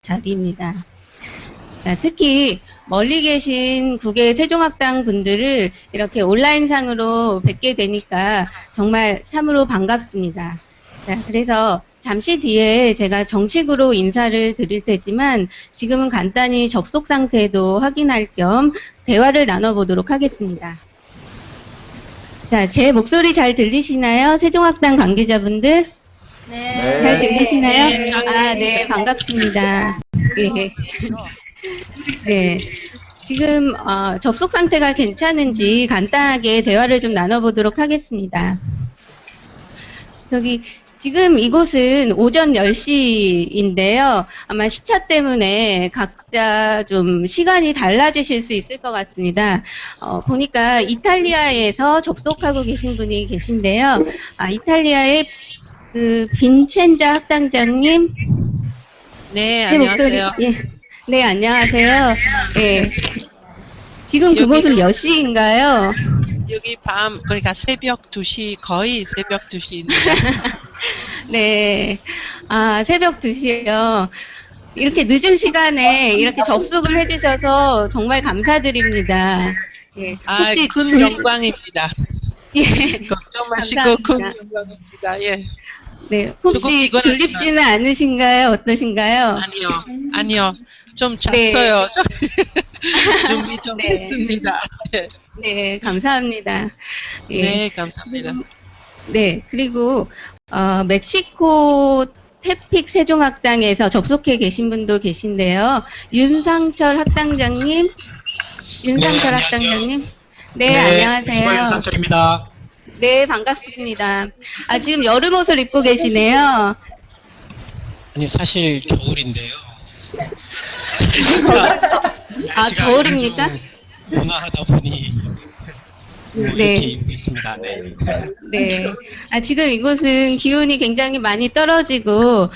자리입니다. 자, 특히 멀리 계신 국외 세종학당 분들을 이렇게 온라인상으로 뵙게 되니까 정말 참으로 반갑습니다. 자, 그래서 잠시 뒤에 제가 정식으로 인사를 드릴 테지만 지금은 간단히 접속 상태도 확인할 겸 대화를 나눠보도록 하겠습니다. 자, 제 목소리 잘 들리시나요? 세종학당 관계자분들? 네. 잘 들리시나요? 네. 아, 네, 반갑습니다. 네. 네. 지금 접속 상태가 괜찮은지 간단하게 대화를 좀 나눠보도록 하겠습니다. 지금 이곳은 오전 10시인데요. 아마 시차 때문에 각자 좀 시간이 달라지실 수 있을 것 같습니다. 보니까 이탈리아에서 접속하고 계신 분이 계신데요. 이탈리아의 그 빈첸자 학당장님. 네, 제 목소리, 안녕하세요. 예. 네, 안녕하세요. 예. 지금 그곳은 몇 시인가요? 여기 그러니까 새벽 2시, 거의 새벽 2시입니다. 네. 아, 새벽 2시요. 이렇게 늦은 시간에 이렇게 접속을 해주셔서 정말 감사드립니다. 예. 혹시 큰 영광입니다. 예. 걱정 마시고 큰 감사합니다. 영광입니다. 예. 네. 혹시 조금 졸립지는 않으신가요? 어떠신가요? 아니요. 좀 네. 잤어요. 준비 좀 네. 했습니다. 네. 네, 감사합니다. 예. 네, 감사합니다. 네, 그리고 멕시코 태픽 세종학당에서 접속해 계신 분도 계신데요. 윤상철 학당장님, 안녕하세요. 학당장님. 네, 안녕하세요. 윤상철입니다. 네, 반갑습니다. 아, 지금 여름 옷을 입고 계시네요. 아니 사실 겨울인데요. 아, 겨울입니까? 온화하다 보니 네. 이렇게 입고 있습니다. 네. 네. 아, 지금 이곳은 기온이 굉장히 많이 떨어지고,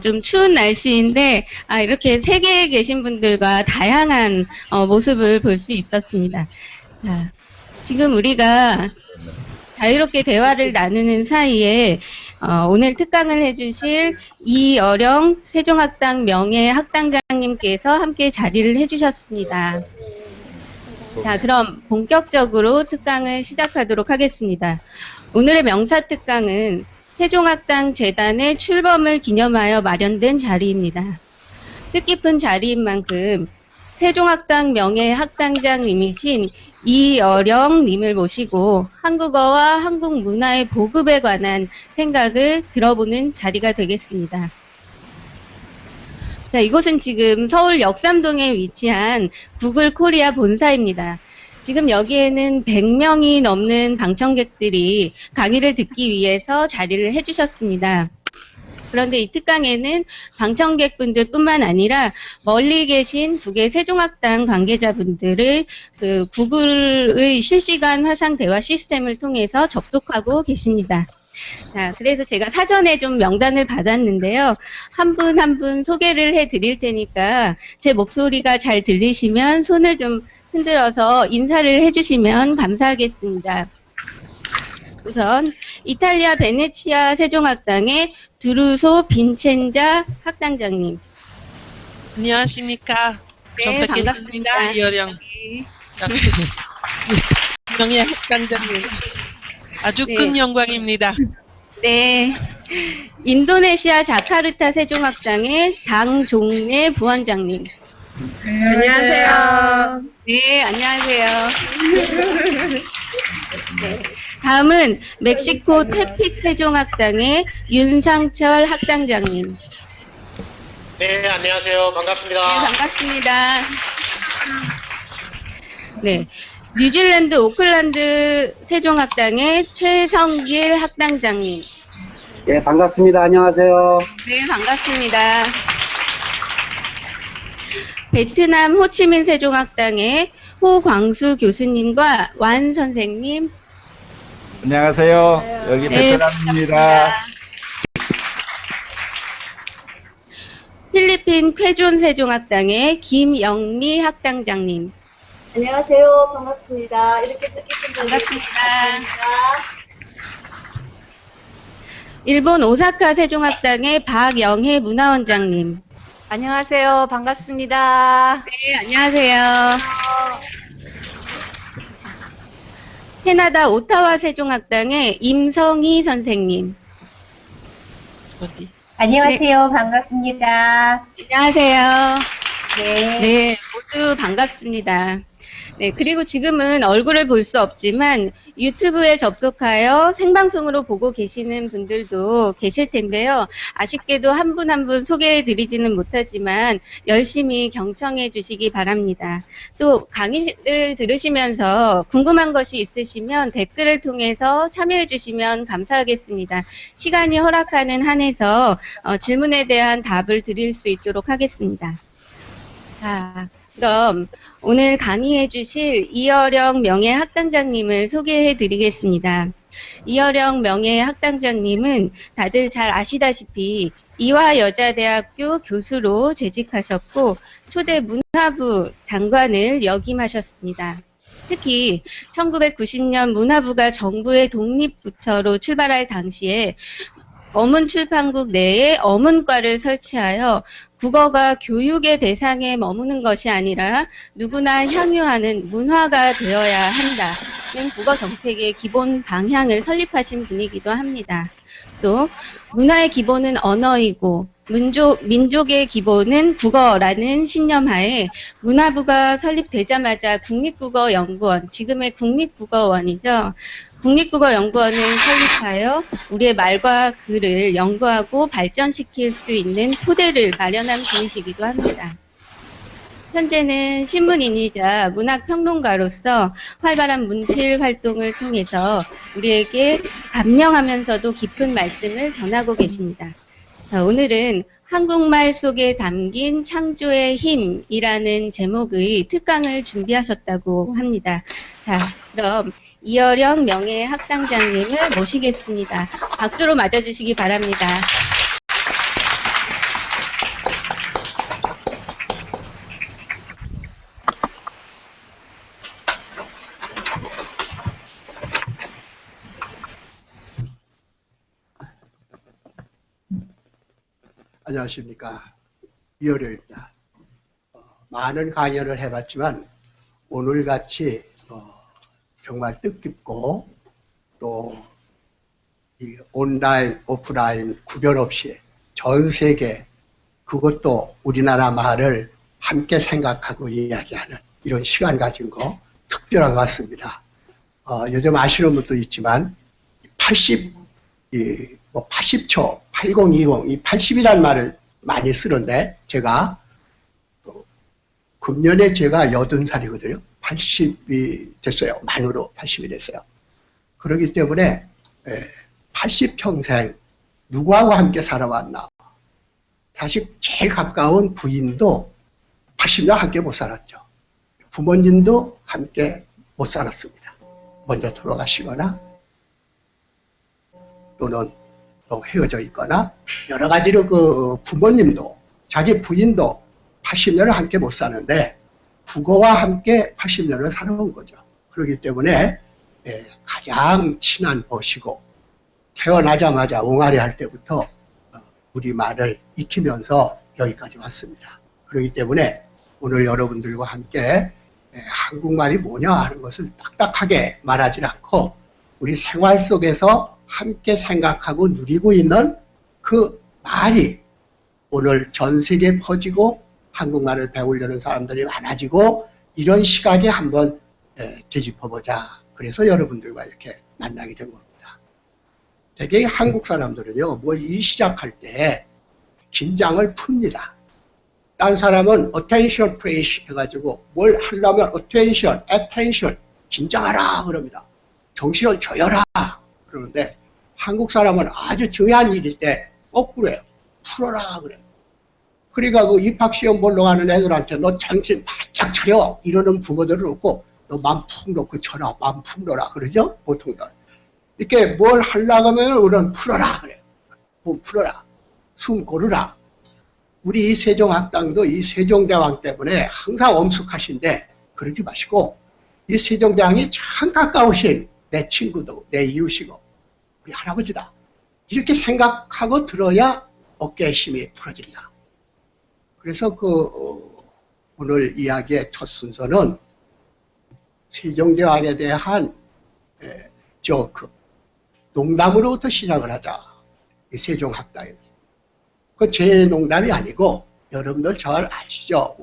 좀 추운 날씨인데, 이렇게 세계에 계신 분들과 다양한, 모습을 볼 수 있었습니다. 자, 지금 우리가 자유롭게 대화를 나누는 사이에, 오늘 특강을 해주실 이어령 세종학당 명예학당장님께서 함께 자리를 해주셨습니다. 자, 그럼 본격적으로 특강을 시작하도록 하겠습니다. 오늘의 명사특강은 세종학당 재단의 출범을 기념하여 마련된 자리입니다. 뜻깊은 자리인 만큼 세종학당 명예학당장님이신 이어령님을 모시고 한국어와 한국 문화의 보급에 관한 생각을 들어보는 자리가 되겠습니다. 자, 이곳은 지금 서울 역삼동에 위치한 구글 코리아 본사입니다. 지금 여기에는 100명이 넘는 방청객들이 강의를 듣기 위해서 자리를 해주셨습니다. 그런데 이 특강에는 방청객분들 뿐만 아니라 멀리 계신 국외 세종학당 관계자분들을 그 구글의 실시간 화상 대화 시스템을 통해서 접속하고 계십니다. 자, 그래서 제가 사전에 좀 명단을 받았는데요. 한 분 한 분 소개를 해드릴 테니까 제 목소리가 잘 들리시면 손을 좀 흔들어서 인사를 해주시면 감사하겠습니다. 우선 이탈리아 베네치아 세종학당의 두루소 빈첸자 학당장님. 안녕하십니까. 네, 뵙겠습니다. 반갑습니다. 이어령 명예학당장님. 아주 네. 큰 영광입니다. 네. 인도네시아 자카르타 세종학당의 당종래 부원장님. 안녕하세요. 네, 안녕하세요. 네. 다음은 멕시코 태픽 세종학당의 윤상철 학당장님. 네, 안녕하세요. 반갑습니다. 네, 반갑습니다. 네. 뉴질랜드 오클랜드 세종학당의 최성길 학당장님. 네, 반갑습니다. 안녕하세요. 네, 반갑습니다. 베트남 호치민 세종학당의 호광수 교수님과 완 선생님. 안녕하세요. 여기 네, 베트남입니다. 필리핀 쾌존 세종학당의 김영미 학당장님. 안녕하세요. 반갑습니다. 이렇게 뜻깊은 자리에 반갑습니다. 감사합니다. 일본 오사카 세종학당의 박영혜 문화원장님. 안녕하세요. 반갑습니다. 네, 안녕하세요. 캐나다 오타와 세종학당의 임성희 선생님. 어디? 안녕하세요. 반갑습니다. 안녕하세요. 네. 네, 모두 반갑습니다. 네, 그리고 지금은 얼굴을 볼 수 없지만 유튜브에 접속하여 생방송으로 보고 계시는 분들도 계실 텐데요. 아쉽게도 한 분 한 분 소개해 드리지는 못하지만 열심히 경청해 주시기 바랍니다. 또 강의를 들으시면서 궁금한 것이 있으시면 댓글을 통해서 참여해 주시면 감사하겠습니다. 시간이 허락하는 한에서 질문에 대한 답을 드릴 수 있도록 하겠습니다. 자, 그럼 오늘 강의해 주실 이어령 명예학당장님을 소개해 드리겠습니다. 이어령 명예학당장님은 다들 잘 아시다시피 이화여자대학교 교수로 재직하셨고 초대 문화부 장관을 역임하셨습니다. 특히 1990년 문화부가 정부의 독립부처로 출발할 당시에 어문출판국 내에 어문과를 설치하여 국어가 교육의 대상에 머무는 것이 아니라 누구나 향유하는 문화가 되어야 한다는 국어 정책의 기본 방향을 설립하신 분이기도 합니다. 또 문화의 기본은 언어이고 민족의 기본은 국어라는 신념하에 문화부가 설립되자마자 국립국어연구원, 지금의 국립국어원이죠. 국립국어연구원을 설립하여 우리의 말과 글을 연구하고 발전시킬 수 있는 토대를 마련한 분이시기도 합니다. 현재는 신문인이자 문학평론가로서 활발한 문필 활동을 통해서 우리에게 감명하면서도 깊은 말씀을 전하고 계십니다. 자, 오늘은 한국말 속에 담긴 창조의 힘이라는 제목의 특강을 준비하셨다고 합니다. 자, 그럼 이어령 명예학당장님을 모시겠습니다. 박수로 맞아주시기 바랍니다. 안녕하십니까. 이어령입니다. 많은 강연을 해봤지만 오늘같이 정말 뜻깊고 또 이 온라인, 오프라인 구별 없이 전 세계 그것도 우리나라 말을 함께 생각하고 이야기하는 이런 시간 가진 거 특별한 것 같습니다. 요즘 아시는 분도 있지만 80초, 8020, 이 80이라는 말을 많이 쓰는데 제가 금년에 제가 80살이거든요. 80이 됐어요. 만으로 80이 됐어요. 그렇기 때문에 80평생 누구하고 함께 살아왔나. 사실 제일 가까운 부인도 80년 함께 못 살았죠. 부모님도 함께 못 살았습니다. 먼저 돌아가시거나 또는 또 헤어져 있거나 여러 가지로 그 부모님도 자기 부인도 80년을 함께 못 사는데 국어와 함께 80년을 살아온 거죠. 그렇기 때문에 가장 친한 벗이고 태어나자마자 옹알이 할 때부터 우리말을 익히면서 여기까지 왔습니다. 그렇기 때문에 오늘 여러분들과 함께 한국말이 뭐냐 하는 것을 딱딱하게 말하지 않고 우리 생활 속에서 함께 생각하고 누리고 있는 그 말이 오늘 전 세계에 퍼지고 한국말을 배우려는 사람들이 많아지고 이런 시각에 한번 되짚어보자. 그래서 여러분들과 이렇게 만나게 된 겁니다. 되게 한국 사람들은요, 뭐 일 시작할 때 긴장을 풉니다. 딴 사람은 attention please 해가지고 뭘 하려면 attention, 긴장하라 그럽니다. 정신을 조여라 그러는데 한국 사람은 아주 중요한 일일 때 거꾸로요. 풀어라 그래요. 그러니까 그 입학시험 보러 가는 애들한테 너 정신 바짝 차려 이러는 부모들은 없고 너 맘 푹 놓고 쳐라, 맘 푹 놓으라 그러죠 보통들. 이렇게 뭘 하려고 하면 우리는 풀어라 그래요. 몸 풀어라, 숨 고르라. 우리 이 세종학당도 이 세종대왕 때문에 항상 엄숙하신데 그러지 마시고 이 세종대왕이 참 가까우신 내 친구도 내 이웃이고 우리 할아버지다. 이렇게 생각하고 들어야 어깨의 힘이 풀어진다. 그래서 오늘 이야기의 첫 순서는 세종대왕에 대한 조크, 농담으로부터 시작을 하자. 이 세종학당에서. 그 제 농담이 아니고 여러분들 잘 아시죠?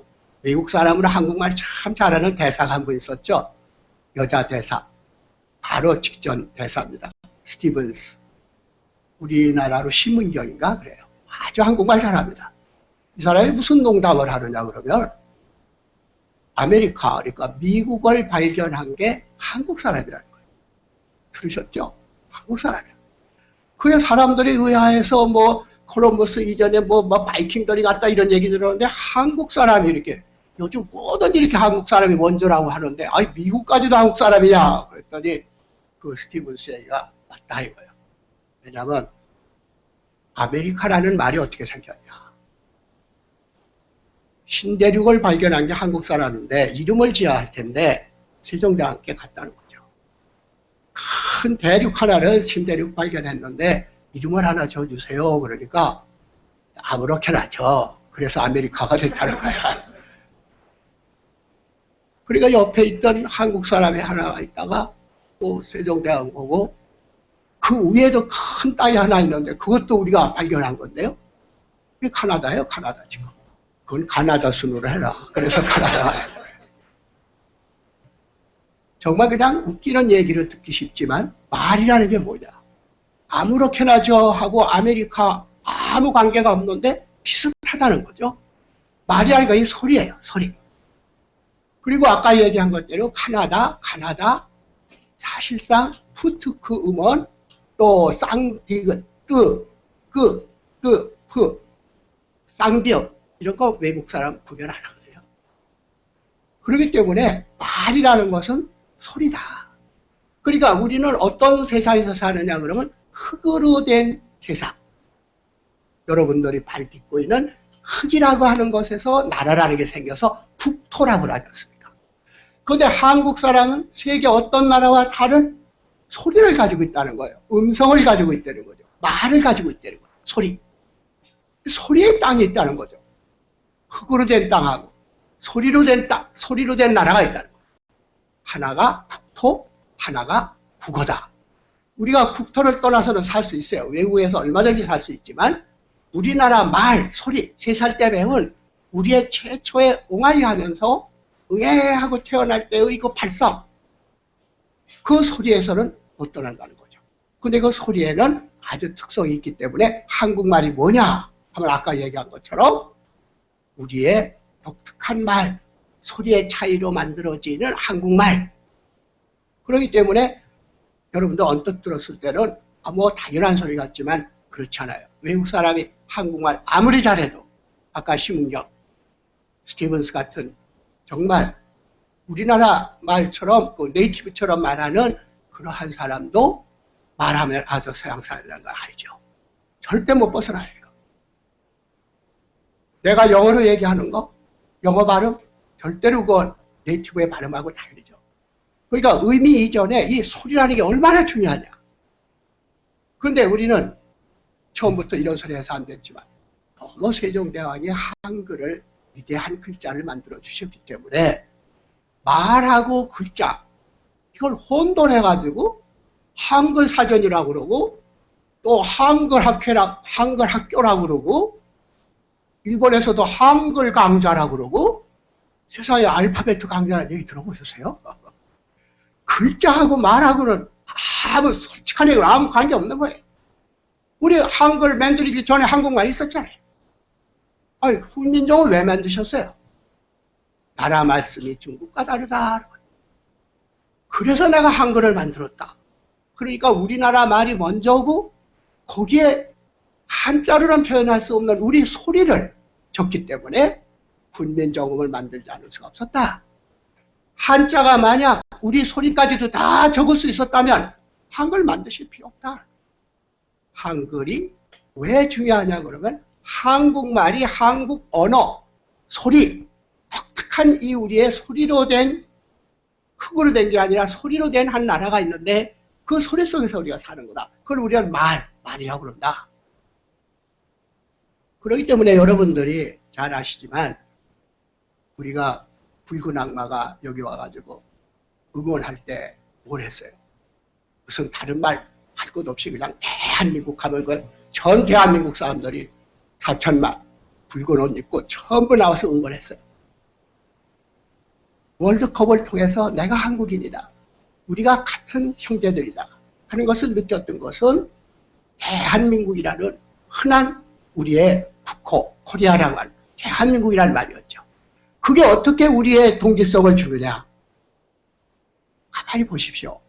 외국 사람으로 한국말 참 잘하는 대사가 한 분 있었죠? 여자 대사. 바로 직전 대사입니다. 스티븐스. 우리나라로 신문경인가 그래요. 아주 한국말 잘합니다. 이 사람이 무슨 농담을 하느냐 그러면 아메리카, 그러니까 미국을 발견한 게 한국 사람이라는 거예요. 들으셨죠? 한국 사람이에요. 그래 사람들이 의아해서 뭐 콜럼버스 이전에 뭐 바이킹들이 갔다 이런 얘기 들었는데 한국 사람이 이렇게 요즘 뭐든지 이렇게 한국 사람이 먼저라고 하는데 아니 미국까지도 한국 사람이냐 그랬더니 그 스티븐스 얘기가 맞다 이거예요. 왜냐하면 아메리카라는 말이 어떻게 생겼냐. 신대륙을 발견한 게 한국 사람인데 이름을 지어야 할 텐데 세종대왕께 갔다는 거죠. 큰 대륙 하나를 신대륙 발견했는데 이름을 하나 지어주세요. 그러니까 아무렇게나 줘. 그래서 아메리카가 됐다는 거야. 그러니까 옆에 있던 한국 사람이 하나가 있다가 또 세종대왕 보고 그 위에도 큰 땅이 하나 있는데 그것도 우리가 발견한 건데요. 그게 카나다예요. 카나다 지금. 그건 카나다 순으로 해라. 그래서 카나다가 해야 돼. 정말 그냥 웃기는 얘기를 듣기 쉽지만 말이라는 게 뭐냐. 아무렇게나 저 하고 아메리카 아무 관계가 없는데 비슷하다는 거죠. 말이라는 건 이 소리예요. 소리. 그리고 아까 얘기한 것대로 카나다 사실상 푸트크 음원 또 쌍디귿 쌍디귿 이런 거 외국 사람 구별 안 하거든요. 그렇기 때문에 말이라는 것은 소리다. 그러니까 우리는 어떤 세상에서 사느냐 그러면 흙으로 된 세상. 여러분들이 발 딛고 있는 흙이라고 하는 것에서 나라라는 게 생겨서 국토라고 하지 않습니까? 그런데 한국 사람은 세계 어떤 나라와 다른 소리를 가지고 있다는 거예요. 음성을 가지고 있다는 거죠. 말을 가지고 있다는 거예요. 소리. 소리의 땅이 있다는 거죠. 흙으로 된 땅하고 소리로 된 땅, 소리로 된 나라가 있다는 거예요. 하나가 국토, 하나가 국어다. 우리가 국토를 떠나서는 살 수 있어요. 외국에서 얼마든지 살 수 있지만 우리나라 말, 소리, 3살 때 배운 우리의 최초의 옹알이 하면서 의하고 태어날 때의 그 발성, 그 소리에서는 못 떠난다는 거죠. 근데 그 소리에는 아주 특성이 있기 때문에 한국말이 뭐냐 하면 아까 얘기한 것처럼 우리의 독특한 말, 소리의 차이로 만들어지는 한국말. 그렇기 때문에 여러분도 언뜻 들었을 때는 뭐 당연한 소리 같지만 그렇지 않아요. 외국 사람이 한국말 아무리 잘해도 아까 심은경, 스티븐스 같은 정말 우리나라 말처럼 그 네이티브처럼 말하는 그러한 사람도 말하면 아주 서양 사람이라는 걸 알죠. 절대 못 벗어나요. 내가 영어로 얘기하는 거, 영어 발음 절대로 그 네이티브의 발음하고 다르죠. 그러니까 의미 이전에 이 소리라는 게 얼마나 중요하냐. 그런데 우리는 처음부터 이런 소리 해서 안 됐지만 너무 세종대왕이 한글을 위대한 글자를 만들어 주셨기 때문에 말하고 글자 이걸 혼돈해가지고 한글 사전이라고 그러고 또 한글 학교라고 그러고 일본에서도 한글 강좌라고 그러고 세상에 알파베트 강좌라는 얘기 들어보셨어요? 글자하고 말하고는 아무 솔직한 얘기로 아무 관계 없는 거예요. 우리 한글 만들기 전에 한국말 있었잖아요. 아니, 훈민정을 왜 만드셨어요? 나라 말씀이 중국과 다르다. 그래서 내가 한글을 만들었다. 그러니까 우리나라 말이 먼저고 거기에 한자로는 표현할 수 없는 우리 소리를 적기 때문에 훈민정음을 만들지 않을 수가 없었다. 한자가 만약 우리 소리까지도 다 적을 수 있었다면 한글 만드실 필요 없다. 한글이 왜 중요하냐 그러면 한국말이 한국 언어, 소리, 독특한 이 우리의 소리로 된, 흙으로 된 게 아니라 소리로 된 한 나라가 있는데 그 소리 속에서 우리가 사는 거다. 그걸 우리는 말이라고 그런다. 그렇기 때문에 여러분들이 잘 아시지만 우리가 붉은 악마가 여기 와가지고 응원할 때 뭘 했어요? 무슨 다른 말 할 것 없이 그냥 대한민국 하면 전 대한민국 사람들이 4천만 붉은 옷 입고 전부 나와서 응원했어요. 월드컵을 통해서 내가 한국인이다. 우리가 같은 형제들이다 하는 것을 느꼈던 것은 대한민국이라는 흔한 우리의 국호, 코리아라고 하는 대한민국이라는 말이었죠. 그게 어떻게 우리의 동지성을 주느냐? 가만히 보십시오.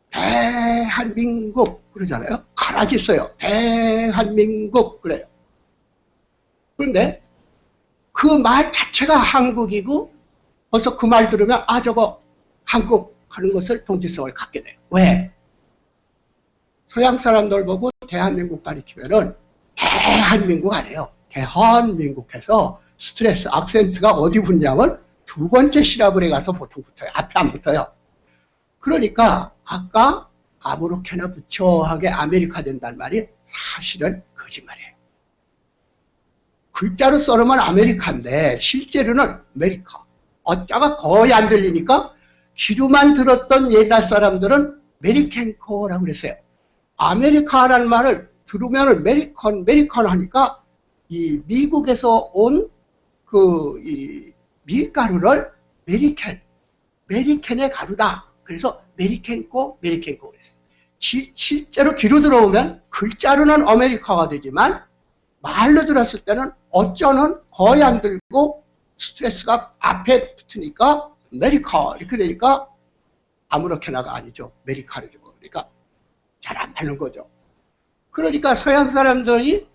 대한민국 그러잖아요. 가라지 써요. 대한민국 그래요. 그런데 그 말 자체가 한국이고 벌써 그 말 들으면 아 저거 한국 하는 것을 동지성을 갖게 돼요. 왜? 서양 사람들 보고 대한민국 가리키면은 대한민국 아니에요. 대한민국해서 스트레스 악센트가 어디 붙냐면 두 번째 시라블에 가서 보통 붙어요. 앞에 안 붙어요. 그러니까 아까 아무렇게나 부처하게 아메리카 된다는 말이 사실은 거짓말이에요. 글자로 써놓으면 아메리카인데 실제로는 아메리카. 어짜가 거의 안 들리니까 귀로만 들었던 옛날 사람들은 메리켄코라고 그랬어요. 아메리카라는 말을 들으면 메리컨 하니까 이 미국에서 온 이 밀가루를 메리켄의 가루다. 그래서 메리켄코 그랬어요. 실제로 귀로 들어오면 글자로는 아메리카가 되지만 말로 들었을 때는 어쩌는 거의 안 들고 스트레스가 앞에 붙으니까 메리카 이렇게 되니까 아무렇게나가 아니죠. 메리카르죠. 그러니까 잘 안 맞는 거죠. 그러니까 서양 사람들이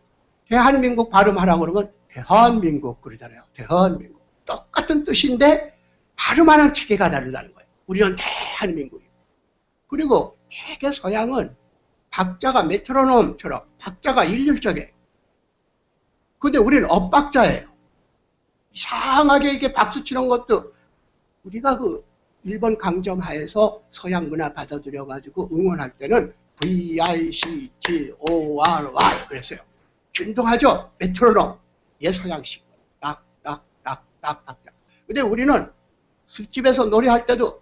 대한민국 발음하라고 그러면 대한민국 그러잖아요. 대한민국. 똑같은 뜻인데 발음하는 체계가 다르다는 거예요. 우리는 대한민국이고. 그리고 되게 서양은 박자가 메트로놈처럼 박자가 일률적이에요. 근데 우리는 엇박자예요. 이상하게 이렇게 박수 치는 것도 우리가 그 일본 강점 하에서 서양 문화 받아들여가지고 응원할 때는 VICTORY 그랬어요. 균등하죠? 메트로놈. 예, 서양식. 딱, 박자. 근데 우리는 술집에서 노래할 때도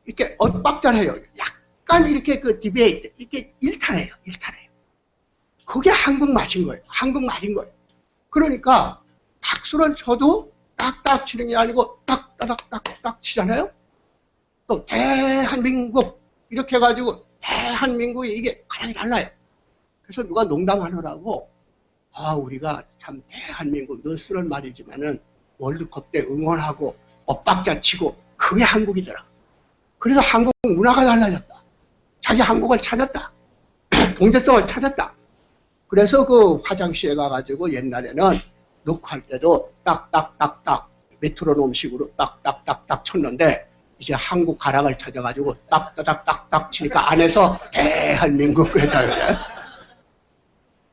이렇게 엇박자를 해요. 약간 이렇게 그 디베이트, 이렇게 일탄해요. 그게 한국 맛인 거예요. 한국 말인 거예요. 그러니까 박수를 쳐도 딱딱 치는 게 아니고 딱딱 치잖아요. 또 대한민국 이렇게 해가지고 대한민국이 이게 가랑이 달라요. 그래서 누가 농담하느라고 우리가 참 대한민국 늘 쓰는 말이지만은 월드컵 때 응원하고 엇박자 치고 그게 한국이더라. 그래서 한국 문화가 달라졌다. 자기 한국을 찾았다. 동제성을 찾았다. 그래서 그 화장실에 가가지고 옛날에는 녹화할 때도 딱딱딱딱 메트로놈식으로 딱딱딱딱 쳤는데 이제 한국 가락을 찾아가지고 딱딱딱딱 치니까 안에서 대한민국 그랬다.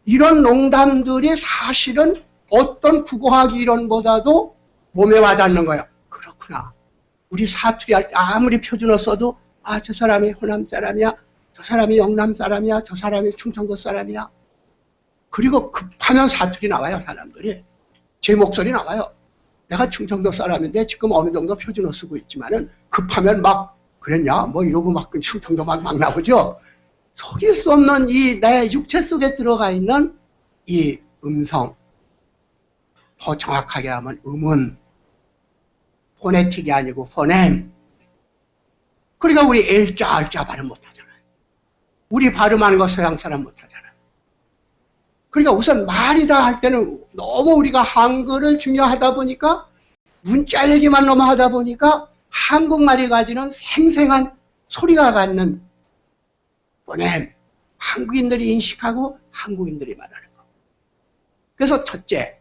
이런 농담들이 사실은 어떤 국어학 이론보다도 몸에 와닿는 거예요. 그렇구나. 우리 사투리 할 때 아무리 표준어 써도 저 사람이 호남 사람이야. 저 사람이 영남 사람이야. 저 사람이 충청도 사람이야. 그리고 급하면 사투리 나와요. 사람들이. 제 목소리 나와요. 내가 충청도 사람인데 지금 어느 정도 표준어 쓰고 있지만은 급하면 막 그랬냐 뭐 이러고 막 충청도 막 나오죠. 속일 수 없는 이 내 육체 속에 들어가 있는 이 음성, 더 정확하게 하면 음은, 포네틱이 아니고 포넴. 그러니까 우리 L자, R자 발음 못하잖아요. 우리 발음하는 거 서양 사람 못하잖아요. 그러니까 우선 말이다 할 때는 너무 우리가 한글을 중요하다 보니까 문자 얘기만 너무 하다 보니까 한국말이 가지는 생생한 소리가 갖는 포넴, 한국인들이 인식하고 한국인들이 말하는 거. 그래서 첫째,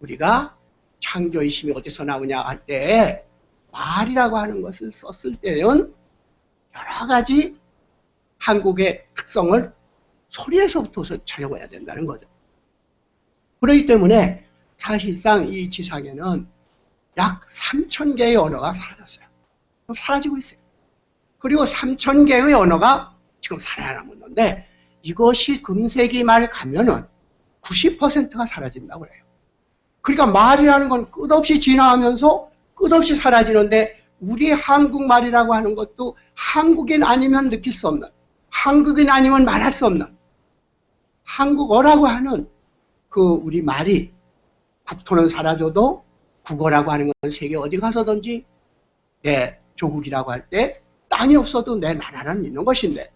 우리가 창조의심이 어디서 나오냐 할 때 말이라고 하는 것을 썼을 때는 여러 가지 한국의 특성을 소리에서부터 찾아봐야 된다는 거죠. 그렇기 때문에 사실상 이 지상에는 약 3,000개의 언어가 사라졌어요. 사라지고 있어요. 그리고 3,000개의 언어가 지금 살아남았는데 이것이 금세기 말 가면은 90%가 사라진다고 그래요. 그러니까 말이라는 건 끝없이 진화하면서 끝없이 사라지는데 우리 한국말이라고 하는 것도 한국인 아니면 느낄 수 없는, 한국인 아니면 말할 수 없는 한국어라고 하는 그 우리 말이 국토는 사라져도 국어라고 하는 건 세계 어디 가서든지 내 조국이라고 할 때 땅이 없어도 내 나라는 있는 것인데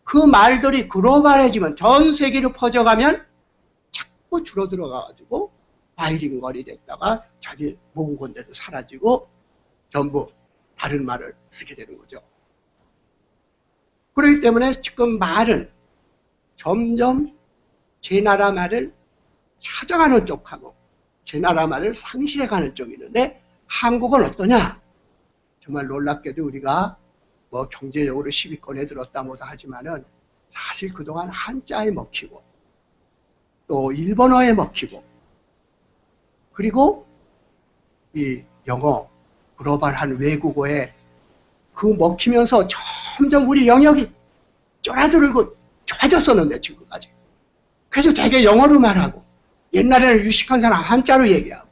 그 말들이 글로벌해지면 전 세계로 퍼져가면 자꾸 줄어들어가지고 바이링걸이 됐다가 자기 모국어인데도 사라지고 전부 다른 말을 쓰게 되는 거죠. 그렇기 때문에 지금 말은 점점 제 나라 말을 찾아가는 쪽하고 제 나라 말을 상실해가는 쪽이 있는데 한국은 어떠냐? 정말 놀랍게도 우리가 뭐 경제적으로 10위권에 들었다 뭐다 하지만은 사실 그동안 한자에 먹히고 또 일본어에 먹히고 그리고 이 영어 글로벌한 외국어에 그 먹히면서 점점 우리 영역이 쫄아들고 좁아졌었는데 지금까지. 그래서 되게 영어로 말하고 옛날에는 유식한 사람 한자로 얘기하고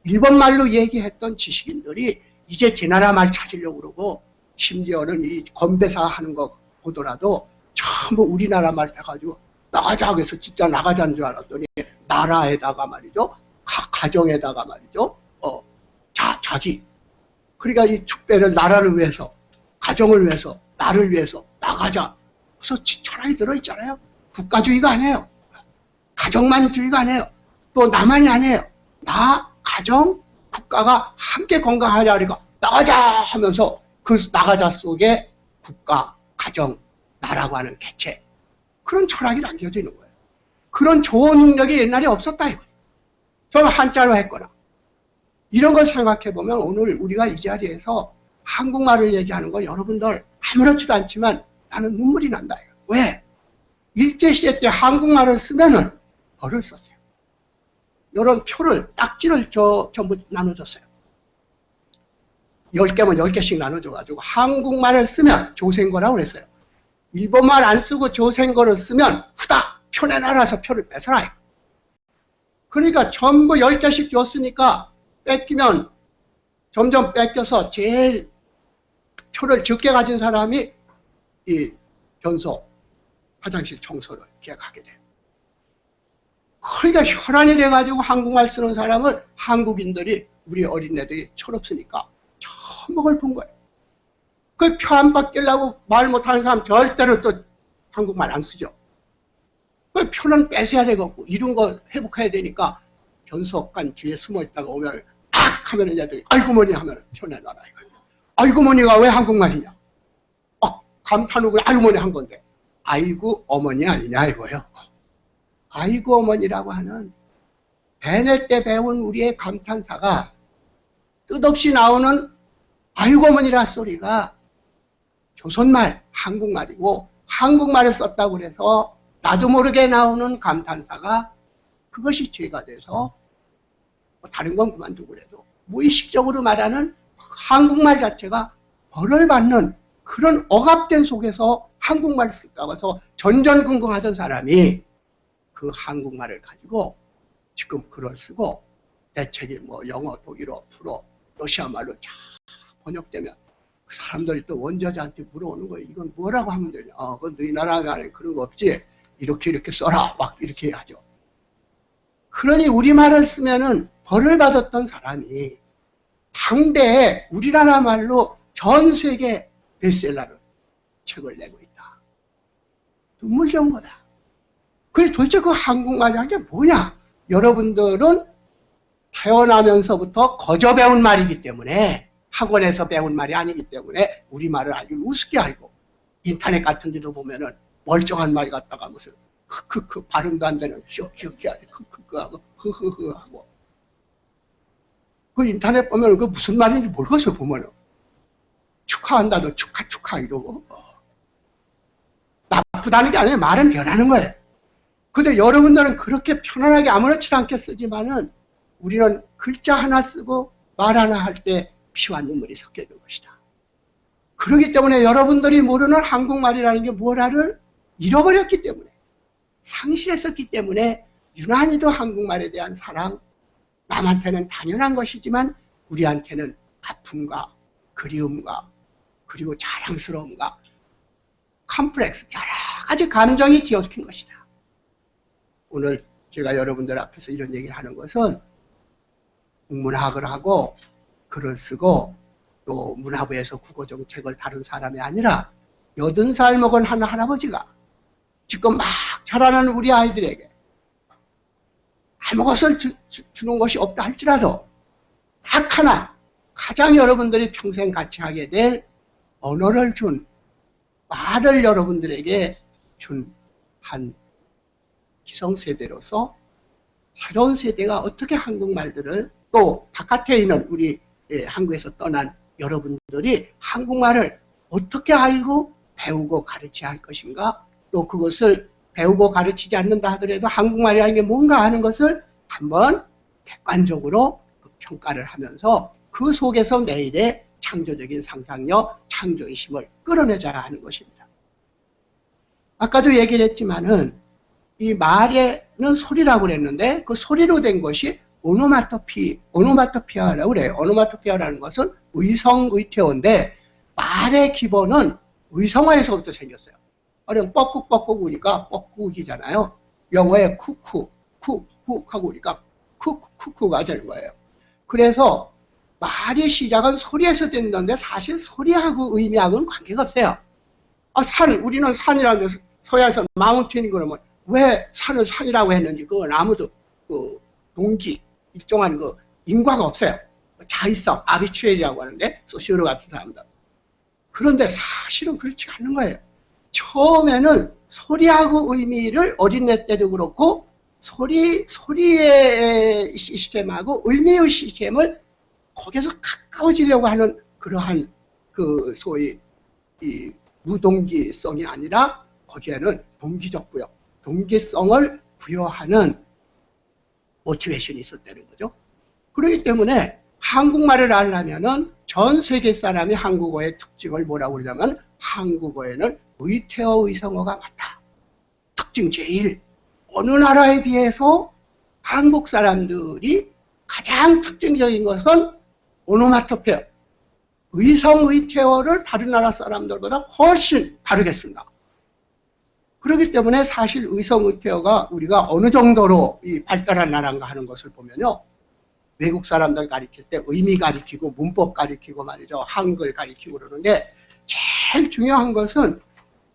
일본말로 얘기했던 지식인들이 이제 제 나라 말 찾으려고 그러고 심지어는 이 건배사 하는 거 보더라도 전부 우리나라 말 해가지고 나가자 그래서 진짜 나가자는 줄 알았더니 나라에다가 말이죠. 가정에다가 말이죠. 자기. 그러니까 이 축배를 나라를 위해서 가정을 위해서 나를 위해서 나가자. 그래서 철학이 들어있잖아요. 국가주의가 아니에요. 가정만주의가 아니에요. 또 나만이 아니에요. 나, 가정, 국가가 함께 건강하자 그러니까 나가자 하면서 그 나가자 속에 국가, 가정, 나라고 하는 개체 그런 철학이 남겨져 있는 거예요. 그런 좋은 능력이 옛날에 없었다 이거예요. 좀 한자로 했거나 이런 걸 생각해보면 오늘 우리가 이 자리에서 한국말을 얘기하는 건 여러분들 아무렇지도 않지만 나는 눈물이 난다. 왜? 일제시대 때 한국말을 쓰면은 벌을 썼어요. 이런 표를, 딱지를 전부 나눠줬어요. 10개면 10개씩 나눠줘가지고 한국말을 쓰면 조생거라고 그랬어요. 일본말 안 쓰고 조생거를 쓰면 후다! 표 내놔라서 표를 뺏어라. 그러니까 전부 10개씩 줬으니까 뺏기면 점점 뺏겨서 제일 표를 적게 가진 사람이 이 변소, 화장실 청소를 기획하게 돼요. 그러니까 혈안이 돼가지고 한국말 쓰는 사람을 한국인들이 우리 어린애들이 철없으니까 천목을 본 거예요. 그 표 안 받기려고 말 못하는 사람 절대로 또 한국말 안 쓰죠. 그 표는 뺏어야 되겠고 이런 거 회복해야 되니까 변속관 뒤에 숨어있다가 오면 악 하면 애들이 아이고 뭐니 하면 표 내놔라 이거예요. 아이고 뭐니가 왜 한국말이냐. 감탄하고 아이고 뭐니 한 건데 아이고 어머니 아니냐 이거예요. 아이고 어머니라고 하는 배낼 때 배운 우리의 감탄사가 뜻없이 나오는 아이고 어머니라 소리가 조선말, 한국말이고 한국말을 썼다고 그래서 나도 모르게 나오는 감탄사가 그것이 죄가 돼서 다른 건 그만두고 그래도 무의식적으로 말하는 한국말 자체가 벌을 받는 그런 억압된 속에서 한국말을 쓸까 봐서 전전긍긍하던 사람이 그 한국말을 가지고 지금 글을 쓰고 대책이 뭐 영어, 독일어, 불어, 러시아 말로 쫙 번역되면 그 사람들이 또 원저자한테 물어오는 거예요. 이건 뭐라고 하면 되냐. 그건 너희 나라 안에 그런 거 없지. 이렇게 써라. 막 이렇게 하죠. 그러니 우리말을 쓰면은 벌을 받았던 사람이 당대에 우리나라 말로 전 세계 베스트셀러를 책을 내고 있다. 눈물겨운 거다. 그래서 도대체 그 한국말이라는 게 뭐냐? 여러분들은 태어나면서부터 거저 배운 말이기 때문에 학원에서 배운 말이 아니기 때문에 우리말을 알기 우습게 알고 인터넷 같은 데도 보면은 멀쩡한 말 갖다가 무슨 크크크 발음도 안 되는 기억기 하고 크크크 하고 흐흐흐 하고 그 인터넷 보면은 그 무슨 말인지 모르겠어요. 보면은 축하한다도 축하 이러고 나쁘다는 게 아니에요. 말은 변하는 거예요. 근데 여러분들은 그렇게 편안하게 아무렇지 않게 쓰지만은 우리는 글자 하나 쓰고 말 하나 할 때 피와 눈물이 섞여 있는 것이다. 그렇기 때문에 여러분들이 모르는 한국말이라는 게 뭐라를 잃어버렸기 때문에 상실했었기 때문에 유난히도 한국말에 대한 사랑 남한테는 당연한 것이지만 우리한테는 아픔과 그리움과 그리고 자랑스러움과 컴플렉스, 여러 가지 감정이 뒤엉킨 것이다. 오늘 제가 여러분들 앞에서 이런 얘기를 하는 것은 국문학을 하고 글을 쓰고 또 문화부에서 국어정책을 다룬 사람이 아니라 80살 먹은 한 할아버지가 지금 막 자라는 우리 아이들에게 아무것을 주는 것이 없다 할지라도 딱 하나 가장 여러분들이 평생 같이 하게 될 언어를 준 말을 여러분들에게 준 한 기성세대로서 새로운 세대가 어떻게 한국말들을 또 바깥에 있는 우리 한국에서 떠난 여러분들이 한국말을 어떻게 알고 배우고 가르쳐야 할 것인가, 또 그것을 배우고 가르치지 않는다 하더라도 한국말이라는 게 뭔가 하는 것을 한번 객관적으로 평가를 하면서 그 속에서 내일의 창조적인 상상력, 창조의 힘을 끌어내줘야 하는 것입니다. 아까도 얘기를 했지만은 이 말에는 소리라고 그랬는데 그 소리로 된 것이 오노마토피아라고 그래요. 오노마토피아라는 것은 의성의태어인데 말의 기본은 의성어에서부터 생겼어요. 어려운 뻐꾹뻐꾹 우니까 뻐꾹이잖아요. 영어의 쿠쿠, 쿡쿡 하고 우니까 쿠쿠쿠가 되는 거예요. 그래서 말의 시작은 소리에서 됐는데 사실 소리하고 의미하고는 관계가 없어요. 우리는 산이라는 서양에서 마운틴이 그러면 왜 산을 산이라고 했는지 그건 아무도 그 동기, 일정한 그 인과가 없어요. 자의성, 아비트레이라고 하는데 소시오로 같은 사람들. 그런데 사실은 그렇지 않는 거예요. 처음에는 소리하고 의미를 어린애 때도 그렇고 소리의 시스템하고 의미의 시스템을 거기서 가까워지려고 하는 그러한 그 소위 이 무동기성이 아니라 거기에는 동기적 부여, 동기성을 부여하는 모티베이션이 있었다는 거죠. 그렇기 때문에 한국말을 하려면은 전 세계 사람이 한국어의 특징을 뭐라고 그러냐면 한국어에는 의태어 의성어가 많다. 특징 제일 어느 나라에 비해서 한국 사람들이 가장 특징적인 것은 오노마토페어, 의성 의태어를 다른 나라 사람들보다 훨씬 다르게 쓴다. 그렇기 때문에 사실 의성 의태어가 우리가 어느 정도로 이 발달한 나라인가 하는 것을 보면요, 외국 사람들 가리킬 때 의미 가리키고 문법 가리키고 말이죠, 한글 가리키고 그러는데 제일 중요한 것은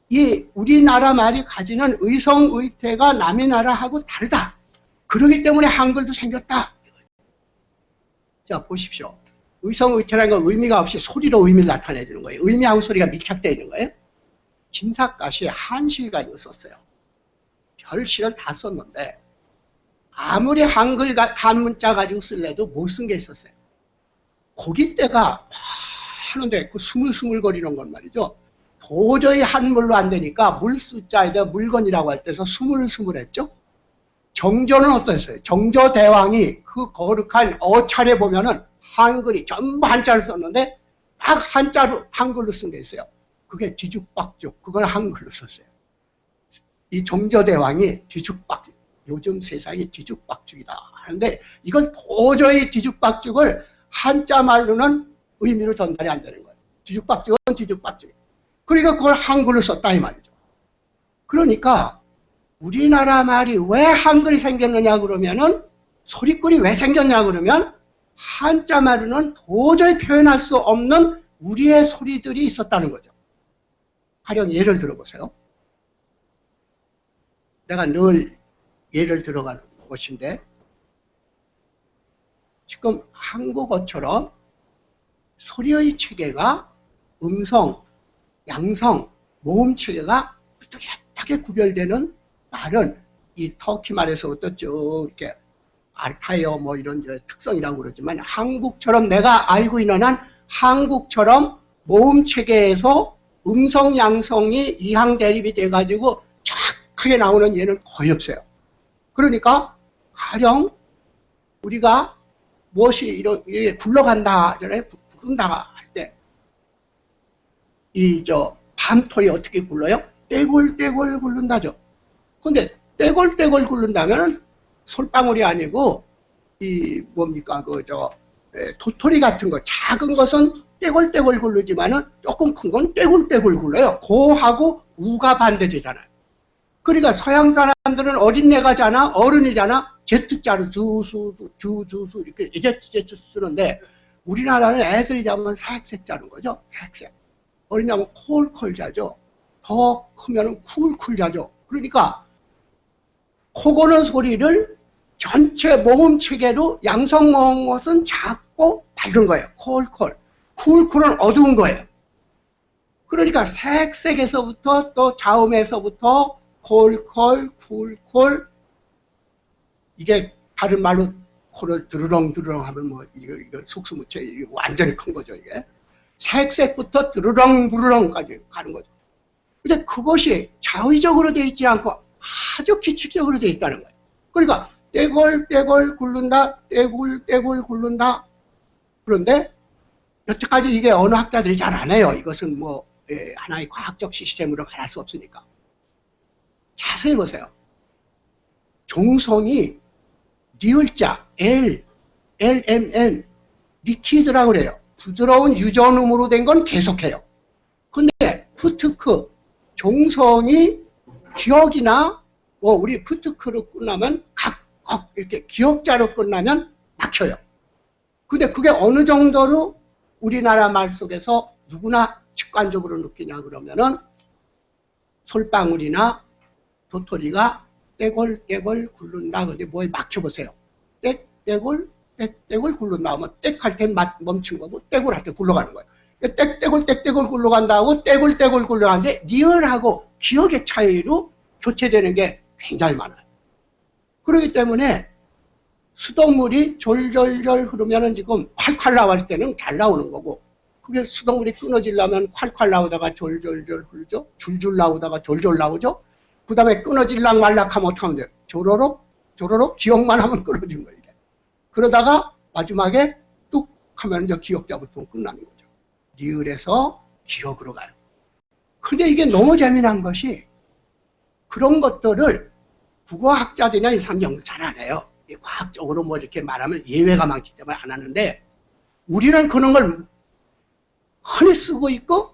이 우리나라 말이 가지는 의성 의태가 남의 나라하고 다르다. 그렇기 때문에 한글도 생겼다. 자 보십시오. 의성 의태라는 건 의미가 없이 소리로 의미를 나타내주는 거예요. 의미하고 소리가 밀착되어 있는 거예요. 김삿갓이 한실 가지고 썼어요. 별시를 다 썼는데 아무리 한 문자 가지고 쓸래도 못 쓴 게 있었어요. 고깃대가 하는데 그 스물스물거리는 건 말이죠. 도저히 한물로 안 되니까 물숫자에다 물건이라고 할 때서 스물스물했죠. 정조는 어떠했어요? 정조대왕이 그 거룩한 어찰에 보면은 한글이 전부 한자를 썼는데 딱 한자로 한글로 쓴 게 있어요. 그게 뒤죽박죽, 그걸 한글로 썼어요. 이 정조대왕이 뒤죽박죽, 요즘 세상이 뒤죽박죽이다 하는데 이건 도저히 뒤죽박죽을 한자 말로는 의미로 전달이 안 되는 거예요. 뒤죽박죽은 뒤죽박죽이에요. 그러니까 그걸 한글로 썼다 이 말이죠. 그러니까 우리나라 말이 왜 한글이 생겼느냐 그러면은, 소리꾼이 왜 생겼냐 그러면 한자 말로는 도저히 표현할 수 없는 우리의 소리들이 있었다는 거죠. 가령 예를 들어보세요. 내가 늘 예를 들어가는 것인데, 지금 한국어처럼 소리의 체계가 음성, 양성, 모음 체계가 뚜렷하게 구별되는 말은 이 터키 말에서부터 쭉 이렇게 알타이어 뭐 이런 특성이라고 그러지만, 한국처럼 내가 알고 있는 한 한국처럼 모음 체계에서 음성, 양성이 이항 대립이 돼가지고 정확하게 나오는 예는 거의 없어요. 그러니까 가령 우리가 무엇이 이렇게 굴러간다 하잖아요. 굴른다 할 때 이 밤톨이 어떻게 굴러요? 떼굴떼굴 굴른다죠. 근데 떼굴떼굴 굴른다면 솔방울이 아니고 뭡니까, 도토리 같은 거, 작은 것은 떼굴떼굴 굴르지만은 조금 큰 건 떼굴떼굴 굴러요. 고하고 우가 반대되잖아요. 그러니까 서양 사람들은 어린애가잖아, 어른이잖아, Z자로 주수 이렇게 제트 쓰는데, 우리나라는 애들이 자면 색색 자는 거죠. 색색. 어린이 자면 콜콜 자죠. 더 크면은 쿨쿨 자죠. 그러니까 코 고는 소리를 전체 모음 체계로 양성 모음 것은 작고 밝은 거예요. 콜콜. 쿨쿨은 어두운 거예요. 그러니까 색색에서부터 또 자음에서부터 콜콜, 쿨쿨, 이게 다른 말로 코를 드르렁 하면 뭐 이거 속수무책 이거 완전히 큰 거죠. 이게 색색부터 드르렁까지 가는 거죠. 근데 그것이 자의적으로 되어 있지 않고 아주 규칙적으로 되어 있다는 거예요. 그러니까 떼굴 굴른다, 떼굴 굴른다. 그런데 여태까지 이게 어느 학자들이 잘 안 해요. 이것은 뭐 하나의 과학적 시스템으로 말할 수 없으니까. 자세히 보세요. 종성이 리을자 LMN 리퀴드라고 그래요. 부드러운 유전음으로 된 건 계속해요. 근데 푸트크 종성이 기억이나 뭐 우리 푸트크로 끝나면 이렇게 기억자로 끝나면 막혀요. 근데 그게 어느 정도로 우리나라 말 속에서 누구나 직관적으로 느끼냐 그러면은 솔방울이나 도토리가 떼굴 굴른다. 근데 뭐에 막혀보세요. 떼굴 굴른다 하면 떼할 땐 멈춘 거고 떼굴 할 때 굴러가는 거예요. 떼굴 굴러간다고 떼굴 굴러가는데 리얼하고 기억의 차이로 교체되는 게 굉장히 많아요. 그렇기 때문에 수돗물이 졸졸졸 흐르면은 지금 콸콸 나올 때는 잘 나오는 거고, 그게 수돗물이 끊어지려면 콸콸 나오다가 졸졸졸 흐르죠. 줄줄 나오다가 졸졸 나오죠. 그 다음에 끊어질락 말락 하면 어떻게 하면 돼요? 조로록 기억만 하면 끊어진 거예요. 이게. 그러다가 마지막에 뚝 하면 이제 기억자부터 끝나는 거죠. 리을에서 기억으로 가요. 근데 이게 너무 재미난 것이 그런 것들을 국어학자들이나 이 사람 연구 잘 안 해요. 과학적으로 뭐 이렇게 말하면 예외가 많기 때문에 안 하는데, 우리는 그런 걸 흔히 쓰고 있고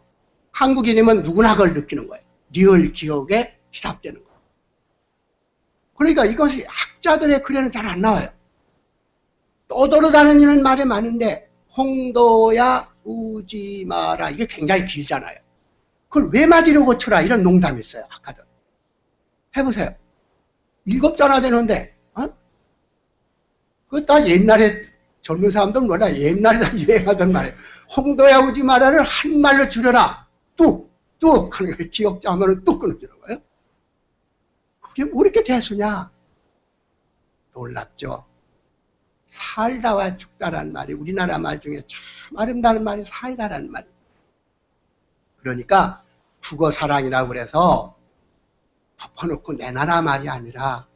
한국인이면 누구나 그걸 느끼는 거예요. 리을 기억에 시답되는 거. 그러니까 이것이 학자들의 글에는 잘 안 나와요. 떠돌아다니는 말이 많은데 홍도야 우지 마라 이게 굉장히 길잖아요. 그걸 왜 맞으려고 쳐라 이런 농담이 있어요. 아까도 해보세요. 7자나 되는데 그거 다 옛날에 젊은 사람들 몰라. 옛날에 다 유행하던 말이에요. 홍도야 우지 마라를 한 말로 줄여라. 뚝 하는 거예요. 기억자 하면은 뚝 끊어지는 거예요. 그게 뭐 이렇게 대수냐? 놀랍죠. 살다와 죽다라는 말이 우리나라 말 중에 참 아름다운 말이 살다라는 말. 그러니까 국어 사랑이라고 그래서 덮어놓고 내 나라 말이 아니라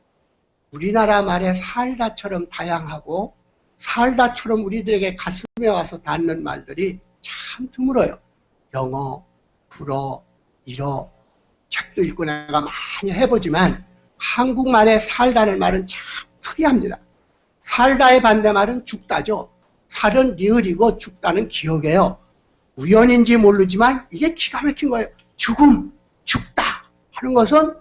우리나라 말의 살다처럼 다양하고 살다처럼 우리들에게 가슴에 와서 닿는 말들이 참 드물어요. 영어, 불어, 일어, 책도 읽고 내가 많이 해보지만 한국말에 살다는 말은 참 특이합니다. 살다의 반대말은 죽다죠. 살은 리을이고 죽다는 기억이에요. 우연인지 모르지만 이게 기가 막힌 거예요. 죽음, 죽다 하는 것은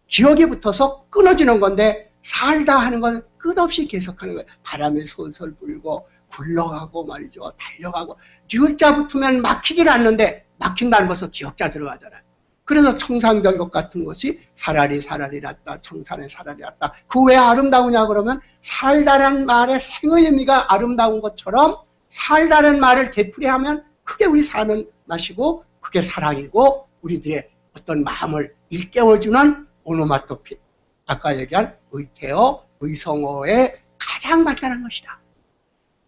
기억이 붙어서 끊어지는 건데 살다 하는 건 끝없이 계속하는 거예요. 바람이 솔솔 불고 굴러가고 말이죠. 달려가고 리을자 붙으면 막히질 않는데 막힌다는 것은 기억자 들어가잖아요. 그래서 청산별곡 같은 것이 사라리 났다. 청산에 사라리 났다. 그 왜 아름다우냐 그러면 살다란 말의 생의 의미가 아름다운 것처럼 살다는 말을 되풀이하면 그게 우리 사는 맛이고 그게 사랑이고 우리들의 어떤 마음을 일깨워주는 오노마토피. 아까 얘기한 의태어, 의성어의 가장 발달한 것이다.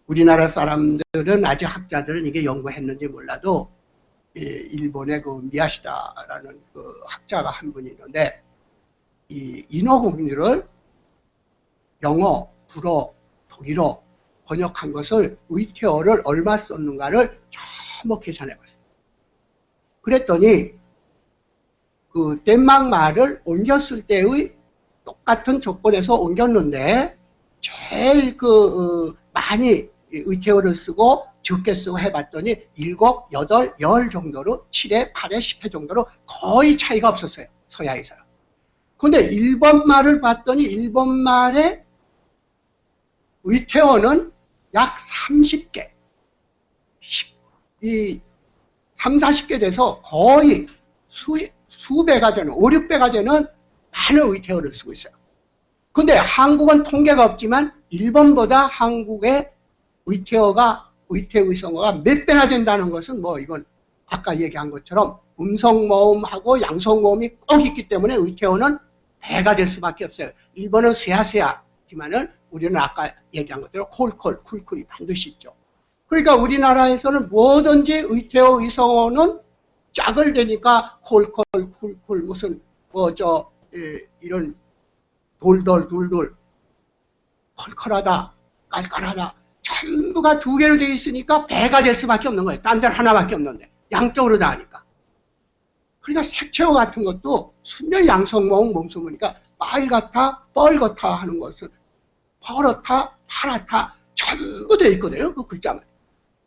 우리나라 사람들은 아직 학자들은 이게 연구했는지 몰라도 일본의 그 미야시다라는 그 학자가 한 분이 있는데 이 인어공주를 영어, 불어, 독일어 번역한 것을 의태어를 얼마 썼는가를 전부 계산해 봤어요. 그랬더니 그 덴마크 말을 옮겼을 때의 똑같은 조건에서 옮겼는데 제일 많이 의태어를 쓰고 적게 쓰고 해봤더니 7, 8, 10 정도로 7회, 8회, 10회 정도로 거의 차이가 없었어요. 서야에서. 근데 일본 말을 봤더니 일본 말의 의태어는 약 30개, 3, 40개 돼서 거의 수배가 되는, 5, 6배가 되는 많은 의태어를 쓰고 있어요. 근데 한국은 통계가 없지만 일본보다 한국의 의태의성어가 몇 배나 된다는 것은 뭐 이건 아까 얘기한 것처럼 음성모음하고 양성모음이 꼭 있기 때문에 의태어는 배가 될 수밖에 없어요. 일본은 세야세야지만은 우리는 아까 얘기한 것대로 콜콜, 쿨쿨이 반드시 있죠. 그러니까 우리나라에서는 뭐든지 의태어 의성어는 짝을 대니까 콜콜, 쿨쿨, 무슨 이런 돌돌, 둘둘, 컬컬하다, 깔깔하다 전부가 2개로 되어 있으니까 배가 될 수밖에 없는 거예요. 딴 데는 하나밖에 없는데 양쪽으로 다 하니까. 그러니까 색채어 같은 것도 순전 양성모음 몸소문이니까 빨갛다, 뻘겋다 하는 것은 퍼렇다, 파랗다 전부 되어 있거든요. 그 글자만.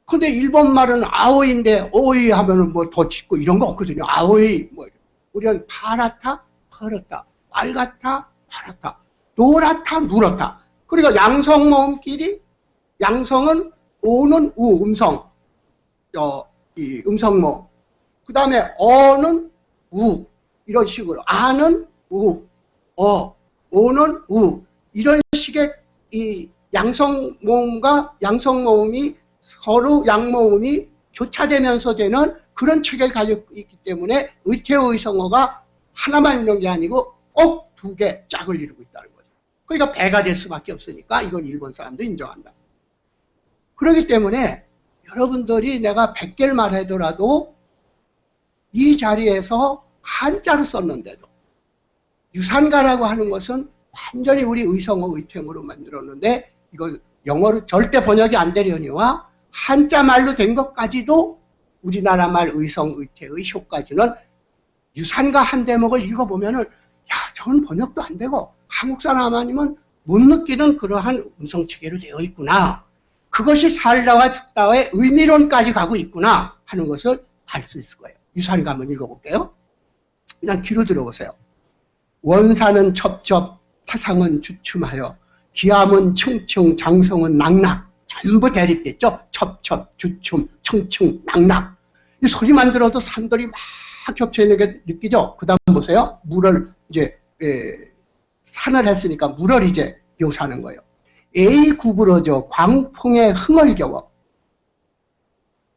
근데 일본 말은 아오이인데 오이 하면은 뭐 더 짙고 이런 거 없거든요. 아오이 뭐 우리는 파랗다, 퍼렇다, 빨갛다, 파랗다, 노랗다, 누렇다. 그러니까 양성모음끼리 양성은 오는 우 음성, 이 음성모음. 그 다음에 어는 우 이런 식으로 아는 우, 오는 우 이런 식의 이 양성모음과 양성모음이 서로 양모음이 교차되면서 되는 그런 체계를 가지고 있기 때문에 의태어 의성어가 하나만 있는 게 아니고 꼭 2개 짝을 이루고 있다는 거죠. 그러니까 배가 될 수밖에 없으니까 이건 일본 사람도 인정한다. 그렇기 때문에 여러분들이 내가 100개를 말하더라도 이 자리에서 한자로 썼는데도 유산가라고 하는 것은 완전히 우리 의성어 의태어로 만들었는데 이건 영어로 절대 번역이 안 되려니와 한자 말로 된 것까지도 우리나라 말 의성 의태의 효과지는 유산가 한 대목을 읽어보면은 야 저건 번역도 안 되고 한국 사람 아니면 못 느끼는 그러한 음성체계로 되어 있구나. 그것이 살다와 죽다의 의미론까지 가고 있구나 하는 것을 알 수 있을 거예요. 유산가 한번 읽어볼게요. 그냥 귀로 들어보세요. 원사는 첩첩, 타상은 주춤하여, 기함은 층층, 장성은 낙낙. 전부 대립됐죠. 첩첩, 주춤, 층층, 낙낙. 이 소리만 들어도 산들이 막 겹쳐있는 게 느끼죠. 그 다음 보세요. 물을 이제 산을 했으니까 물을 이제 묘사하는 거예요. 에이 구부러져 광풍에 흥을 겨워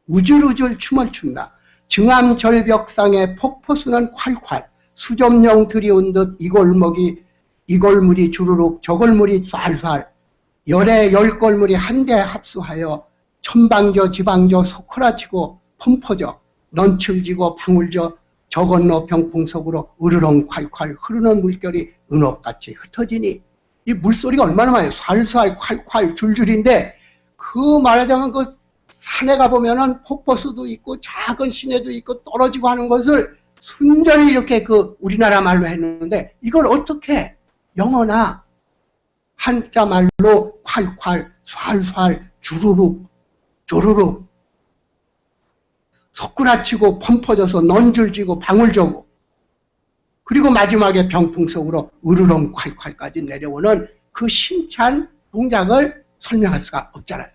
우줄우줄 춤을 춘다. 증암 절벽상에 폭포수는 콸콸 수점령 들이온 듯 이골물이 주르륵 저골물이 쌀쌀 열에 열골물이 한데 합수하여 천방저 지방저 소크라치고 펌퍼져 넌출지고 방울져 저 건너 병풍 속으로 으르렁 콸콸 흐르는 물결이 은옥같이 흩어지니 이 물소리가 얼마나 많아요. 살살 콸콸 줄줄인데 그 말하자면 그 산에 가보면은 폭포수도 있고 작은 시내도 있고 떨어지고 하는 것을 순전히 이렇게 그 우리나라 말로 했는데 이걸 어떻게 영어나 한자 말로 콸콸 쏴쏴 주르륵 조르륵 석구라치고 펌퍼져서 넌줄지고 방울져고 그리고 마지막에 병풍 속으로 으르렁 콸콸까지 내려오는 그 심찬 동작을 설명할 수가 없잖아요.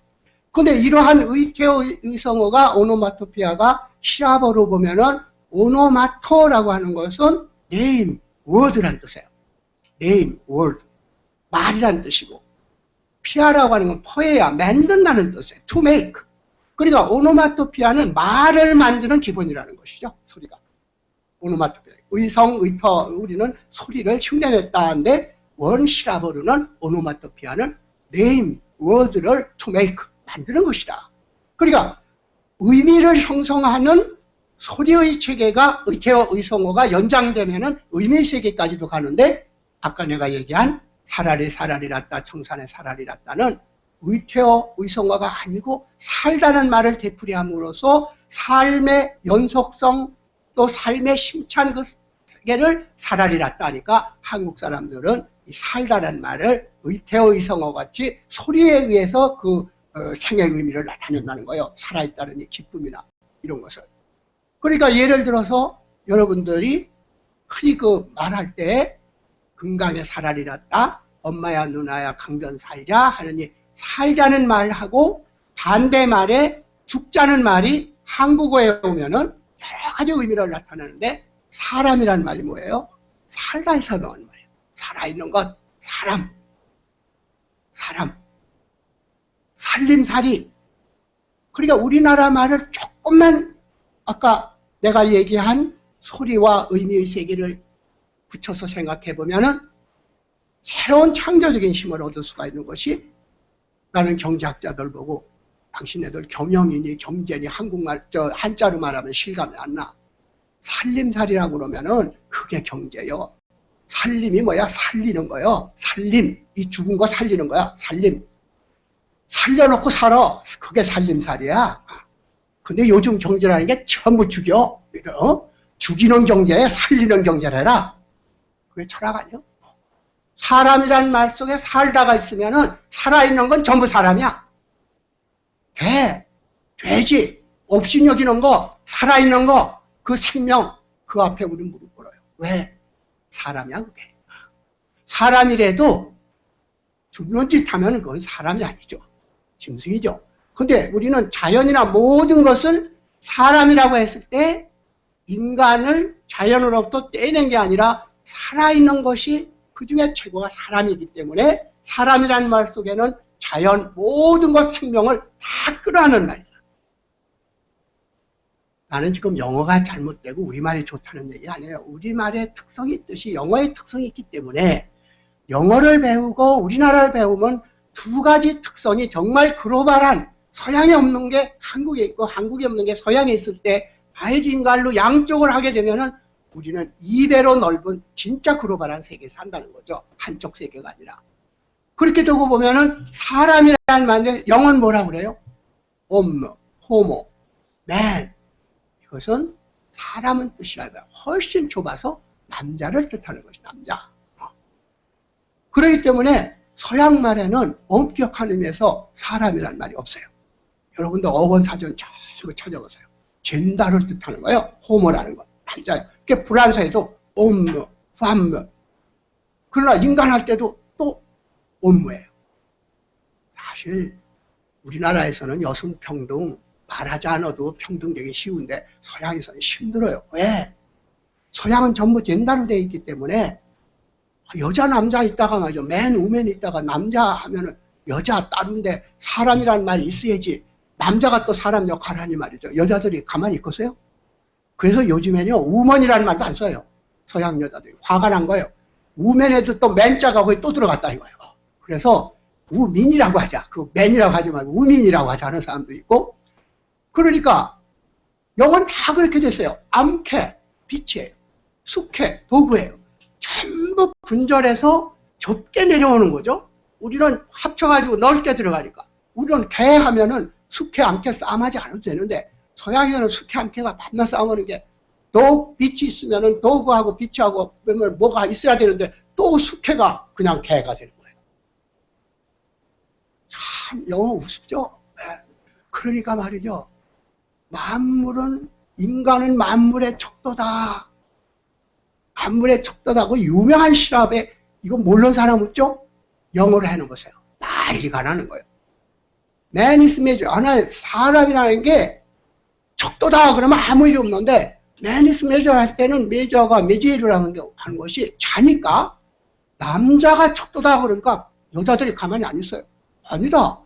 근데 이러한 의태어 의성어가 오노마토피아가 히라버로 보면은 오노마토라고 하는 것은 name, word란 뜻이에요. name, word. 말이란 뜻이고 피아라고 하는 건 포에야, 만든다는 뜻이에요. to make. 그러니까 오노마토피아는 말을 만드는 기본이라는 것이죠. 소리가. 오노마토피아. 의성, 의터, 우리는 소리를 흉내냈다는데 원시라버르는 오노마토피아는 name, word를 to make. 만드는 것이다. 그러니까 의미를 형성하는 소리의 체계가 의태어 의성어가 연장되면은 의미 세계까지도 가는데 아까 내가 얘기한 사라리 사라리랐다 청산에 사라리랐다는 의태어 의성어가 아니고 살다는 말을 되풀이함으로써 삶의 연속성 또 삶의 심찬 그 세계를 사라리랐다 하니까 한국 사람들은 이 살다는 말을 의태어의성어 같이 소리에 의해서 그 생의 의미를 나타낸다는 거예요. 살아있다는 기쁨이나 이런 것을. 그러니까 예를 들어서 여러분들이 흔히 그 말할 때 건강에 살아리 났다, 엄마야 누나야 강변 살자 하느니 살자는 말하고 반대 말에 죽자는 말이 한국어에 오면은 여러 가지 의미를 나타내는데 사람이란 말이 뭐예요? 살다에서 나온 말이에요. 살아있는 것, 사람, 살림살이. 그러니까 우리나라 말을 조금만 아까 내가 얘기한 소리와 의미의 세계를 붙여서 생각해 보면은 새로운 창조적인 힘을 얻을 수가 있는 것이, 나는 경제학자들 보고 당신네들 경영이니 경제니 한국말 한자로 말하면 실감이 안 나. 살림살이라고 그러면은 그게 경제요. 살림이 뭐야? 살리는 거요. 살림. 이 죽은 거 살리는 거야. 살림. 살려놓고 살아. 그게 살림살이야. 근데 요즘 경제라는 게 전부 죽여. 그러니까 죽이는 경제에 살리는 경제를 해라. 그게 철학 아니야? 사람이란 말 속에 살다가 있으면은 살아있는 건 전부 사람이야. 개, 돼지, 없이 여기는 거, 살아있는 거, 그 생명, 그 앞에 우리 무릎 꿇어요. 왜? 사람이야, 그게. 사람이라도 죽는 짓 하면 그건 사람이 아니죠. 짐승이죠. 근데 우리는 자연이나 모든 것을 사람이라고 했을 때 인간을 자연으로부터 떼낸 게 아니라 살아있는 것이 그 중에 최고가 사람이기 때문에 사람이라는 말 속에는 자연 모든 것 생명을 다 끌어안는 말이야. 나는 지금 영어가 잘못되고 우리말이 좋다는 얘기 아니에요. 우리말의 특성이 있듯이 영어의 특성이 있기 때문에 영어를 배우고 우리나라를 배우면 두 가지 특성이 정말 글로벌한, 서양에 없는 게 한국에 있고 한국에 없는 게 서양에 있을 때 바이링갈로 양쪽을 하게 되면은 우리는 이대로 넓은 진짜 글로벌한 세계에 산다는 거죠. 한쪽 세계가 아니라. 그렇게 두고 보면은 사람이라는 말인데 영어는 뭐라고 그래요? 호모, man. 이것은 사람은 뜻이라 고요. 훨씬 좁아서 남자를 뜻하는 것이 남자. 그렇기 때문에 서양 말에는 엄격한 의미에서 사람이라는 말이 없어요. 여러분도 어원사전 전부 찾아보세요. 젠다를 뜻하는 거예요. 호모라는 건 남자예요. 그게 프랑스에도 옴무, 팜무. 그러나 인간할 때도 또 옴무예요. 사실 우리나라에서는 여성평등 말하지 않아도 평등되기 쉬운데 서양에서는 힘들어요. 왜? 서양은 전부 젠다로 되어 있기 때문에 여자 남자 있다가 말이죠. 맨 우맨 있다가 남자 하면은 여자 따른데 사람이라는 말이 있어야지 남자가 또 사람 역할을 하니 말이죠. 여자들이 가만히 있겠어요? 그래서 요즘에는요 우먼이라는 말도 안 써요. 서양 여자들이 화가 난 거예요. 우맨에도 또 맨자가 거기 또 들어갔다 이거예요. 그래서 우민이라고 하자. 그 맨이라고 하지 말고 우민이라고 하자 하는 사람도 있고. 그러니까 영어는 다 그렇게 됐어요. 암캐, 빛이에요. 숙캐, 도구예요. 전부 분절해서 좁게 내려오는 거죠. 우리는 합쳐가지고 넓게 들어가니까. 우리는 개 하면은 숙캐, 암캐 싸움하지 않아도 되는데 서양에는 숙캐, 암캐가 만나 싸우는 게 또 빛이 있으면은 도구하고 빛하고 뭐가 있어야 되는데 또 숙캐가 그냥 개가 되는 거예요. 참 영어 우습죠. 네. 그러니까 말이죠. 인간은 만물의 척도다. 만물의 척도다고 유명한 시랍에 이거 모르는 사람 없죠? 영어로 해놓으세요. 난리가 나는 거예요. Man is measure. 하나 사람이라는 게 척도다 그러면 아무 일이 없는데 Man is measure 할 때는 measure가 measure라는 게 하는 것이 자니까 남자가 척도다 그러니까 여자들이 가만히 안 있어요. 아니다.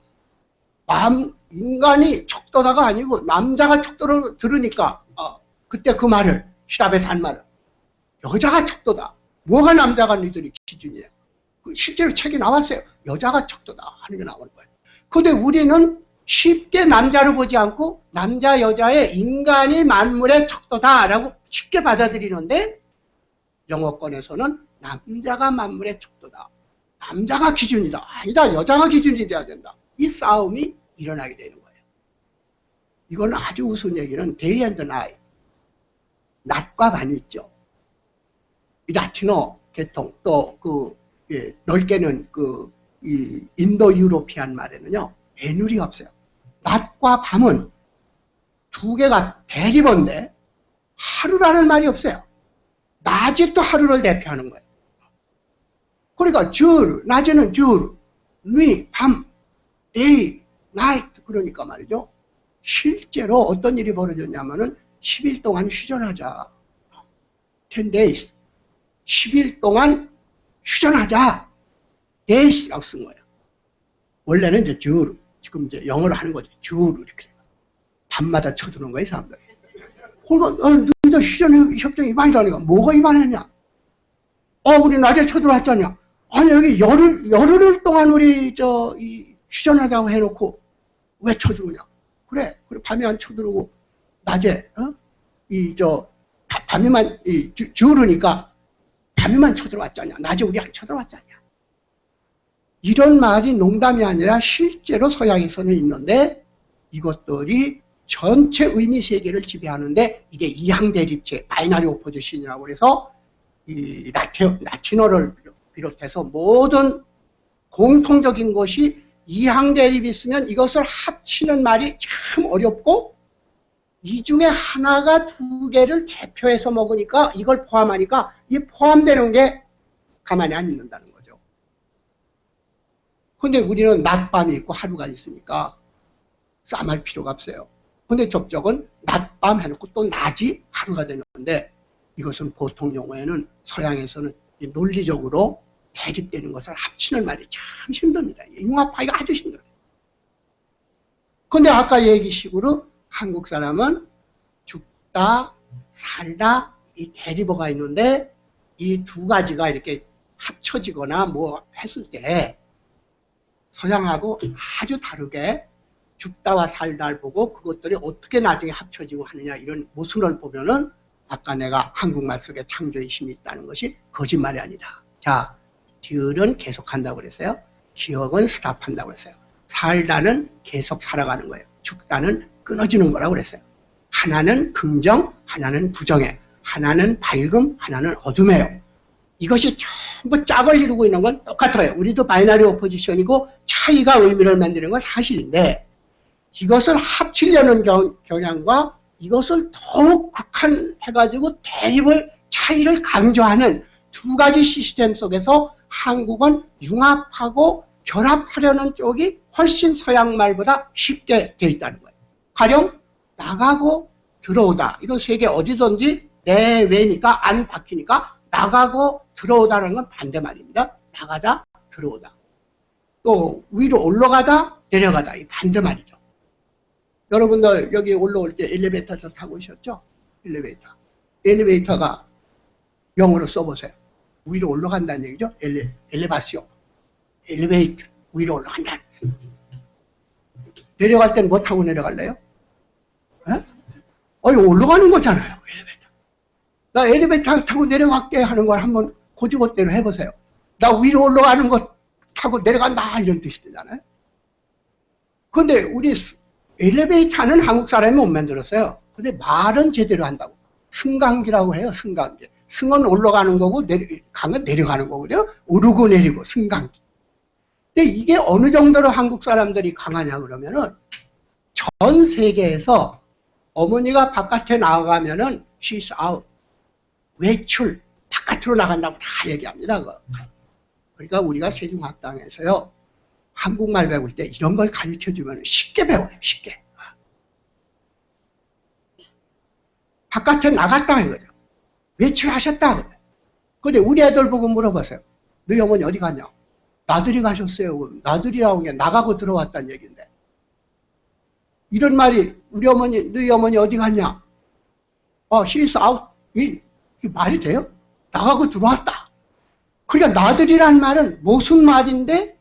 인간이 척도다가 아니고 남자가 척도를 들으니까 그때 그 말을 시랍에서 한 말을 여자가 척도다. 뭐가 남자가 니들이 기준이야. 실제로 책이 나왔어요. 여자가 척도다 하는 게 나오는 거예요. 근데 우리는 쉽게 남자를 보지 않고 남자 여자의 인간이 만물의 척도다라고 쉽게 받아들이는데 영어권에서는 남자가 만물의 척도다. 남자가 기준이다. 아니다. 여자가 기준이 돼야 된다. 이 싸움이 일어나게 되는 거예요. 이건 아주 우스운 얘기는 day and night. 낮과 밤이 있죠. 이 라틴어 계통 또 넓게는 이 인도 유로피안 말에는요, 애누리가 없어요. 낮과 밤은 두 개가 대립인데 하루라는 말이 없어요. 낮이 또 하루를 대표하는 거예요. 그러니까 줄, 낮에는 줄, 누이, 밤, 데이, 나이트. 그러니까 말이죠. 실제로 어떤 일이 벌어졌냐면은 10일 동안 휴전하자. 10 days. 10일 동안 휴전하자. days라고 쓴 거예요. 원래는 이제 줄, 지금 이제 영어로 하는 거죠. 줄, 이렇게. 밤마다 쳐드는 거예요, 사람들. 그러니까, 너희들 휴전 협정이 위반이라니까. 뭐가 위반했냐? 우리 낮에 쳐들어왔잖냐. 아니, 여기 열흘 동안 우리, 휴전하자고 해놓고, 왜 쳐들어오냐? 그래, 밤에 안 쳐들어오고, 낮에, 밤에만, 주르니까, 밤에만 쳐들어왔잖냐. 낮에 우리 안 쳐들어왔잖냐. 이런 말이 농담이 아니라 실제로 서양에서는 있는데, 이것들이 전체 의미 세계를 지배하는데, 이게 이항대립체, 바이너리 오포지션이라고 해서, 이 라틴어를 비롯해서 모든 공통적인 것이 이항대립이 있으면 이것을 합치는 말이 참 어렵고, 이 중에 하나가 두 개를 대표해서 먹으니까 이걸 포함하니까 이 포함되는 게 가만히 안 있는다는 거죠. 근데 우리는 낮밤이 있고 하루가 있으니까 싸움할 필요가 없어요. 근데 접적은 낮밤 해놓고 또 낮이 하루가 되는데, 이것은 보통 용어에는 서양에서는 논리적으로 대립되는 것을 합치는 말이 참 힘듭니다. 융합하기가 아주 힘들어요. 근데 아까 얘기식으로 한국 사람은 죽다, 살다, 이 대립어가 있는데, 이 두 가지가 이렇게 합쳐지거나 뭐 했을 때 서양하고 아주 다르게 죽다와 살다를 보고 그것들이 어떻게 나중에 합쳐지고 하느냐, 이런 모순을 보면은 아까 내가 한국말 속에 창조의 힘이 있다는 것이 거짓말이 아니다. 자, 듀얼은 계속한다고 그랬어요. 기억은 스탑한다고 그랬어요. 살다는 계속 살아가는 거예요. 죽다는 끊어지는 거라고 그랬어요. 하나는 긍정, 하나는 부정해. 하나는 밝음, 하나는 어둠이에요. 이것이 전부 짝을 이루고 있는 건 똑같아요. 우리도 바이너리 오포지션이고 차이가 의미를 만드는 건 사실인데, 이것을 합치려는 경향과 이것을 더욱 극한해가지고 대립을, 차이를 강조하는 두 가지 시스템 속에서 한국은 융합하고 결합하려는 쪽이 훨씬 서양 말보다 쉽게 돼 있다는 거예요. 가령 나가고 들어오다. 이건 세계 어디든지 내외니까 안 박히니까 나가고 들어오다는 건 반대말입니다. 나가다, 들어오다. 또 위로 올라가다, 내려가다. 이 반대말이죠. 여러분들 여기 올라올 때 엘리베이터에서 타고 오셨죠? 엘리베이터가 영어로 써보세요. 위로 올라간다는 얘기죠? 엘리바시오. 엘리베이터. 위로 올라간다. 내려갈 땐 뭐 타고 내려갈래요? 올라가는 거잖아요. 엘리베이터. 나 엘리베이터 타고 내려갈게 하는 걸 한번 고지고대로 해보세요. 나 위로 올라가는 거 타고 내려간다, 이런 뜻이 되잖아요. 근데 우리 엘리베이터는 한국 사람이 못 만들었어요. 근데 말은 제대로 한다고. 승강기라고 해요, 승강기. 승은 올라가는 거고, 강은 내려가는 거거든요. 오르고 내리고, 승강기. 근데 이게 어느 정도로 한국 사람들이 강하냐 그러면은, 전 세계에서 어머니가 바깥에 나가면은, she's out. 외출, 바깥으로 나간다고 다 얘기합니다. 그러니까 우리가 세종학당에서요, 한국말 배울 때 이런 걸 가르쳐주면 쉽게 배워요, 쉽게. 바깥에 나갔다 이거죠. 외출하셨다 그래요. 근데 우리 애들 보고 물어보세요. 너희 어머니 어디 갔냐? 나들이 가셨어요. 나들이라고 게 나가고 들어왔다는 얘기인데. 이런 말이, 우리 어머니, 너희 어머니 어디 갔냐? she's out. 이 말이 돼요? 나가고 들어왔다. 그러니까 나들이란 말은 무슨 말인데,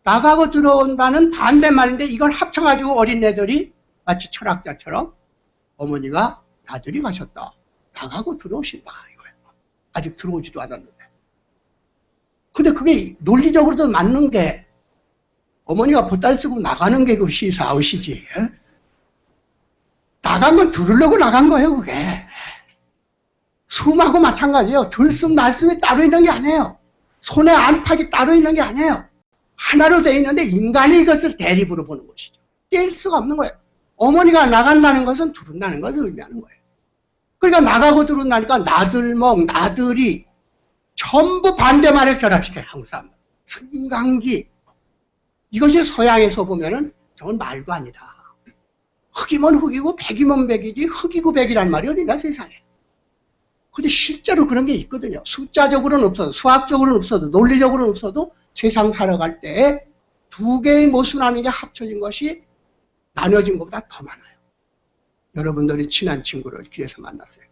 나가고 들어온다는 반대말인데, 이걸 합쳐가지고 어린애들이 마치 철학자처럼 어머니가 나들이 가셨다. 나가고 들어오신다. 이거예요. 아직 들어오지도 않았는데. 근데 그게 논리적으로도 맞는 게, 어머니가 보따리 쓰고 나가는 게 그 she's out이지. 나간 건 들으려고 나간 거예요, 그게. 숨하고 마찬가지예요. 들숨, 날숨이 따로 있는 게 아니에요. 손에 안팎이 따로 있는 게 아니에요. 하나로 되어 있는데 인간이 이것을 대립으로 보는 것이죠. 뗄 수가 없는 거예요. 어머니가 나간다는 것은 두른다는 것을 의미하는 거예요. 그러니까 나가고 두른다니까 나들먹, 나들이 전부 반대말을 결합시켜요. 한국 사람들. 승강기. 이것이 서양에서 보면은 저건 말도 아니다. 흑이면 흑이고 백이면 백이지 흑이고 백이란 말이 어디나 세상에. 근데 실제로 그런 게 있거든요. 숫자적으로는 없어도 수학적으로는 없어도 논리적으로는 없어도 세상 살아갈 때 두 개의 모순하는 게 합쳐진 것이 나눠진 것보다 더 많아요. 여러분들이 친한 친구를 길에서 만났어요.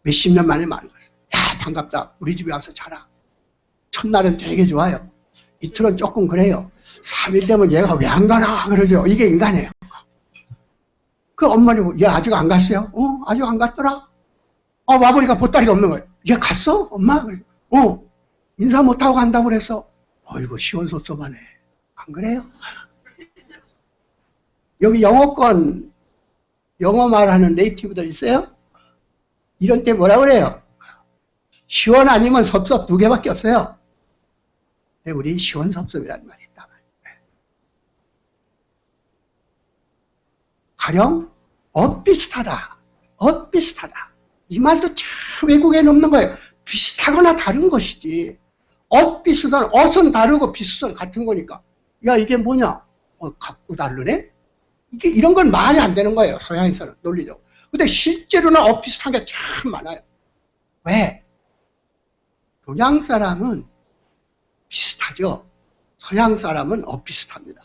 몇십 년 만에 만났어요. 야, 반갑다. 우리 집에 와서 자라. 첫날은 되게 좋아요. 이틀은 조금 그래요. 3일 되면 얘가 왜 안 가나 그러죠. 이게 인간이에요. 그 엄마는 얘 아직 안 갔어요? 아직 안 갔더라. 와보니까 보따리가 없는 거예요. 얘 갔어? 엄마? 그래. 인사 못하고 간다고 그랬어. 어이구 시원섭섭하네. 안 그래요? 여기 영어권 영어 말하는 네이티브들 있어요? 이런 때 뭐라 그래요? 시원 아니면 섭섭 두 개밖에 없어요. 근데 우리 시원섭섭이라는 말이 있단 말이에요. 가령 엇비슷하다. 엇비슷하다. 이 말도 참 외국에는 없는 거예요. 비슷하거나 다른 것이지. 엇비슷한 엇은 다르고 비슷은 같은 거니까. 야 이게 뭐냐? 갖고 다르네? 이게 이런 건 말이 안 되는 거예요. 서양에서는 논리적으로. 근데 실제로는 엇비슷한 게 참 많아요. 왜? 동양 사람은 비슷하죠. 서양 사람은 엇비슷합니다.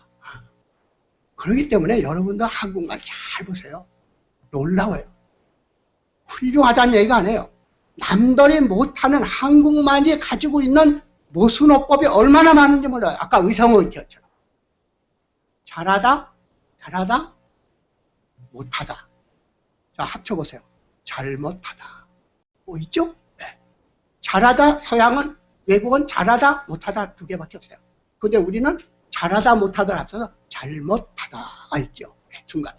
그렇기 때문에 여러분들 한국말 잘 보세요. 놀라워요. 훌륭하다는 얘기가 아니에요. 남들이 못하는 한국말이 가지고 있는 모순어법이 얼마나 많은지 몰라요. 아까 의성어처럼. 잘하다, 잘하다, 못하다. 자, 합쳐보세요. 잘못하다. 뭐 있죠? 네. 잘하다, 서양은, 외국은 잘하다, 못하다 두 개밖에 없어요. 근데 우리는 잘하다, 못하다 합쳐서 잘못하다가 있죠. 네, 중간에.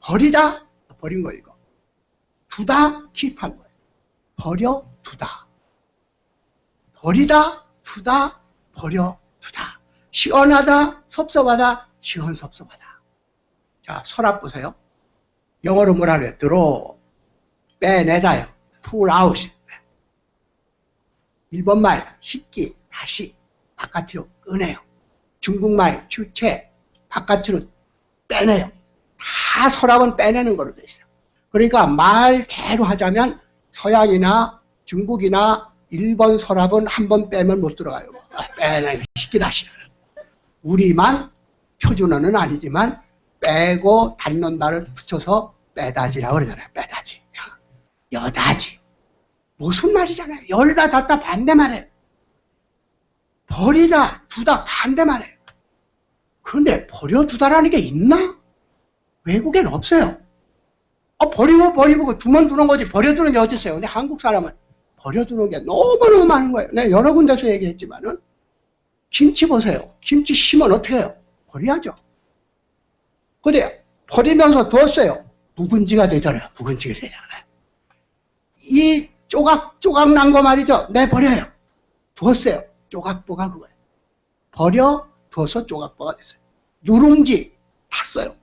버리다, 버린 거 이거. 두다, 킵한 거예요. 버려, 두다. 버리다, 두다, 버려, 두다. 시원하다, 섭섭하다, 시원섭섭하다. 자, 서랍 보세요. 영어로 뭐라 그래요? draw, 빼내다요. pull out. 일본말, 씻기, 다시, 바깥으로 꺼내요. 중국말, 주체, 바깥으로 빼내요. 다 서랍은 빼내는 거로 돼 있어요. 그러니까 말대로 하자면 서양이나 중국이나 일본 서랍은 한 번 빼면 못 들어가요. 빼내요. 씻기 다시. 우리만 표준어는 아니지만 빼고 닫는다를 붙여서 빼다지라고 그러잖아요. 빼다지. 여다지. 무슨 말이잖아요. 열다 닫다 반대말이에요. 버리다 두다 반대말이에요. 그런데 버려두다라는 게 있나? 외국엔 없어요. 버리고 두면 두는 거지 버려두는 게 어디 있어요. 근데 한국 사람은 버려두는 게 너무너무 많은 거예요. 내가 여러 군데서 얘기했지만은 김치 보세요. 김치 심으면 어떻게 해요? 버려야죠. 근데 버리면서 두었어요. 묵은지가 되잖아요. 묵은지가 되잖아요. 이 조각 난 거 말이죠. 네, 버려요. 두었어요. 조각보가 그거예요. 버려, 두어서 조각보가 됐어요. 누룽지 탔어요.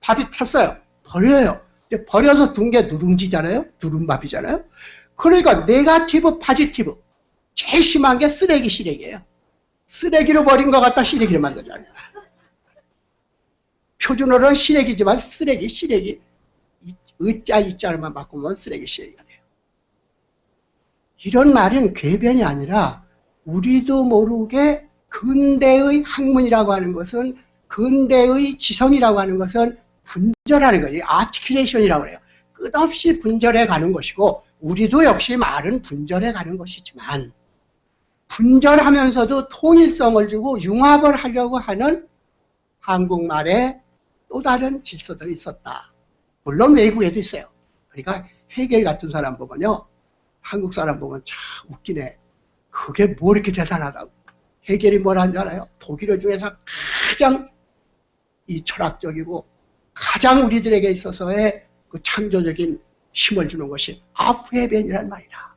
밥이 탔어요. 버려요. 근데 버려서 둔 게 누룽지잖아요. 누룽밥이잖아요. 그러니까 네가티브, 파지티브. 제일 심한 게 쓰레기, 시래기예요. 쓰레기로 버린 것 같다 시래기를 만들잖아요. 표준어로는 시래기지만 쓰레기, 시래기. 의자, 이자를만 바꾸면 쓰레기, 시래기가 돼요. 이런 말은 궤변이 아니라 우리도 모르게 근대의 학문이라고 하는 것은 근대의 지성이라고 하는 것은 분절하는 거예요. 아티큘레이션이라고 그래요. 끝없이 분절해 가는 것이고 우리도 역시 말은 분절해 가는 것이지만 분절하면서도 통일성을 주고 융합을 하려고 하는 한국말에 또 다른 질서들이 있었다. 물론 외국에도 있어요. 그러니까 헤겔 같은 사람 보면요. 한국 사람 보면 참 웃기네. 그게 뭐 이렇게 대단하다고. 헤겔이 뭘 하는지 알아요? 독일어 중에서 가장 이 철학적이고 가장 우리들에게 있어서의 그 창조적인 힘을 주는 것이 아프헤벤이라는 말이다.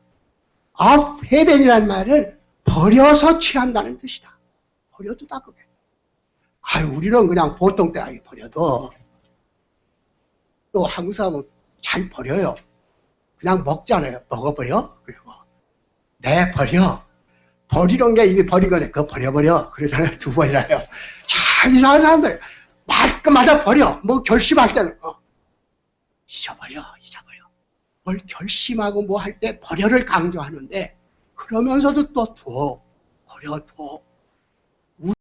아프헤벤이라는 말은 버려서 취한다는 뜻이다. 버려도 다 그래. 우리는 그냥 보통 때 버려도 또 한국 사람은 잘 버려요. 그냥 먹잖아요. 먹어버려. 그리고 네 버려. 버리는 게 이미 버리거든. 그거 버려버려. 그러잖아요. 두 번이나 해요. 참 이상한 사람들 말끝마다 버려. 뭐 결심할 때는 잊어버려. 뭘 결심하고 뭐 할 때 버려를 강조하는데 그러면서도 또 둬. 버려둬.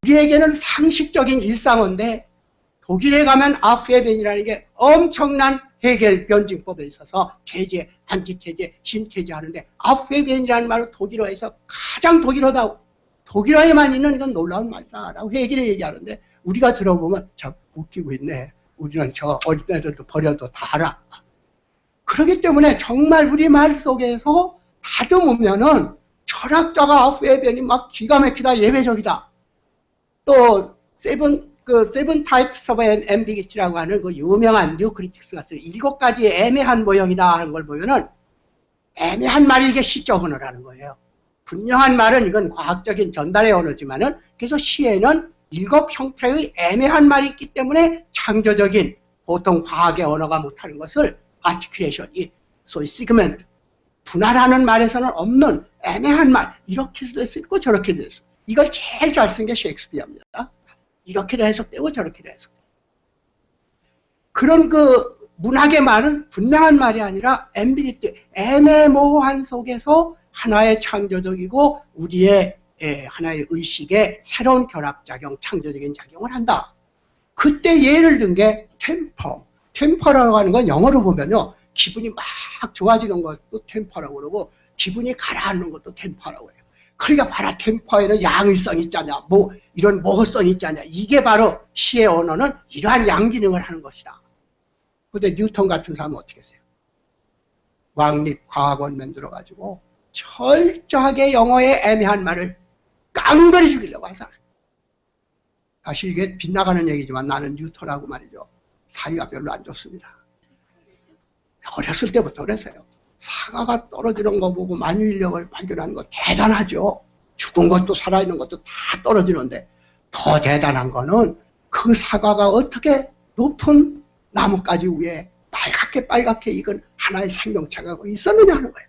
우리에게는 상식적인 일상어인데 독일에 가면 아프에벤이라는 게 엄청난 해결 변증법에 있어서 태제, 안티태제, 신태제 하는데 아프에벤이라는 말은 독일어에서 가장 독일어에만 있는 이건 놀라운 말이다 라고 해결을 얘기하는데 우리가 들어보면 참 웃기고 있네. 우리는 저 어린애들도 버려도 다 알아. 그렇기 때문에 정말 우리 말 속에서 다듬으면은 철학자가 아프에벤이 막 기가 막히다 예외적이다. 또 seven types of ambiguity라고 하는 그 유명한 뉴크리틱스가 써요. 7가지의 애매한 모형이다 하는 걸 보면은 애매한 말이 이게 시적 언어라는 거예요. 분명한 말은 이건 과학적인 전달의 언어지만은 그래서 시에는 7 형태의 애매한 말이 있기 때문에 창조적인 보통 과학의 언어가 못하는 것을 articulation이 소위 segment 분할하는 말에서는 없는 애매한 말 이렇게도 쓰고 저렇게도 했어. 이걸 제일 잘 쓴 게 셰익스피어입니다. 이렇게도 해석되고 저렇게도 해석되고. 그런 그 문학의 말은 분명한 말이 아니라 ambiguity, 애매모호한 속에서 하나의 창조적이고 우리의 하나의 의식의 새로운 결합작용, 창조적인 작용을 한다. 그때 예를 든 게 템퍼. 템퍼라고 하는 건 영어로 보면요. 기분이 막 좋아지는 것도 템퍼라고 그러고 기분이 가라앉는 것도 템퍼라고 해요. 그러니까 봐라 템퍼에는 양의성이 있잖냐 뭐 이런 모호성이 있잖냐 이게 바로 시의 언어는 이러한 양기능을 하는 것이다. 그런데 뉴턴 같은 사람은 어떻게 했어요? 왕립과학원 만들어가지고 철저하게 영어의 애매한 말을 깡그리 죽이려고 한 사람. 사실 이게 빗나가는 얘기지만 나는 뉴턴하고 말이죠. 사이가 별로 안 좋습니다. 어렸을 때부터 그랬어요. 사과가 떨어지는 거 보고 만유인력을 발견하는 거 대단하죠. 죽은 것도 살아있는 것도 다 떨어지는데 더 대단한 거는 그 사과가 어떻게 높은 나뭇가지 위에 빨갛게 익은 하나의 생명체가 있었느냐 하는 거예요.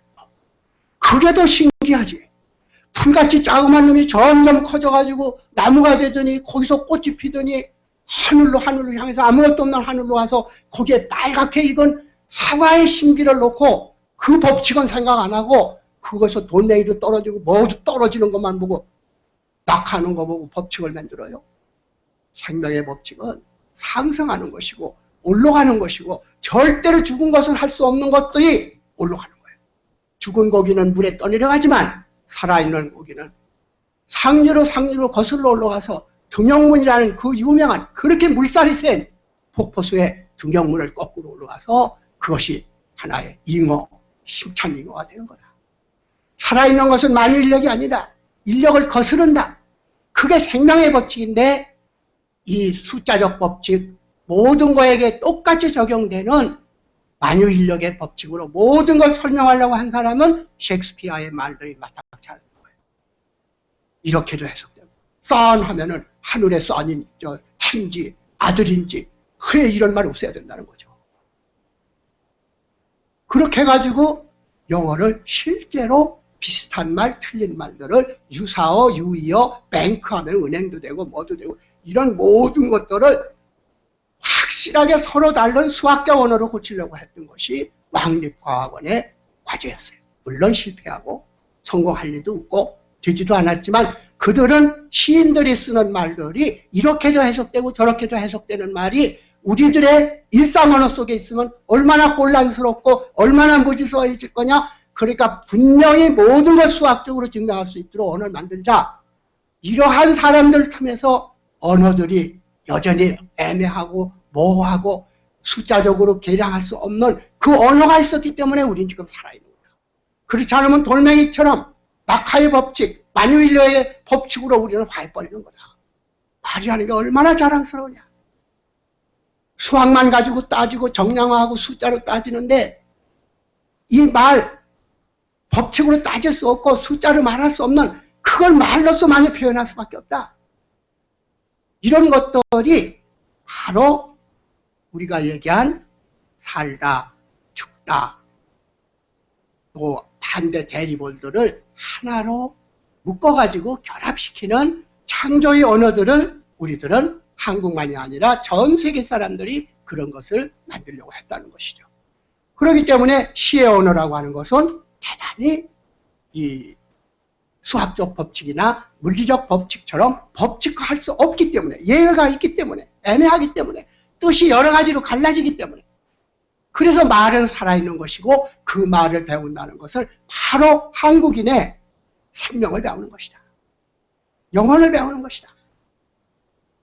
그게 더 신기하지. 풀같이 자그마한 놈이 점점 커져가지고 나무가 되더니 거기서 꽃이 피더니 하늘로 향해서 아무것도 없는 하늘로 가서 거기에 빨갛게 익은 사과의 신비를 놓고 그 법칙은 생각 안 하고 그것에서 돌멩이도 떨어지고 모두 떨어지는 것만 보고 낙하하는 거 보고 법칙을 만들어요. 생명의 법칙은 상승하는 것이고 올라가는 것이고 절대로 죽은 것은 할 수 없는 것들이 올라가는 거예요. 죽은 고기는 물에 떠내려가지만 살아있는 고기는 상류로 거슬러 올라가서 등용문이라는 그 유명한 그렇게 물살이 센 폭포수의 등용문을 거꾸로 올라가서 그것이 하나의 잉어, 심찬 잉어가 되는 거다. 살아있는 것은 만유인력이 아니다. 인력을 거스른다. 그게 생명의 법칙인데 이 숫자적 법칙 모든 거에게 똑같이 적용되는 만유인력의 법칙으로 모든 걸 설명하려고 한 사람은 셰익스피어의 말들이 마땅치 않은 거예요. 이렇게도 해석되고 선 하면은 하늘의 선인 행지 아들인지 왜 이런 말 없애야 된다는 거죠. 그렇게 해가지고 영어를 실제로 비슷한 말, 틀린 말들을 유사어, 유의어, 뱅크 하면 은행도 되고 뭐도 되고 이런 모든 것들을 확실하게 서로 다른 수학적 언어로 고치려고 했던 것이 왕립과학원의 과제였어요. 물론 실패하고 성공할 리도 없고 되지도 않았지만 그들은 시인들이 쓰는 말들이 이렇게도 해석되고 저렇게도 해석되는 말이 우리들의 일상 언어 속에 있으면 얼마나 혼란스럽고 얼마나 무지스러워질 거냐. 그러니까 분명히 모든 걸 수학적으로 증명할 수 있도록 언어를 만들자. 이러한 사람들 틈에서 언어들이 여전히 애매하고 모호하고 숫자적으로 계량할 수 없는 그 언어가 있었기 때문에 우리는 지금 살아있는 거야. 그렇지 않으면 돌멩이처럼 낙하의 법칙, 만유인력의 법칙으로 우리는 화해버리는 거다. 말이라는 게 얼마나 자랑스러우냐. 수학만 가지고 따지고 정량화하고 숫자로 따지는데 이 말 법칙으로 따질 수 없고 숫자로 말할 수 없는 그걸 말로써 많이 표현할 수밖에 없다. 이런 것들이 바로 우리가 얘기한 살다, 죽다, 또 반대 대리볼들을 하나로 묶어가지고 결합시키는 창조의 언어들을 우리들은 한국만이 아니라 전 세계 사람들이 그런 것을 만들려고 했다는 것이죠. 그렇기 때문에 시의 언어라고 하는 것은 대단히 이 수학적 법칙이나 물리적 법칙처럼 법칙화할 수 없기 때문에, 예외가 있기 때문에, 애매하기 때문에, 뜻이 여러 가지로 갈라지기 때문에, 그래서 말은 살아있는 것이고 그 말을 배운다는 것을 바로 한국인의 생명을 배우는 것이다. 영혼을 배우는 것이다.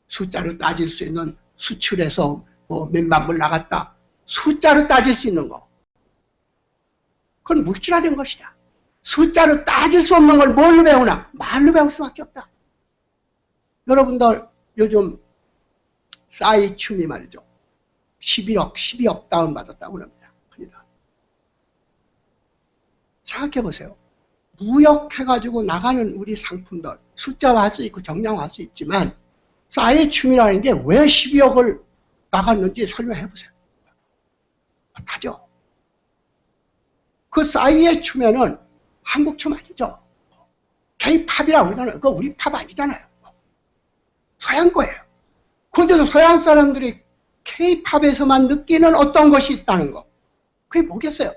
숫자로 따질 수 있는 수출에서 뭐 몇만 불 나갔다. 숫자로 따질 수 있는 거. 그건 물질화된 것이다. 숫자로 따질 수 없는 걸 뭘로 배우나? 말로 배울 수밖에 없다. 여러분들 요즘 싸이 춤이 말이죠. 11억, 12억 다운받았다고 그럽니다. 그러니까. 생각해보세요. 무역해가지고 나가는 우리 상품들, 숫자화할 수 있고 정량화할 수 있지만 싸이 춤이라는 게 왜 12억을 나갔는지 설명해보세요. 못하죠. 그 싸이의 춤에는 한국 춤 아니죠. K-팝이라고 그러잖아요. 그거 우리 팝 아니잖아요. 서양 거예요. 그런데도 서양 사람들이 K-팝에서만 느끼는 어떤 것이 있다는 거. 그게 뭐겠어요?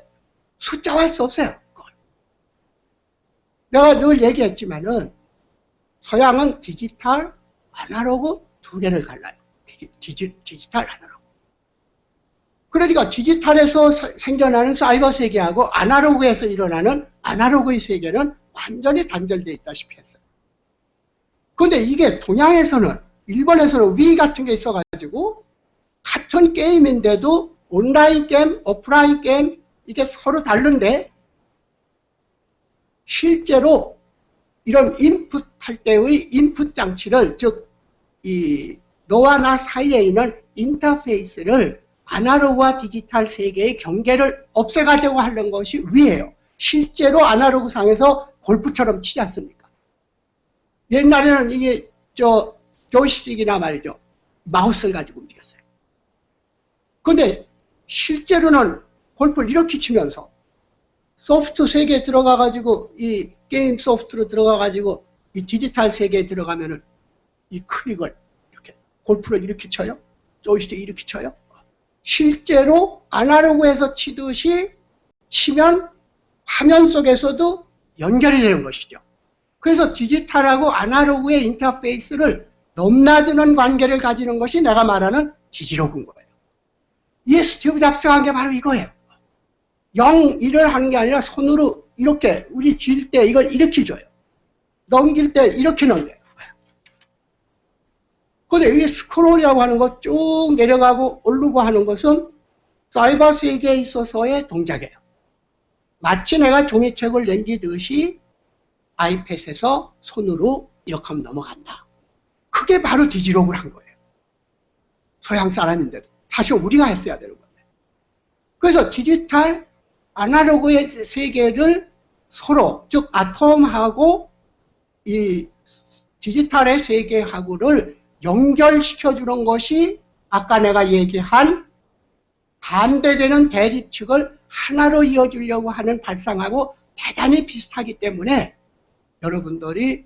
숫자화할 수 없어요. 그걸. 내가 늘 얘기했지만은 서양은 디지털, 아날로그 두 개를 갈라요. 디지털, 아날로그. 그러니까 디지털에서 생겨나는 사이버 세계하고 아날로그에서 일어나는 아날로그의 세계는 완전히 단절되어 있다시피 했어요. 그런데 이게 동양에서는, 일본에서는 위 같은 게 있어가지고 같은 게임인데도 온라인 게임, 오프라인 게임 이게 서로 다른데 실제로 이런 인풋 할 때의 인풋 장치를, 즉 이 너와 나 사이에 있는 인터페이스를 아날로그와 디지털 세계의 경계를 없애가지고 하는 것이 위예요. 실제로 아날로그 상에서 골프처럼 치지 않습니까? 옛날에는 이게 조이스틱이나 말이죠. 마우스를 가지고 움직였어요. 그런데 실제로는 골프를 이렇게 치면서 소프트 세계에 들어가가지고 이 게임 소프트로 들어가가지고 이 디지털 세계에 들어가면은 이 클릭을 이렇게 골프를 이렇게 쳐요. 조이스틱 이렇게 쳐요. 실제로 아날로그에서 치듯이 치면 화면 속에서도 연결이 되는 것이죠. 그래서 디지털하고 아날로그의 인터페이스를 넘나드는 관계를 가지는 것이 내가 말하는 디지로그인 거예요. 이 스티브 잡스가 한 게 바로 이거예요. 0, 1을 하는 게 아니라 손으로 이렇게 우리 쥘 때 이걸 이렇게 줘요. 넘길 때 이렇게 넘겨요. 그런데 이 스크롤이라고 하는 거 쭉 내려가고 오르고 하는 것은 사이버 세계에 있어서의 동작이에요. 마치 내가 종이책을 넘기듯이 아이패드에서 손으로 이렇게 하면 넘어간다. 그게 바로 디지로그를 한 거예요. 서양 사람인데도. 사실 우리가 했어야 되는 건데. 그래서 디지털, 아날로그의 세계를 서로, 즉 아톰하고 이 디지털의 세계하고를 연결시켜주는 것이 아까 내가 얘기한 반대되는 대립측을 하나로 이어주려고 하는 발상하고 대단히 비슷하기 때문에 여러분들이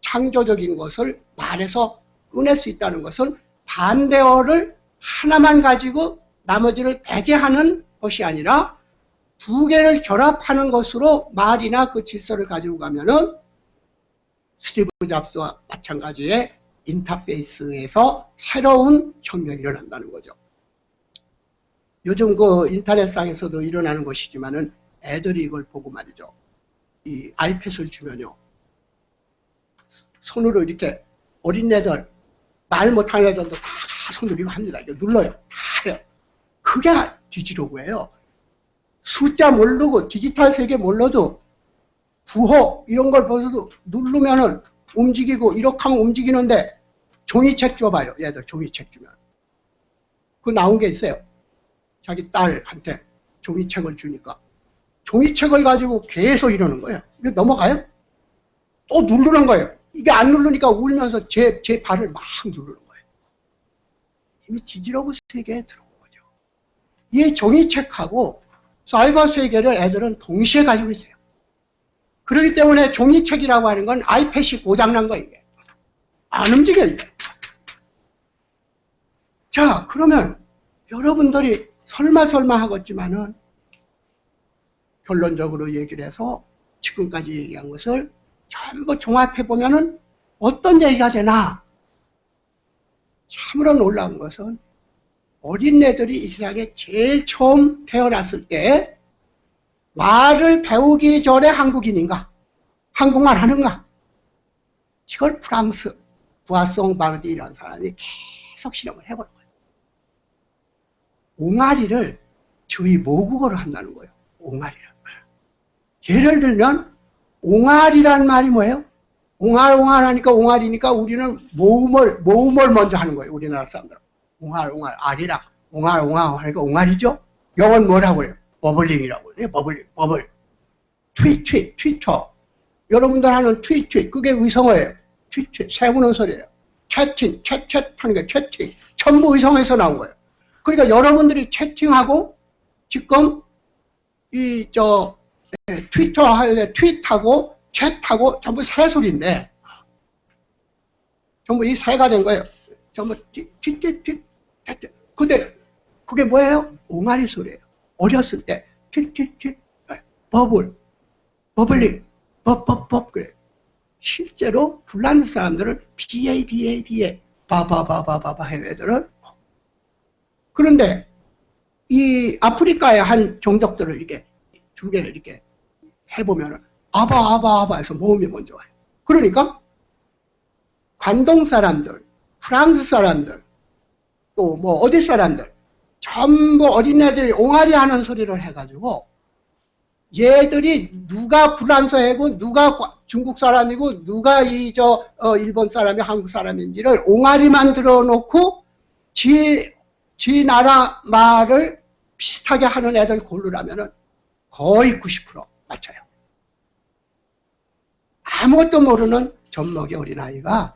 창조적인 것을 말해서 꺼낼 수 있다는 것은 반대어를 하나만 가지고 나머지를 배제하는 것이 아니라 두 개를 결합하는 것으로 말이나 그 질서를 가지고 가면은 스티브 잡스와 마찬가지의 인터페이스에서 새로운 혁명이 일어난다는 거죠. 요즘 그 인터넷상에서도 일어나는 것이지만은 애들이 이걸 보고 말이죠. 이 아이패드를 주면요. 손으로 이렇게 어린애들, 말 못하는 애들도 다 손으로 이거 합니다. 이거 눌러요. 다 해요. 그게 디지로그예요. 숫자 모르고 디지털 세계 몰라도 부호 이런 걸 보셔도 누르면은 움직이고 이렇게 하면 움직이는데 종이책 줘봐요. 얘들 종이책 주면. 그 나온 게 있어요. 자기 딸한테 종이책을 주니까 종이책을 가지고 계속 이러는 거예요. 이거 넘어가요? 또 누르는 거예요. 이게 안 누르니까 울면서 제 발을 막 누르는 거예요. 이미 디지러브 세계에 들어온 거죠. 이 종이책하고 사이버 세계를 애들은 동시에 가지고 있어요. 그렇기 때문에 종이책이라고 하는 건 아이패드이 고장난 거예요. 이게. 안 움직여요. 이게. 자, 그러면 여러분들이 설마 하겠지만은 결론적으로 얘기를 해서 지금까지 얘기한 것을 전부 종합해 보면은 어떤 얘기가 되나? 참으로 놀라운 것은 어린애들이 이 세상에 제일 처음 태어났을 때 말을 배우기 전에 한국인인가? 한국말 하는가? 이걸 프랑스 부아송 바르디라는 사람이 계속 실험을 해보는 거예요. 옹알이를 저희 모국어로 한다는 거예요. 옹알이를. 예를 들면 옹알이란 말이 뭐예요? 옹알 하니까 옹알이니까 우리는 모음을 먼저 하는 거예요. 우리나라 사람들은. 옹알 알이라 옹알 하니까 옹알이죠. 영어는 뭐라고 그래요? 버블링이라고 그래요. 버블. 트위터. 여러분들 하는 트윗 그게 의성어예요. 트윗 세우는 소리예요. 채팅 하는 게 채팅. 전부 의성어에서 나온 거예요. 그러니까 여러분들이 채팅하고 지금 트위터 하는데 트윗하고 챗하고 전부 새 소리인데 전부 이 새가 된 거예요. 전부 틱틱틱. 근데 그게 뭐예요? 옹알이 소리예요. 어렸을 때 틱틱틱 버블링 법 그래. 실제로 불란스 사람들은 BA 바바바바바바 해요. 애들은. 그런데 이 아프리카의 한 종족들을 이렇게 두 개를 이렇게 해보면은 아바 해서 모음이 먼저 와요. 그러니까 관동 사람들, 프랑스 사람들, 또 뭐 어디 사람들 전부 어린애들이 옹알이 하는 소리를 해가지고 얘들이 누가 프랑스애고 누가 중국 사람이고 누가 일본 사람이 한국 사람인지를 옹알이만 들어놓고 지 나라 말을 비슷하게 하는 애들 고르라면은 거의 90% 맞춰요. 아무것도 모르는 젖먹이 어린아이가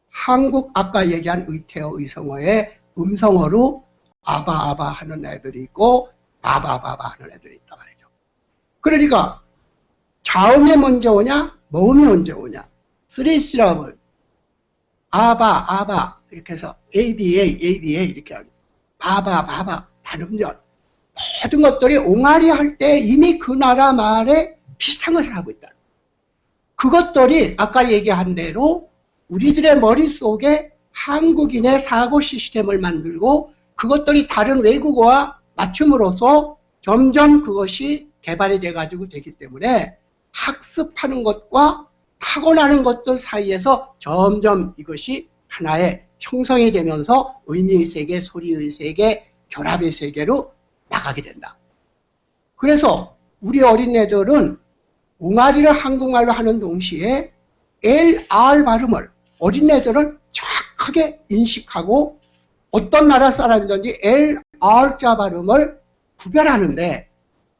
한국 아까 얘기한 의태어 의성어의 음성어로 아바 하는 애들이 있고 바바바바 하는 애들이 있단 말이죠. 그러니까 자음이 먼저 오냐 모음이 먼저 오냐 3시럽을 아바 이렇게 해서 ABA 이렇게 하고 바바 단음절 모든 것들이 옹알이 할 때 이미 그 나라 말에 비슷한 것을 하고 있다. 그것들이 아까 얘기한 대로 우리들의 머릿속에 한국인의 사고 시스템을 만들고 그것들이 다른 외국어와 맞춤으로써 점점 그것이 개발이 돼가지고 되기 때문에 학습하는 것과 타고나는 것들 사이에서 점점 이것이 하나의 형성이 되면서 의미의 세계, 소리의 세계, 결합의 세계로 나가게 된다. 그래서 우리 어린애들은 옹알이를 한국말로 하는 동시에 LR 발음을 어린애들은 정확하게 인식하고 어떤 나라 사람이든지 LR자 발음을 구별하는데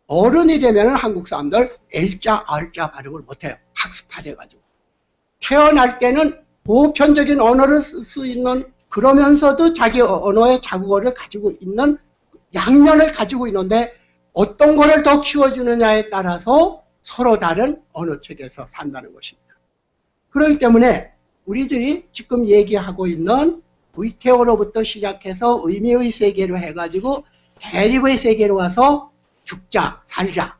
어른이 되면 한국 사람들 L자, R자 발음을 못해요. 학습화돼가지고. 태어날 때는 보편적인 언어를 쓸 수 있는 그러면서도 자기 언어의 자국어를 가지고 있는 양면을 가지고 있는데 어떤 거를 더 키워주느냐에 따라서 서로 다른 언어 체계에서 산다는 것입니다. 그렇기 때문에 우리들이 지금 얘기하고 있는 의태어로부터 시작해서 의미의 세계로 해가지고 대립의 세계로 와서 죽자, 살자.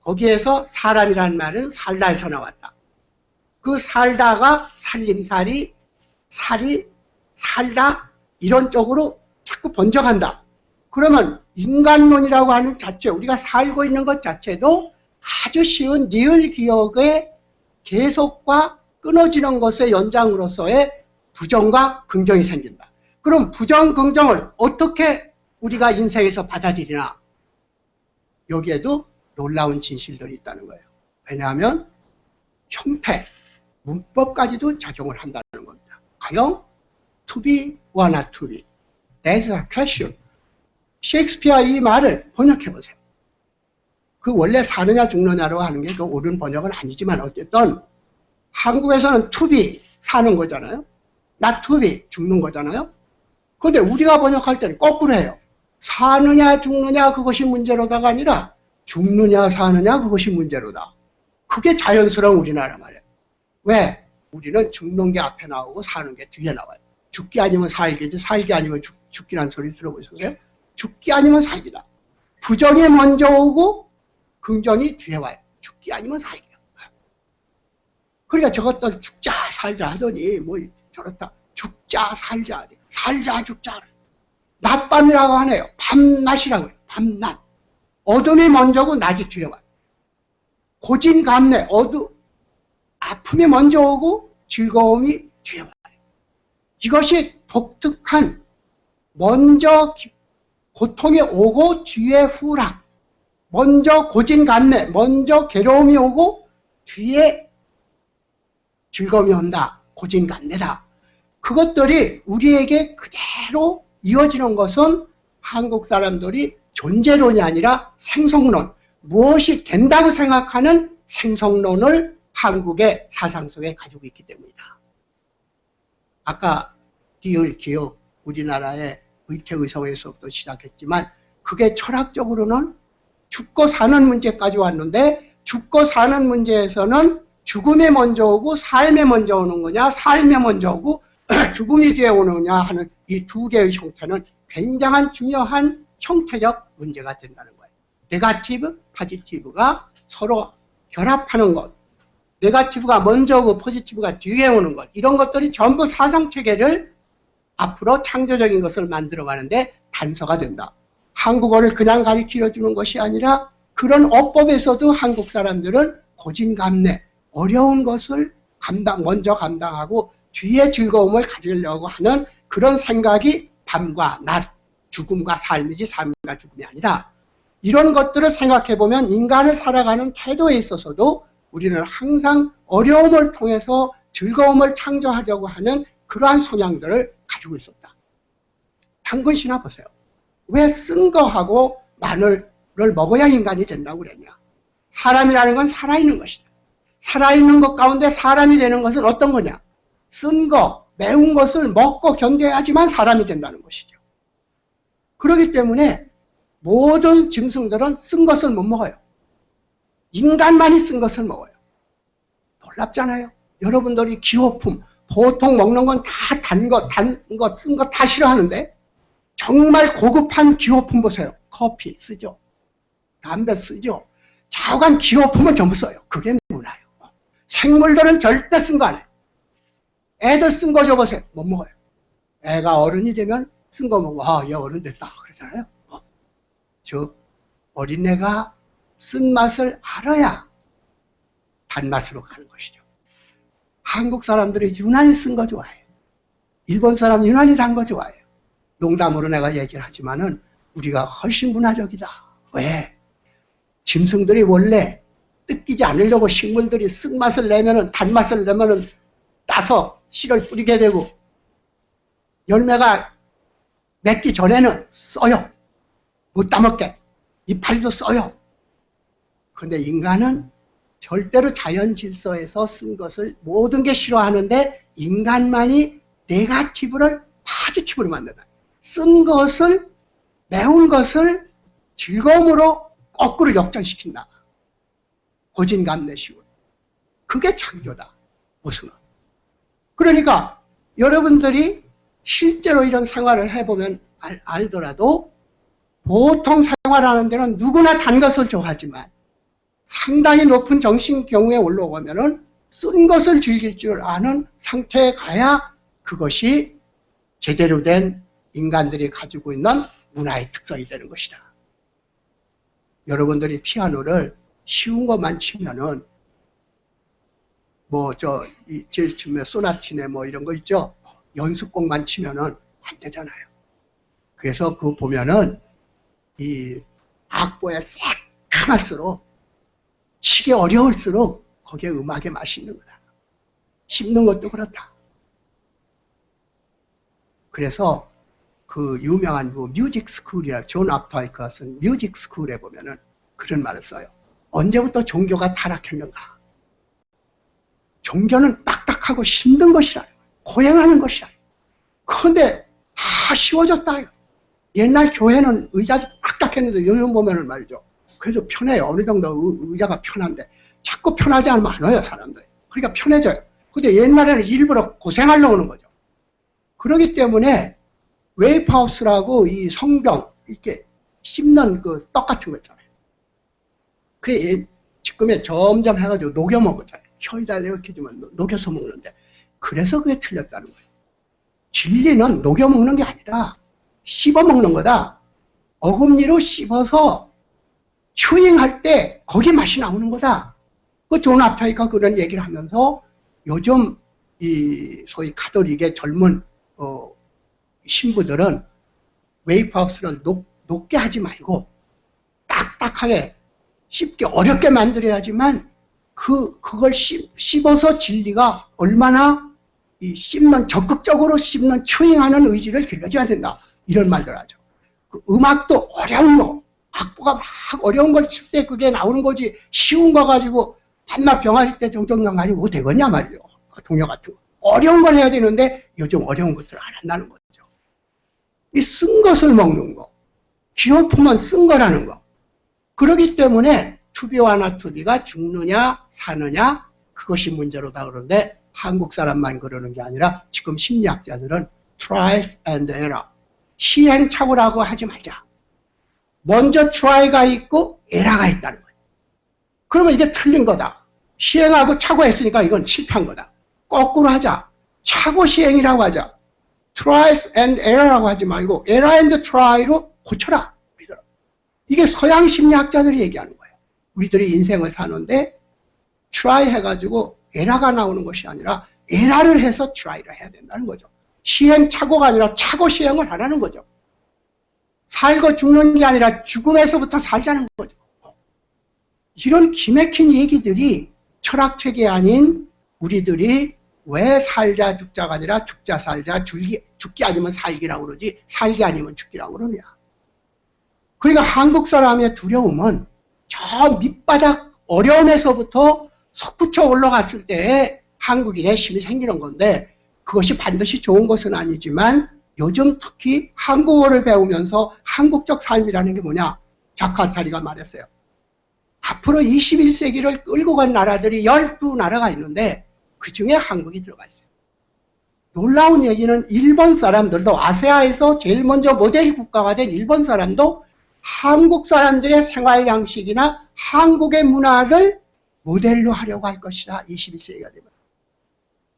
거기에서 사람이라는 말은 살다에서 나왔다. 그 살다가 살림살이, 살이, 살다 이런 쪽으로 자꾸 번져간다. 그러면 인간론이라고 하는 자체, 우리가 살고 있는 것 자체도 아주 쉬운 리을 기억의 계속과 끊어지는 것의 연장으로서의 부정과 긍정이 생긴다. 그럼 부정, 긍정을 어떻게 우리가 인생에서 받아들이나? 여기에도 놀라운 진실들이 있다는 거예요. 왜냐하면 형태, 문법까지도 작용을 한다는 겁니다. 가령 to be or not to be. That's a question. 셰익스피어 이 말을 번역해 보세요. 그 원래 사느냐 죽느냐로 하는 게 그 옳은 번역은 아니지만 어쨌든 한국에서는 to be 사는 거잖아요. not to be 죽는 거잖아요. 그런데 우리가 번역할 때는 거꾸로 해요. 사느냐 죽느냐 그것이 문제로다가 아니라 죽느냐 사느냐 그것이 문제로다. 그게 자연스러운 우리나라 말이에요. 왜? 우리는 죽는 게 앞에 나오고 사는 게 뒤에 나와요. 죽기 아니면 살기지 살기 아니면 죽기란 소리 들어보셨어요? 죽기 아니면 살기다. 부정이 먼저 오고 긍정이 뒤에 와요. 죽기 아니면 살기야. 그러니까 저것도 죽자 살자 하더니 뭐 저렇다. 죽자 살자 살자 죽자. 낮밤이라고 하네요. 밤낮이라고 해요. 밤낮. 어둠이 먼저고 낮이 뒤에 와요. 고진감래 아픔이 먼저 오고 즐거움이 뒤에 와요. 이것이 독특한 먼저 고통이 오고 뒤에 후락, 먼저 고진감래, 먼저 괴로움이 오고 뒤에 즐거움이 온다. 고진감래다. 그것들이 우리에게 그대로 이어지는 것은 한국 사람들이 존재론이 아니라 생성론, 무엇이 된다고 생각하는 생성론을 한국의 사상 속에 가지고 있기 때문이다. 아까 기을, 기억, 우리나라의 의태의성에서부터 시작했지만 그게 철학적으로는 죽고 사는 문제까지 왔는데 죽고 사는 문제에서는 죽음이 먼저 오고 삶이 먼저 오는 거냐 삶이 먼저 오고 죽음이 뒤에 오느냐 하는 이 두 개의 형태는 굉장한 중요한 형태적 문제가 된다는 거예요. 네거티브, 포지티브가 서로 결합하는 것, 네거티브가 먼저 오고 포지티브가 뒤에 오는 것, 이런 것들이 전부 사상체계를 앞으로 창조적인 것을 만들어가는데 단서가 된다. 한국어를 그냥 가르쳐주는 것이 아니라 그런 어법에서도 한국 사람들은 고진감래, 어려운 것을 먼저 감당하고 뒤에 즐거움을 가지려고 하는 그런 생각이 밤과 낮, 죽음과 삶이지 삶과 죽음이 아니라 이런 것들을 생각해보면 인간을 살아가는 태도에 있어서도 우리는 항상 어려움을 통해서 즐거움을 창조하려고 하는 그러한 성향들을 가지고 있었다. 당근 신화 보세요. 왜 쓴 거하고 마늘을 먹어야 인간이 된다고 그랬냐. 사람이라는 건 살아있는 것이다. 살아있는 것 가운데 사람이 되는 것은 어떤 거냐. 쓴 거, 매운 것을 먹고 견뎌야지만 사람이 된다는 것이죠. 그렇기 때문에 모든 짐승들은 쓴 것을 못 먹어요. 인간만이 쓴 것을 먹어요. 놀랍잖아요. 여러분들이 기호품, 보통 먹는 건 다 단 거, 쓴 거 다 싫어하는데 정말 고급한 기호품 보세요. 커피 쓰죠. 담배 쓰죠. 좌우간 기호품은 전부 써요. 그게 문화예요. 생물들은 절대 쓴 거 안 해요. 애들 쓴 거 줘보세요. 못 먹어요. 애가 어른이 되면 쓴 거 먹고 얘 어른 됐다 그러잖아요. 즉 어린애가 쓴맛을 알아야 단맛으로 가는 것이죠. 한국 사람들이 유난히 쓴 거 좋아해요. 일본 사람 유난히 단 거 좋아해요. 농담으로 내가 얘기를 하지만은 우리가 훨씬 문화적이다. 왜? 짐승들이 원래 뜯기지 않으려고 식물들이 쓴맛을 내면은 단맛을 내면은 따서 씨를 뿌리게 되고 열매가 맺기 전에는 써요. 못 따먹게. 이파리도 써요. 그런데 인간은 절대로 자연 질서에서 쓴 것을 모든 게 싫어하는데 인간만이 네거티브를 포지티브로 만든다. 쓴 것을, 매운 것을 즐거움으로 거꾸로 역전시킨다. 고진감래식으로. 그게 창조다. 무슨. 그러니까 여러분들이 실제로 이런 생활을 해보면 알더라도 보통 생활하는 데는 누구나 단 것을 좋아하지만 상당히 높은 정신 경우에 올라오면은 쓴 것을 즐길 줄 아는 상태에 가야 그것이 제대로 된 인간들이 가지고 있는 문화의 특성이 되는 것이다. 여러분들이 피아노를 쉬운 것만 치면은 제일 처음에 소나티네 이런 거 있죠? 연습곡만 치면은 안 되잖아요. 그래서 그거 보면은 이 악보에 새카mal수록 치기 어려울수록 거기에 음악의 맛이 있는 거다. 씹는 것도 그렇다. 그래서 그 유명한 뮤직 스쿨이라 존 앞타이크가 쓴 뮤직 스쿨에 보면은 그런 말을 써요. 언제부터 종교가 타락했는가? 종교는 딱딱하고 힘든 것이라, 고행하는 것이라. 그런데 다 쉬워졌다. 옛날 교회는 의자도 딱딱했는데 요즘 보면은 말이죠. 그래도 편해요. 어느 정도 의자가 편한데 자꾸 편하지 않으면 안 와요, 사람들. 그러니까 편해져요. 근데 옛날에는 일부러 고생하려고 하는 거죠. 그렇기 때문에 웨이프하우스라고 이 성병 이렇게 씹는 그 떡 같은 거 있잖아요. 그게 지금에 점점 해가지고 녹여 먹었잖아요. 혀에다 이렇게 주면 녹여서 먹는데, 그래서 그게 틀렸다는 거예요. 진리는 녹여 먹는 게 아니라 씹어 먹는 거다. 어금니로 씹어서 추잉할 때 거기 맛이 나오는 거다. 그 존 아프타이가 그런 얘기를 하면서 요즘 이 소위 가톨릭의 젊은 신부들은 웨이프하우스를 높게 하지 말고 딱딱하게 쉽게 어렵게 만들어야지만 그걸 씹어서 진리가 얼마나 이 적극적으로 씹는 추잉하는 의지를 길러줘야 된다. 이런 말들 하죠. 그 음악도 어려운 거, 악보가 막 어려운 걸 칠 때 그게 나오는 거지, 쉬운 거 가지고 한낱 병아리 때 정정령 가지고 뭐 되겠냐 말이요. 동요 같은 거. 어려운 걸 해야 되는데 요즘 어려운 것들을 안 한다는 거죠. 이 쓴 것을 먹는 거, 기호품은 쓴 거라는 거. 그렇기 때문에 투비와 나투비가 죽느냐 사느냐 그것이 문제로다 그러는데, 한국 사람만 그러는 게 아니라 지금 심리학자들은 try and error, 시행착오라고 하지 말자. 먼저 try가 있고 error가 있다는 거예요. 그러면 이게 틀린 거다. 시행하고 착오했으니까 이건 실패한 거다. 거꾸로 하자. 착오 시행이라고 하자. try and error라고 하지 말고 error and try로 고쳐라. 이게 서양 심리학자들이 얘기하는 거예요. 우리들이 인생을 사는데 try 해가지고 에러가 나오는 것이 아니라 에러를 해서 try를 해야 된다는 거죠. 시행착오가 아니라 착오 시행을 하라는 거죠. 살고 죽는 게 아니라 죽음에서부터 살자는 거죠. 이런 기맥힌 얘기들이 철학책이 아닌 우리들이 왜 살자 죽자가 아니라 죽자 살자, 죽기 아니면 살기라고 그러지 살기 아니면 죽기라고 그러냐. 그러니까 한국 사람의 두려움은 저 밑바닥 어려움에서부터 솟구쳐 올라갔을 때 한국인의 힘이 생기는 건데, 그것이 반드시 좋은 것은 아니지만 요즘 특히 한국어를 배우면서 한국적 삶이라는 게 뭐냐. 자카타리가 말했어요. 앞으로 21세기를 끌고 간 나라들이 12나라가 있는데 그 중에 한국이 들어가 있어요. 놀라운 얘기는 일본 사람들도, 아세아에서 제일 먼저 모델 국가가 된 일본 사람도 한국 사람들의 생활 양식이나 한국의 문화를 모델로 하려고 할 것이다. 21세기가 되면.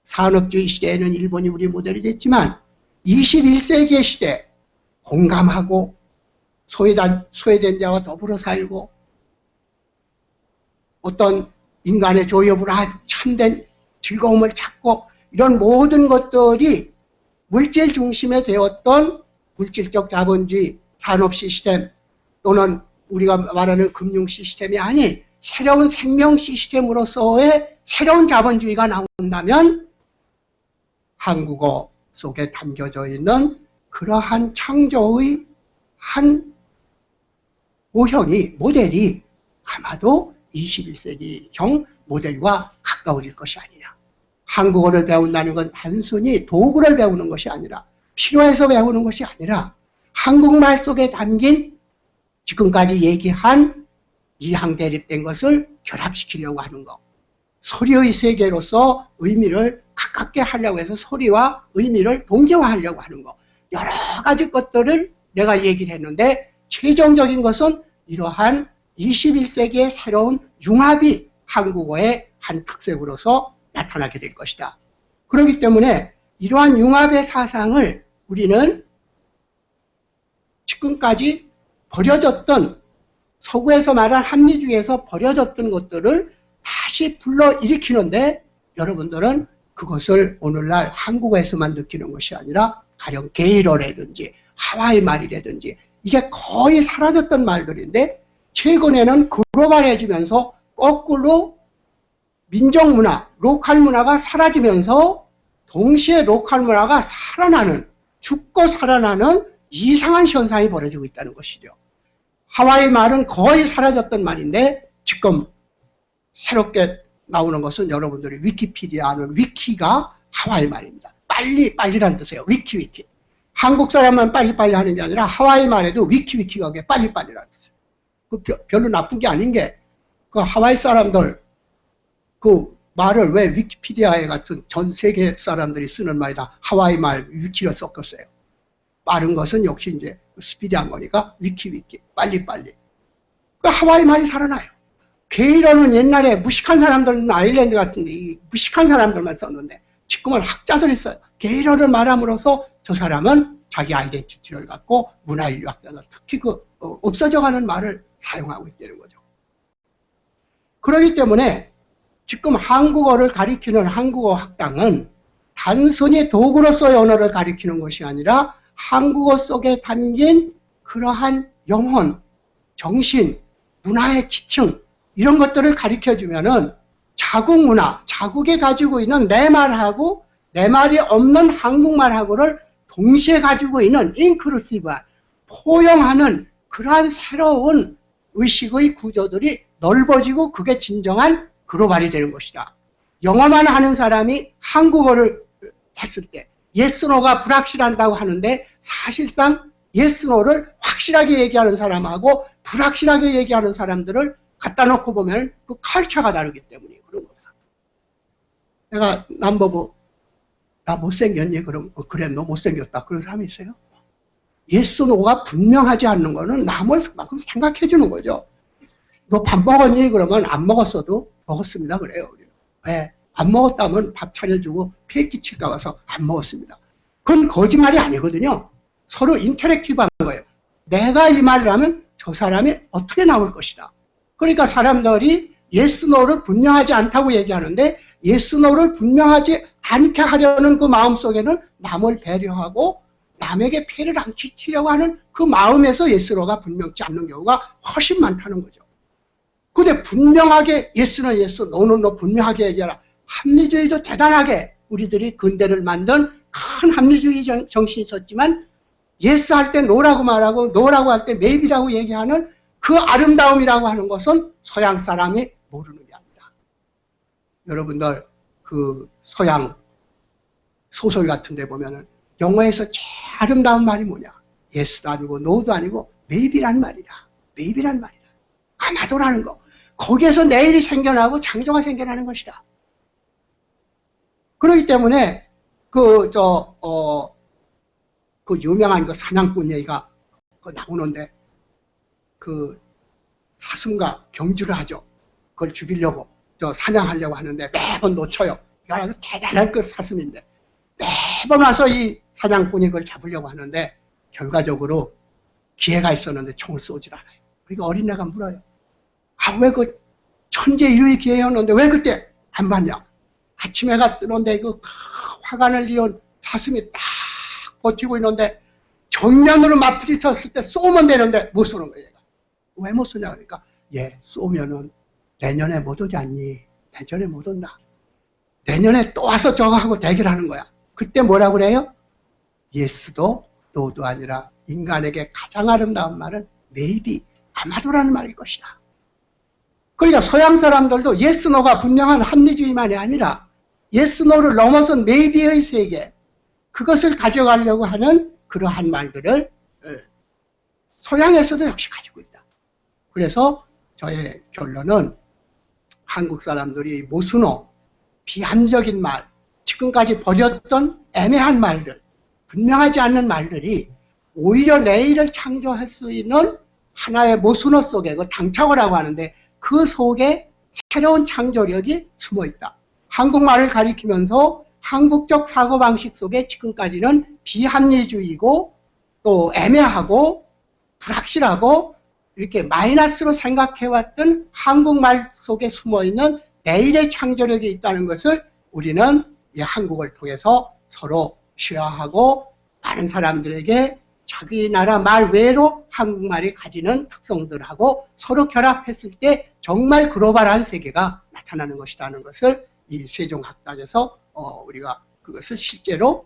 산업주의 시대에는 일본이 우리 모델이 됐지만 21세기의 시대, 공감하고 소외된 자와 더불어 살고 어떤 인간의 조여부나 참된 즐거움을 찾고, 이런 모든 것들이 물질 중심에 되었던 물질적 자본주의 산업 시스템 또는 우리가 말하는 금융 시스템이 아닌 새로운 생명 시스템으로서의 새로운 자본주의가 나온다면 한국어 속에 담겨져 있는 그러한 창조의 한 모델이 아마도 21세기형 모델과 가까워질 것이 아니냐. 한국어를 배운다는 건 단순히 도구를 배우는 것이 아니라, 필요해서 배우는 것이 아니라 한국말 속에 담긴 지금까지 얘기한 이항 대립된 것을 결합시키려고 하는 것. 소리의 세계로서 의미를 가깝게 하려고 해서 소리와 의미를 동기화하려고 하는 것. 여러 가지 것들을 내가 얘기를 했는데, 최종적인 것은 이러한 21세기의 새로운 융합이 한국어의 한 특색으로서 나타나게 될 것이다. 그렇기 때문에 이러한 융합의 사상을 우리는 지금까지 버려졌던, 서구에서 말한 합리주의에서 버려졌던 것들을 다시 불러일으키는데, 여러분들은 그것을 오늘날 한국어에서만 느끼는 것이 아니라 가령 게이러라든지 하와이 말이라든지 이게 거의 사라졌던 말들인데, 최근에는 글로벌해지면서 거꾸로 민족 문화, 로컬 문화가 사라지면서 동시에 로컬 문화가 살아나는, 죽고 살아나는 이상한 현상이 벌어지고 있다는 것이죠. 하와이 말은 거의 사라졌던 말인데 지금 새롭게 나오는 것은 여러분들이 위키피디아 아는 위키가 하와이 말입니다. 빨리란 뜻이에요. 위키. 한국 사람만 빨리빨리 하는 게 아니라 하와이 말에도 위키가 그게 빨리라는 뜻이에요. 그 별로 나쁜 게 아닌 게 그 하와이 사람들 그 말을 왜 위키피디아에 같은 전 세계 사람들이 쓰는 말이다. 하와이 말 위키를 섞었어요. 빠른 것은 역시 이제 스피디한 거니까 위키. 빨리. 그 하와이 말이 살아나요. 게이러는 옛날에 무식한 사람들은 아일랜드 같은데 무식한 사람들만 썼는데 지금은 학자들이 써요. 게이러를 말함으로써 저 사람은 자기 아이덴티티를 갖고 문화인류학자들 특히 없어져가는 말을 사용하고 있다는 거죠. 그렇기 때문에 지금 한국어를 가리키는 한국어 학당은 단순히 도구로서의 언어를 가리키는 것이 아니라 한국어 속에 담긴 그러한 영혼, 정신, 문화의 기층 이런 것들을 가리켜주면은 자국 문화, 자국이 가지고 있는 내 말하고 내 말이 없는 한국말하고를 동시에 가지고 있는 인클루시브한 포용하는 그러한 새로운 의식의 구조들이 넓어지고 그게 진정한 글로벌이 되는 것이다. 영어만 하는 사람이 한국어를 했을 때 예스노가 불확실한다고 하는데 사실상 예스노를 확실하게 얘기하는 사람하고 불확실하게 얘기하는 사람들을 갖다 놓고 보면 그 컬처가 다르기 때문에 그런 거다. 내가 남보고 나 못생겼니? 그럼 그래 너 못생겼다. 그런 사람이 있어요? 예스노가 분명하지 않는 거는 남을 그만큼 생각해 주는 거죠. 너 밥 먹었니? 그러면 안 먹었어도 먹었습니다. 그래요. 왜? 안 먹었다면 밥 차려주고 피해 끼칠까 봐서 안 먹었습니다. 그건 거짓말이 아니거든요. 서로 인터랙티브한 거예요. 내가 이 말을 하면 저 사람이 어떻게 나올 것이다. 그러니까 사람들이 yes, no를 분명하지 않다고 얘기하는데 yes, no를 분명하지 않게 하려는 그 마음속에는 남을 배려하고 남에게 피해를 안 끼치려고 하는 그 마음에서 yes, no가 분명치 않는 경우가 훨씬 많다는 거죠. 근데 분명하게 yes는 yes, no는 no 분명하게 얘기하라. 합리주의도 대단하게 우리들이 근대를 만든 큰 합리주의 정신이 있었지만 yes 할 때 no라고 말하고 no라고 할 때 maybe라고 얘기하는 그 아름다움이라고 하는 것은 서양 사람이 모르는 게 아니라 여러분들 그 서양 소설 같은 데 보면은 영어에서 제일 아름다운 말이 뭐냐? yes도 아니고 no도 아니고 maybe란 말이다. maybe란 말이다. 아마도라는 거. 거기에서 내일이 생겨나고 창조가 생겨나는 것이다. 그렇기 때문에 그 유명한 그 사냥꾼 얘기가 나오는데 그 사슴과 경주를 하죠. 그걸 죽이려고 사냥하려고 하는데 매번 놓쳐요. 이거 아주 대단한 그 사슴인데 매번 와서 이 사냥꾼이 그걸 잡으려고 하는데 결과적으로 기회가 있었는데 총을 쏘질 않아요. 그러니까 어린애가 물어요. 아, 왜 그 천재 일요일 기회였는데 왜 그때 안 봤냐? 아침 해가 뜨는데 그 화관을 이은 사슴이 딱 버티고 있는데 정면으로 맞부딪혔을 때 쏘면 되는데 못 쏘는 거예요. 얘가. 왜 못 쏘냐 그러니까 얘 쏘면은 내년에 못 오지 않니? 내년에 못 온다. 내년에 또 와서 저거 하고 대결하는 거야. 그때 뭐라고 그래요? 예스도 노도 아니라 인간에게 가장 아름다운 말은 maybe 아마도라는 말일 것이다. 그러니까 서양 사람들도 yes, no가 분명한 합리주의만이 아니라 yes, no를 넘어선 maybe의 세계 그것을 가져가려고 하는 그러한 말들을 서양에서도 역시 가지고 있다. 그래서 저의 결론은 한국 사람들이 모순어, 비합리적인 말, 지금까지 버렸던 애매한 말들, 분명하지 않는 말들이 오히려 내일을 창조할 수 있는 하나의 모순어 속에 그 당창어라고 하는데 그 속에 새로운 창조력이 숨어 있다. 한국말을 가리키면서 한국적 사고방식 속에 지금까지는 비합리주의고 또 애매하고 불확실하고 이렇게 마이너스로 생각해왔던 한국말 속에 숨어있는 내일의 창조력이 있다는 것을 우리는 이 한국을 통해서 서로 쉐어하고 많은 사람들에게 자기 나라 말 외로 한국말이 가지는 특성들하고 서로 결합했을 때 정말 글로벌한 세계가 나타나는 것이라는 것을 이 세종학당에서 우리가 그것을 실제로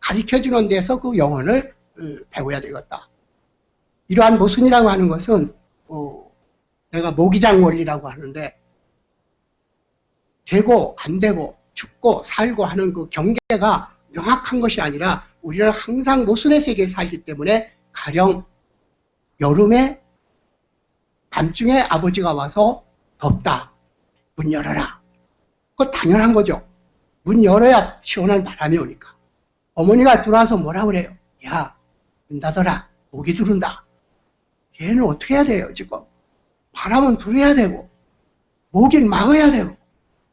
가르쳐주는 데서 그 영혼을 배워야 되겠다. 이러한 모순이라고 하는 것은 내가 모기장 원리라고 하는데 되고 안 되고 죽고 살고 하는 그 경계가 명확한 것이 아니라 우리는 항상 모순의 세계에 살기 때문에 가령 여름에 밤중에 아버지가 와서 덥다. 문 열어라. 그거 당연한 거죠. 문 열어야 시원한 바람이 오니까. 어머니가 들어와서 뭐라 그래요? 야, 문 닫아라. 모기 들어온다. 얘는 어떻게 해야 돼요, 지금? 바람은 들어야 되고, 모기는 막아야 되고,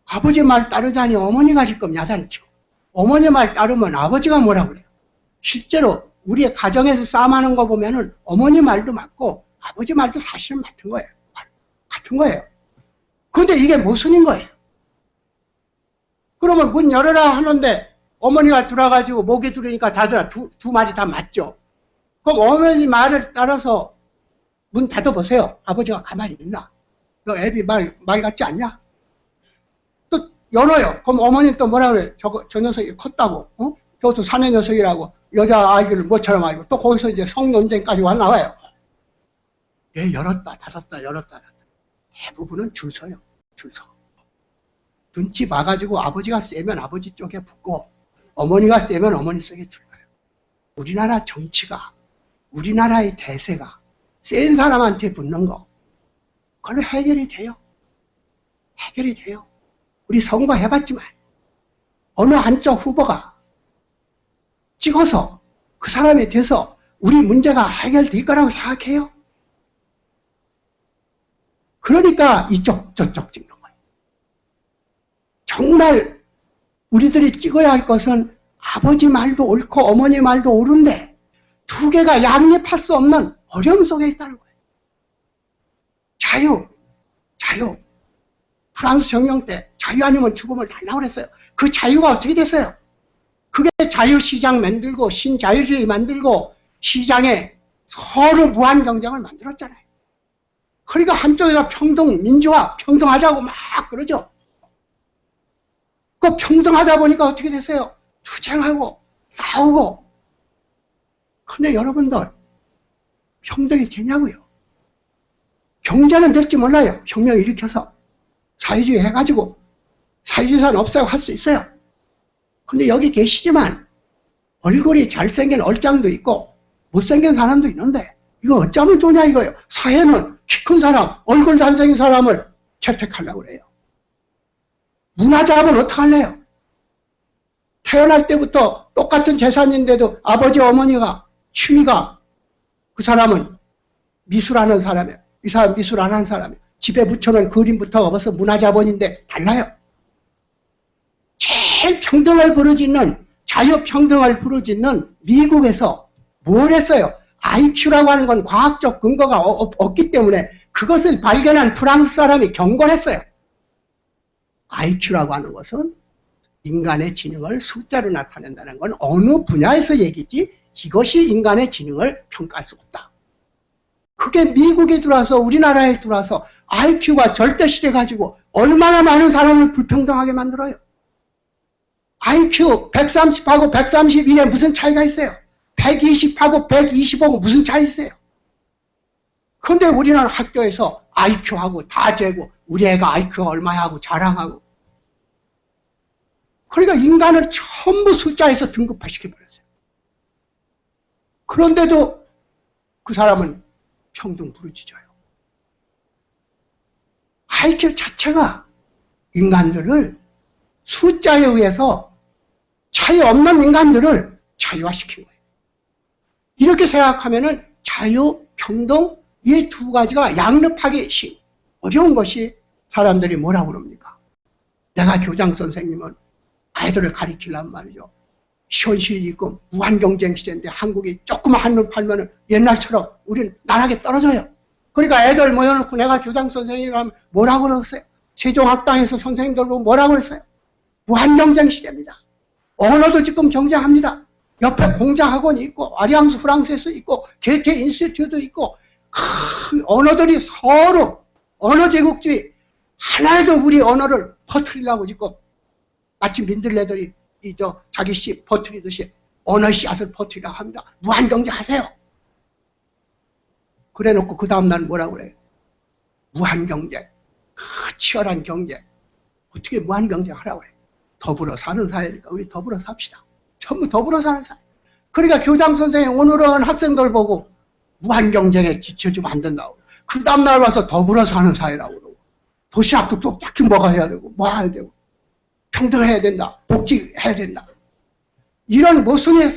아버지 말 따르자니 어머니가 지금 야단치고, 어머니 말 따르면 아버지가 뭐라 그래요? 실제로 우리의 가정에서 싸움하는 거 보면은 어머니 말도 맞고, 아버지 말도 사실은 같은 거예요. 같은 거예요. 근데 이게 모순인 거예요. 그러면 문 열어라 하는데 어머니가 들어와가지고 모기 들으니까 닫으라. 두 말이 다 맞죠. 그럼 어머니 말을 따라서 문 닫아보세요. 아버지가 가만히 있나? 너 애비 말 같지 않냐? 또 열어요. 그럼 어머니는 또 뭐라 그래? 저 녀석이 컸다고. 저것도 사내 녀석이라고. 여자아이들을 뭐처럼 알고. 또 거기서 이제 성논쟁까지 와 나와요. 얘 열었다 닫았다 열었다 닫았다. 대부분은 줄 서요. 줄 서. 눈치 봐가지고 아버지가 세면 아버지 쪽에 붙고 어머니가 세면 어머니 쪽에 줄어요. 우리나라 정치가 우리나라의 대세가 센 사람한테 붙는 거 그걸로 해결이 돼요. 해결이 돼요. 우리 선거 해봤지만 어느 한쪽 후보가 찍어서 그 사람이 돼서 우리 문제가 해결될 거라고 생각해요. 그러니까 이쪽 저쪽 찍는 거예요. 정말 우리들이 찍어야 할 것은 아버지 말도 옳고 어머니 말도 옳은데 두 개가 양립할 수 없는 어려움 속에 있다는 거예요. 자유. 프랑스 혁명 때 자유 아니면 죽음을 달라고 그랬어요. 그 자유가 어떻게 됐어요? 그게 자유시장 만들고 신자유주의 만들고 시장에 서로 무한 경쟁을 만들었잖아요. 그러니까 한쪽에서 평등, 민주화, 평등하자고 막 그러죠. 그 평등하다 보니까 어떻게 됐어요? 투쟁하고 싸우고. 근데 여러분들 평등이 되냐고요? 경제는 될지 몰라요. 혁명 일으켜서 사회주의 해가지고 사회주의사는 없애고 할 수 있어요. 근데 여기 계시지만 얼굴이 잘생긴 얼짱도 있고 못생긴 사람도 있는데 이거 어쩌면 좋냐 이거예요. 사회는 키 큰 사람, 얼굴 잘생긴 사람을 채택하려고 그래요. 문화자업은 어떡할래요? 태어날 때부터 똑같은 재산인데도 아버지 어머니가 취미가 그 사람은 미술하는 사람이에요. 이 사람 미술 안 하는 사람이에요. 집에 붙여놓은 그림부터 벌써 문화자본인데 달라요. 제일 평등을 부르짖는 자유평등을 부르짖는 미국에서 뭘 했어요? IQ라고 하는 건 과학적 근거가 없기 때문에 그것을 발견한 프랑스 사람이 경고했어요. IQ라고 하는 것은 인간의 지능을 숫자로 나타낸다는 건 어느 분야에서 얘기지 이것이 인간의 지능을 평가할 수 없다. 그게 미국에 들어와서 우리나라에 들어와서 IQ가 절대시돼 가지고 얼마나 많은 사람을 불평등하게 만들어요. IQ 130하고 132에 무슨 차이가 있어요? 120하고 125하고 무슨 차이 있어요? 그런데 우리는 학교에서 IQ하고 다 재고 우리 애가 IQ가 얼마야 하고 자랑하고 그러니까 인간을 전부 숫자에서 등급화시켜버렸어요. 그런데도 그 사람은 평등 부르짖어요. IQ 자체가 인간들을 숫자에 의해서 차이 없는 인간들을 자유화시킨 거예요. 이렇게 생각하면은 자유, 평등 이 두 가지가 양립하기 어려운 것이 사람들이 뭐라고 그럽니까? 내가 교장 선생님은 아이들을 가르치려면 말이죠. 현실이 있고 무한경쟁 시대인데 한국이 조그만 한눈 팔면은 옛날처럼 우린 나락에 떨어져요. 그러니까 애들 모여놓고 내가 교장 선생님이라면 뭐라고 그랬어요? 세종학당에서 선생님들 보고 뭐라고 그랬어요? 무한경쟁 시대입니다. 언어도 지금 경쟁합니다. 옆에 공자학원이 있고 아리앙스 프랑스에서 있고 게테 인스티튜트도 있고 언어들이 서로 언어 제국주의 하나도 우리 언어를 퍼뜨리려고 지금 마치 민들레들이 자기 씨 퍼뜨리듯이 언어 씨앗을 퍼뜨리려고 합니다. 무한경쟁하세요. 그래 놓고 그 다음날 뭐라고 그래요? 무한경쟁. 치열한 경쟁. 어떻게 무한경쟁 하라고 그래요? 더불어 사는 사회니까 우리 더불어 삽시다. 전부 더불어 사는 사회. 그러니까 교장 선생님 오늘은 학생들 보고 무한경쟁에 지쳐주면 안 된다고. 그 다음날 와서 더불어 사는 사회라고 그러고. 도시락도 또 딱히 먹어야 되고 뭐 해야 되고. 평등해야 된다. 복지해야 된다. 이런 모순에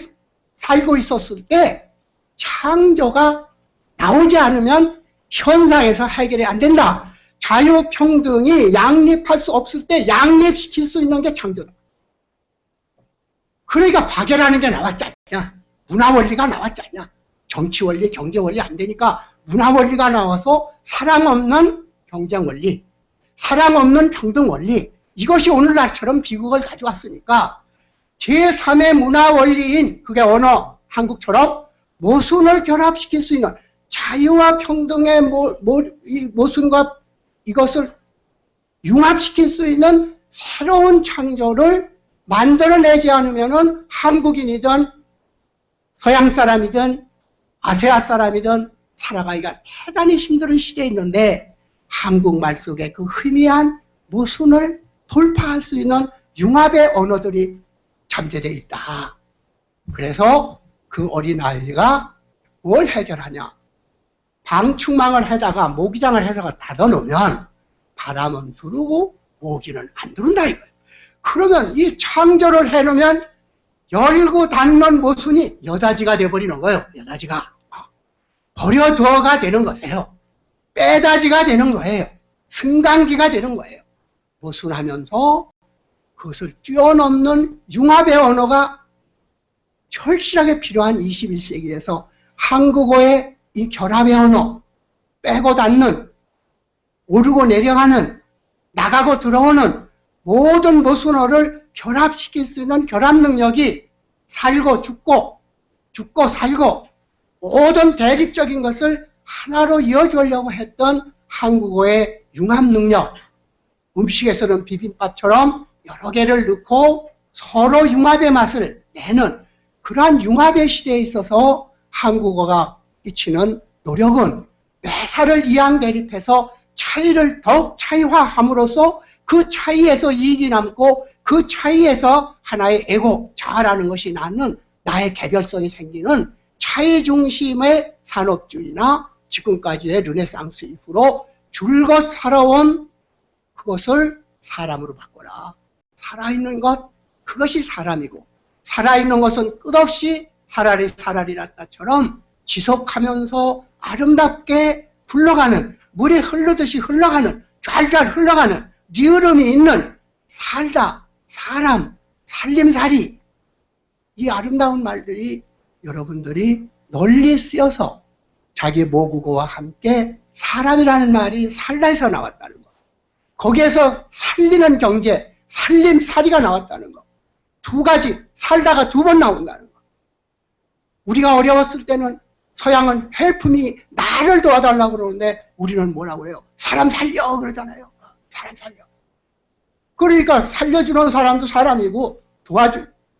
살고 있었을 때 창조가 나오지 않으면 현상에서 해결이 안 된다. 자유평등이 양립할 수 없을 때 양립시킬 수 있는 게 창조다. 그러니까 박애라는 게 나왔잖냐. 문화원리가 나왔잖냐. 정치원리, 경제원리 안 되니까 문화원리가 나와서 사랑 없는 경쟁원리, 사랑 없는 평등원리, 이것이 오늘날처럼 비극을 가져왔으니까 제3의 문화원리인 그게 언어, 한국처럼 모순을 결합시킬 수 있는 자유와 평등의 모순과 이것을 융합시킬 수 있는 새로운 창조를 만들어내지 않으면은 한국인이든 서양 사람이든 아시아 사람이든 살아가기가 대단히 힘든 시대에 있는데 한국말 속에 그 희미한 모순을 돌파할 수 있는 융합의 언어들이 잠재되어 있다. 그래서 그 어린아이가 뭘 해결하냐. 방충망을 해다가 모기장을 해다가 닫아놓으면 바람은 들어오고 모기는 안 들어온다 이거예요. 그러면 이 창조를 해놓으면 열고 닫는 모순이 여다지가 돼버리는 거예요. 여다지가. 버려두어가 되는 것이에요. 빼다지가 되는 거예요. 승강기가 되는 거예요. 모순하면서 그것을 뛰어넘는 융합의 언어가 절실하게 필요한 21세기에서 한국어의 이 결합의 언어, 빼고 닫는, 오르고 내려가는, 나가고 들어오는 모든 모순어를 결합시킬 수 있는 결합 능력이 살고 죽고, 죽고 살고 모든 대립적인 것을 하나로 이어주려고 했던 한국어의 융합 능력, 음식에서는 비빔밥처럼 여러 개를 넣고 서로 융합의 맛을 내는 그러한 융합의 시대에 있어서 한국어가 끼치는 노력은 매사를 이양 대립해서 차이를 더욱 차이화함으로써 그 차이에서 이익이 남고 그 차이에서 하나의 에고, 자아라는 것이 낳는 나의 개별성이 생기는 차이 중심의 산업주의나 지금까지의 르네상스 이후로 줄곧 살아온 그것을 사람으로 바꿔라. 살아있는 것, 그것이 사람이고 살아있는 것은 끝없이 사라리 났다처럼 지속하면서 아름답게 흘러가는, 물이 흐르듯이 흘러가는, 쫙쫙 흘러가는 리으름이 있는 살다, 사람, 살림살이, 이 아름다운 말들이 여러분들이 널리 쓰여서 자기 모국어와 함께 사람이라는 말이 살다에서 나왔다는 것, 거기에서 살리는 경제, 살림살이가 나왔다는 것, 두 가지, 살다가 두 번 나온다는 것. 우리가 어려웠을 때는 서양은 헬프미, 나를 도와달라고 그러는데 우리는 뭐라고 해요? 사람 살려 그러잖아요. 사람 살려. 그러니까 살려주는 사람도 사람이고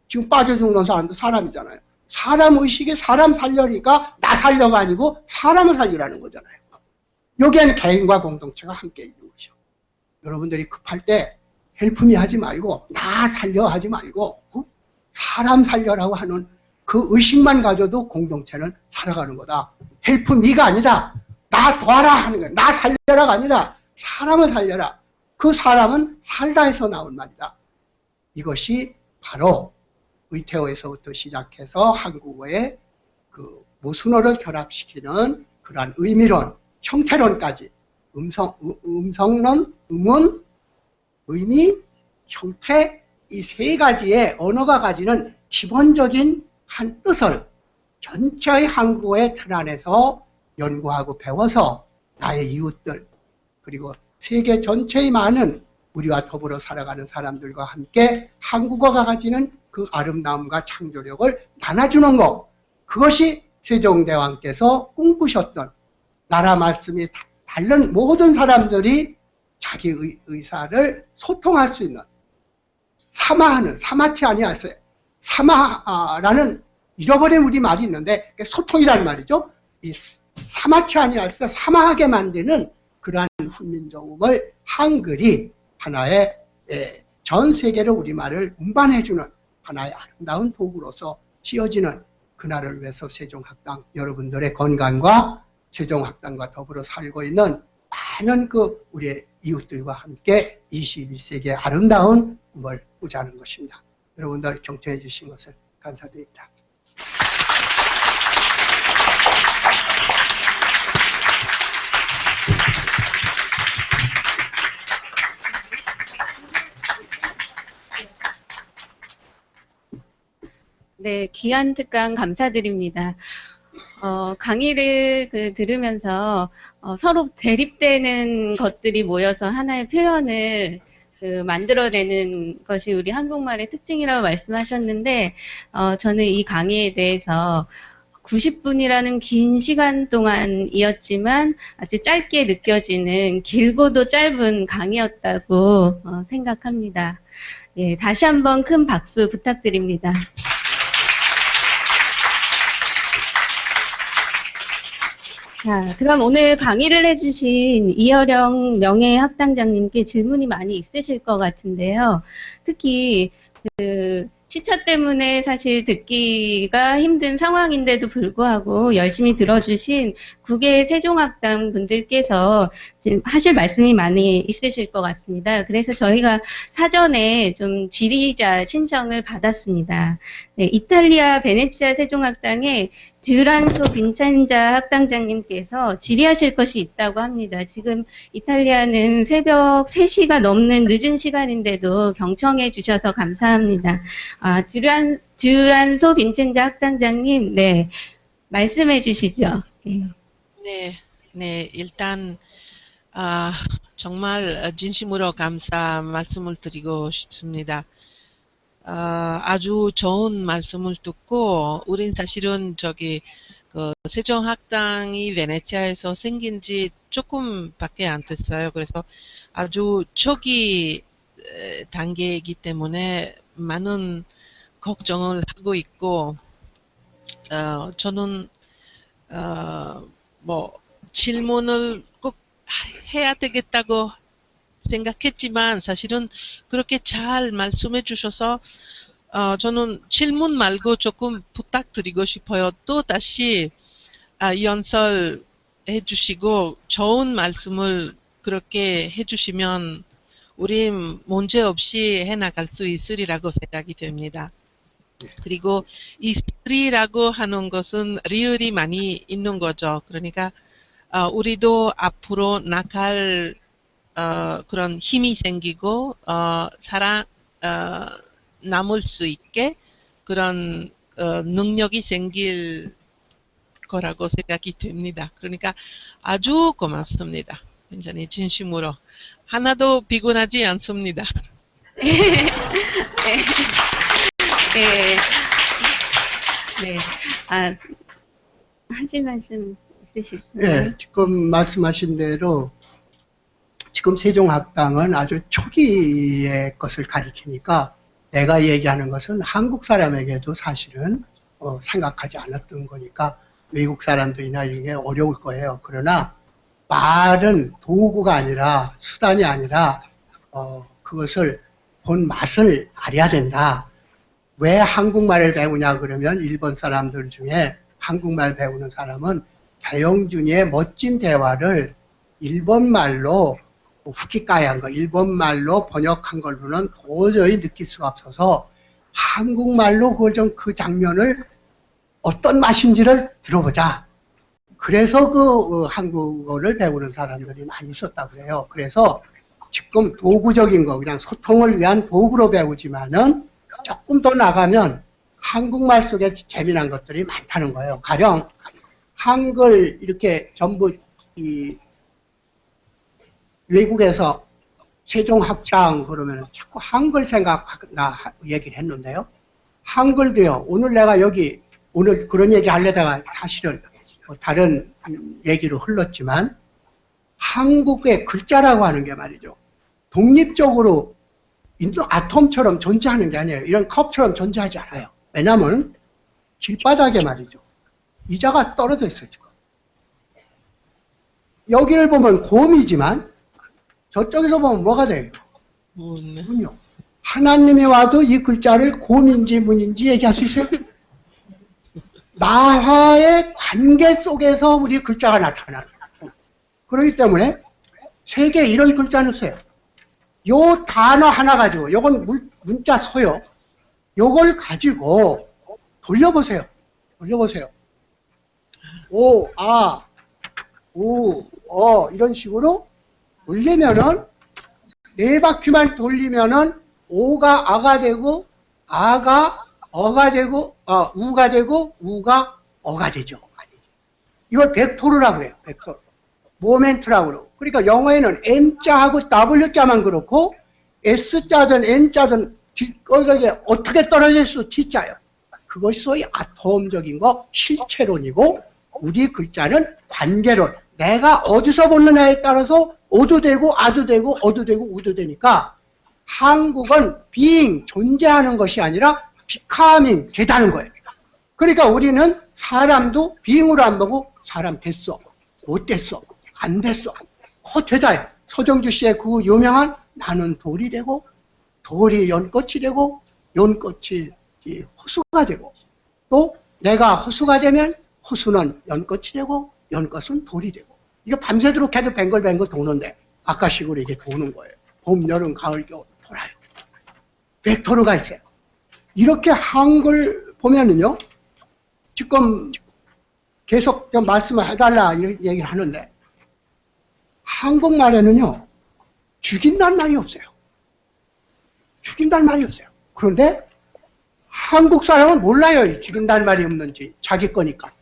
지금 빠져 죽는 사람도 사람이잖아요. 사람 의식이 사람 살려니까 나 살려가 아니고 사람을 살리라는 거잖아요. 여기에는 개인과 공동체가 함께 있는 거죠. 여러분들이 급할 때 헬프미 하지 말고 나 살려 하지 말고 사람 살려라고 하는 그 의식만 가져도 공동체는 살아가는 거다. 헬프미가 아니다. 나 도와라 하는 거야. 나 살려라가 아니다. 사람을 살려라. 그 사람은 살다에서 나온 말이다. 이것이 바로 의태어에서부터 시작해서 한국어의 그 모순어를 결합시키는 그러한 의미론, 형태론까지 음성론, 음운, 의미, 형태, 이 세 가지의 언어가 가지는 기본적인 한 뜻을 전체의 한국어의 틀 안에서 연구하고 배워서 나의 이웃들 그리고 세계 전체의 많은 우리와 더불어 살아가는 사람들과 함께 한국어가 가지는 그 아름다움과 창조력을 나눠주는 것, 그것이 세종대왕께서 꿈꾸셨던 나라 말씀이 다른 모든 사람들이 자기 의사를 소통할 수 있는 사마치 아니하세요. 사마라는 잃어버린 우리 말이 있는데 소통이라는 말이죠. 이 사마치 아니하여서 사마하게 만드는 그러한 훈민정음의 한글이 하나의 전 세계로 우리말을 운반해주는 하나의 아름다운 도구로서 씌어지는 그날을 위해서 세종학당 여러분들의 건강과 세종학당과 더불어 살고 있는 많은 우리의 이웃들과 함께 21세기의 아름다운 꿈을 꾸자는 것입니다. 여러분들 경청해 주신 것을 감사드립니다. 네, 귀한 특강 감사드립니다. 강의를 들으면서 서로 대립되는 것들이 모여서 하나의 표현을 만들어내는 것이 우리 한국말의 특징이라고 말씀하셨는데, 저는 이 강의에 대해서 90분이라는 긴 시간 동안이었지만 아주 짧게 느껴지는 길고도 짧은 강의였다고 생각합니다. 예, 다시 한번 큰 박수 부탁드립니다. 자, 그럼 오늘 강의를 해주신 이어령 명예학당장님께 질문이 많이 있으실 것 같은데요. 특히 시차 때문에 사실 듣기가 힘든 상황인데도 불구하고 열심히 들어주신 국외 세종학당 분들께서 지금 하실 말씀이 많이 있으실 것 같습니다. 그래서 저희가 사전에 좀 질의자 신청을 받았습니다. 네, 이탈리아 베네치아 세종학당에 듀란소 빈첸자 학당장님께서 질의하실 것이 있다고 합니다. 지금 이탈리아는 새벽 3시가 넘는 늦은 시간인데도 경청해 주셔서 감사합니다. 듀란소 빈첸자 학당장님, 네, 말씀해 주시죠. 네, 일단 정말 진심으로 감사 말씀을 드리고 싶습니다. 아주 좋은 말씀을 듣고, 우린 사실은 세종학당이 베네치아에서 생긴 지 조금밖에 안 됐어요. 그래서 아주 초기 단계이기 때문에 많은 걱정을 하고 있고, 저는, 질문을 꼭 해야 되겠다고 생각했지만 사실은 그렇게 잘 말씀해 주셔서 저는 질문 말고 조금 부탁드리고 싶어요. 또 다시 연설해 주시고 좋은 말씀을 그렇게 해 주시면 우리 문제 없이 해나갈 수 있으리라고 생각이 됩니다. 그리고 이 스리라고 하는 것은 리을이 많이 있는 거죠. 그러니까 우리도 앞으로 나갈 그런 힘이 생기고 남을 수 있게 그런 능력이 생길 거라고 생각이 됩니다. 그러니까 아주 고맙습니다. 굉장히 진심으로 하나도 피곤하지 않습니다. 네. 하실 말씀 있으실까요? 네, 지금 말씀하신 대로 지금 세종학당은 아주 초기의 것을 가리키니까 내가 얘기하는 것은 한국 사람에게도 사실은 생각하지 않았던 거니까 외국 사람들이나 이게 어려울 거예요. 그러나 말은 도구가 아니라 수단이 아니라 그것을 본 맛을 알아야 된다. 왜 한국말을 배우냐 그러면 일본 사람들 중에 한국말 배우는 사람은 배영준이의 멋진 대화를 일본말로 후키카이한 거, 일본말로 번역한 걸로는 도저히 느낄 수가 없어서 한국말로 그 장면을 어떤 맛인지를 들어보자. 그래서 한국어를 배우는 사람들이 많이 있었다 그래요. 그래서 지금 도구적인 거, 그냥 소통을 위한 도구로 배우지만은 조금 더 나가면 한국말 속에 재미난 것들이 많다는 거예요. 가령 한글 이렇게 전부 외국에서 세종학당 그러면 자꾸 한글 생각나 얘기를 했는데요. 한글도요. 오늘 내가 오늘 그런 얘기 하려다가 사실은 다른 얘기로 흘렀지만 한국의 글자라고 하는 게 말이죠. 독립적으로 아톰처럼 존재하는 게 아니에요. 이런 컵처럼 존재하지 않아요. 왜냐하면 길바닥에 말이죠. 이자가 떨어져 있어요. 지금. 여기를 보면 곰이지만 저쪽에서 보면 뭐가 돼요? 문. 문요. 하나님이 와도 이 글자를 곰인지 문인지 얘기할 수 있어요? 나와의 관계 속에서 우리 글자가 나타나요. 그렇기 때문에 세계에 이런 글자는 없어요. 요 단어 하나 가지고, 요건 문자 소요. 요걸 가지고 돌려보세요. 돌려보세요. 오, 아, 우, 이런 식으로 돌리면은, 네 바퀴만 돌리면은, 오가 아가 되고, 아가 어가 되고, 우가 되고, 우가 어가 되죠. 이걸 벡토르라고 그래요. 벡토르. 모멘트라고 그러고. 그러니까 영어에는 M자하고 W자만 그렇고, S자든 N자든 어떻게 떨어져 있어? T자요. 그것이 소위 아톰적인 거, 실체론이고, 우리 글자는 관계론. 내가 어디서 보느냐에 따라서 오도 되고, 아도 되고, 어도 되고, 우도 되니까, 한국은 being, 존재하는 것이 아니라 becoming, 되다는 거예요. 그러니까 우리는 사람도 being으로 안 보고, 사람 됐어, 못 됐어, 안 됐어, 되다요. 서정주 씨의 그 유명한 나는 돌이 되고, 돌이 연꽃이 되고, 연꽃이 호수가 되고, 또 내가 호수가 되면 호수는 연꽃이 되고, 연꽃은 돌이 되고. 이거 밤새도록 해도 뱅글뱅글 도는데, 아까식으로 이게 도는 거예요. 봄, 여름, 가을, 겨울 돌아요. 벡토르가 있어요. 이렇게 한글 보면은요, 지금 계속 좀 말씀을 해달라 이렇게 얘기를 하는데, 한국말에는요, 죽인다는 말이 없어요. 죽인다는 말이 없어요. 그런데 한국 사람은 몰라요. 죽인다는 말이 없는지. 자기 거니까.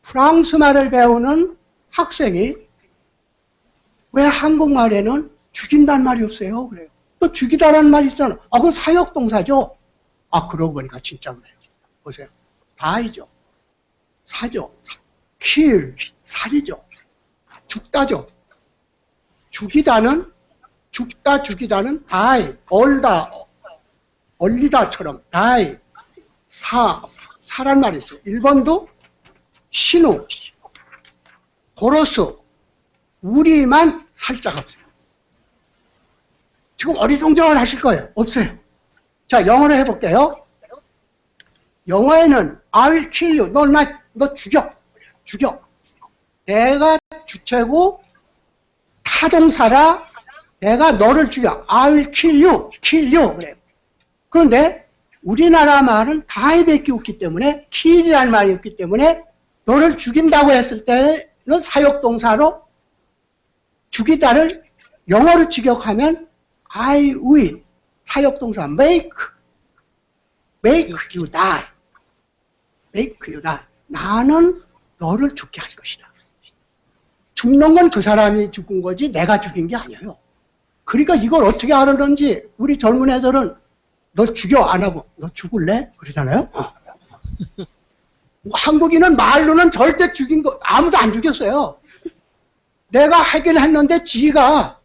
프랑스 말을 배우는 학생이 왜 한국말에는 죽인다는 말이 없어요? 그래요. 또 죽이다라는 말이 있잖아. 그건 사역동사죠. 그러고 보니까 진짜 그래요. 보세요. die죠. 사죠. kill, 살이죠. 죽다죠. 죽이다는, 죽다, 죽이다는 die, 얼다, 얼리다처럼 die, 사란 말이 있어요. 1번도 신우, 고로스, 우리만 살짝 없어요. 지금 어리둥절을 하실 거예요. 없어요. 자, 영어로 해볼게요. 영어에는 I'll kill you. 너 죽여. 죽여. 내가 주체고 타동사라 내가 너를 죽여. I'll kill you. kill you. 그래요. 그런데 우리나라 말은 die밖에 없기 때문에 kill이라는 말이 없기 때문에 너를 죽인다고 했을 때는 사역동사로 죽이다를 영어로 직역하면 I will. 사역동사 make you die. make you die. 나는 너를 죽게 할 것이다. 죽는 건 그 사람이 죽은 거지 내가 죽인 게 아니에요. 그러니까 이걸 어떻게 알았는지 우리 젊은 애들은 너 죽여 안 하고 너 죽을래? 그러잖아요. 한국인은 말로는 절대 죽인 거 아무도 안 죽였어요. 내가 하긴 했는데 지가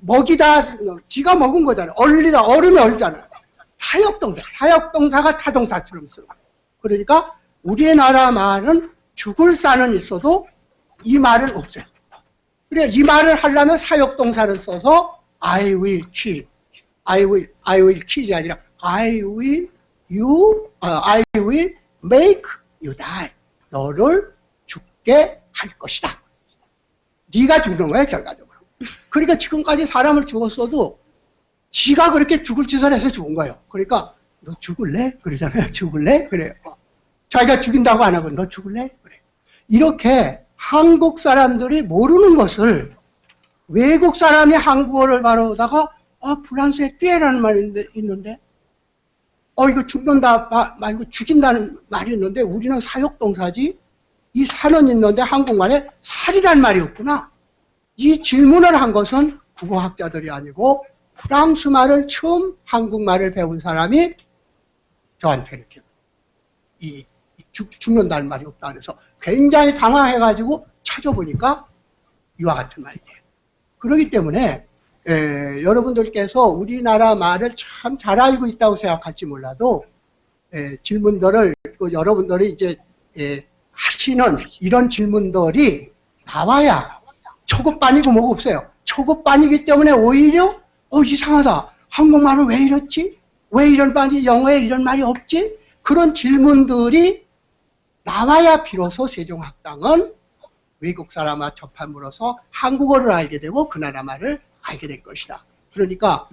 먹이다, 지가 먹은 거잖아요. 얼리다, 얼음이 얼잖아요. 사역동사가 타동사처럼 쓰는 거예요. 그러니까 우리나라 말은 죽을 사는 있어도 이 말은 없어요. 그래, 이 말을 하려면 사역동사를 써서 I will kill. I will kill이 아니라 I will make you die. 너를 죽게 할 것이다. 네가 죽는 거야, 결과적으로. 그러니까 지금까지 사람을 죽었어도 지가 그렇게 죽을 짓을 해서 죽은 거예요. 그러니까 너 죽을래? 그러잖아요. 죽을래? 그래요. 자기가 죽인다고 안 하고 너 죽을래? 그래. 이렇게 한국 사람들이 모르는 것을 외국 사람이 한국어를 말하다가 프랑스에 띠에라는 말이 있는데 이거 죽는다 말고 죽인다는 말이 있는데 우리는 사역동사지 이 살은 있는데 한국말에 살이란 말이 없구나. 이 질문을 한 것은 국어학자들이 아니고 프랑스 말을 처음 한국말을 배운 사람이 저한테 이렇게 죽는다는 말이 없다 그래서 굉장히 당황해가지고 찾아보니까 이와 같은 말이 돼요. 그렇기 때문에 여러분들께서 우리나라 말을 참 잘 알고 있다고 생각할지 몰라도 질문들을 여러분들이 이제 하시는 이런 질문들이 나와야 초급반이고 뭐가 없어요. 초급반이기 때문에 오히려 이상하다. 한국말은 왜 이렇지? 왜 이런 말이 영어에 이런 말이 없지? 그런 질문들이 나와야 비로소 세종학당은 외국 사람과 접함으로써 한국어를 알게 되고 그 나라 말을 알게 될 것이다. 그러니까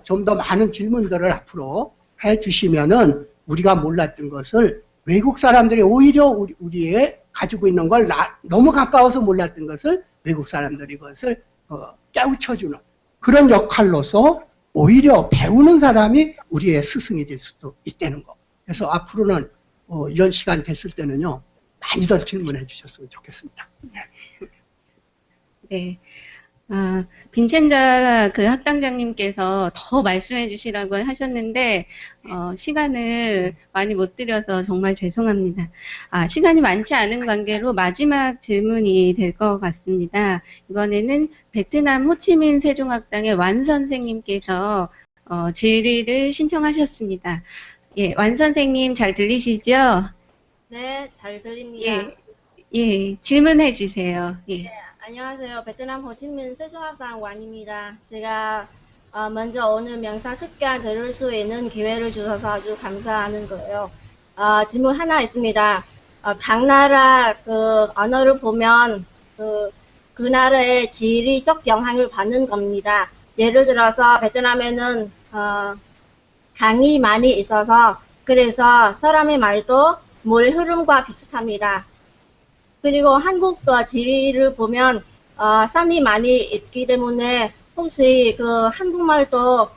좀 더 많은 질문들을 앞으로 해주시면은 우리가 몰랐던 것을 외국 사람들이 오히려 우리의 가지고 있는 걸 너무 가까워서 몰랐던 것을 외국 사람들이 그것을 깨우쳐주는 그런 역할로서 오히려 배우는 사람이 우리의 스승이 될 수도 있다는 거. 그래서 앞으로는 이런 시간 됐을 때는요 많이들 질문해 주셨으면 좋겠습니다. 네. 빈첸자 그 학당장님께서 더 말씀해 주시라고 하셨는데, 시간을 많이 못 드려서 정말 죄송합니다. 시간이 많지 않은 관계로 마지막 질문이 될 것 같습니다. 이번에는 베트남 호치민 세종학당의 완 선생님께서, 질의를 신청하셨습니다. 예, 완 선생님 잘 들리시죠? 네, 잘 들립니다. 예, 질문해 주세요. 예. 안녕하세요. 베트남 호치민 세종학당 완입니다. 제가 먼저 오늘 명상 특강 들을 수 있는 기회를 주셔서 아주 감사하는 거예요. 질문 하나 있습니다. 각 나라 그 언어를 보면 그 나라의 지리적 영향을 받는 겁니다. 예를 들어서 베트남에는 강이 많이 있어서 그래서 사람의 말도 물 흐름과 비슷합니다. 그리고 한국도 지리를 보면 산이 많이 있기 때문에 혹시 그 한국말도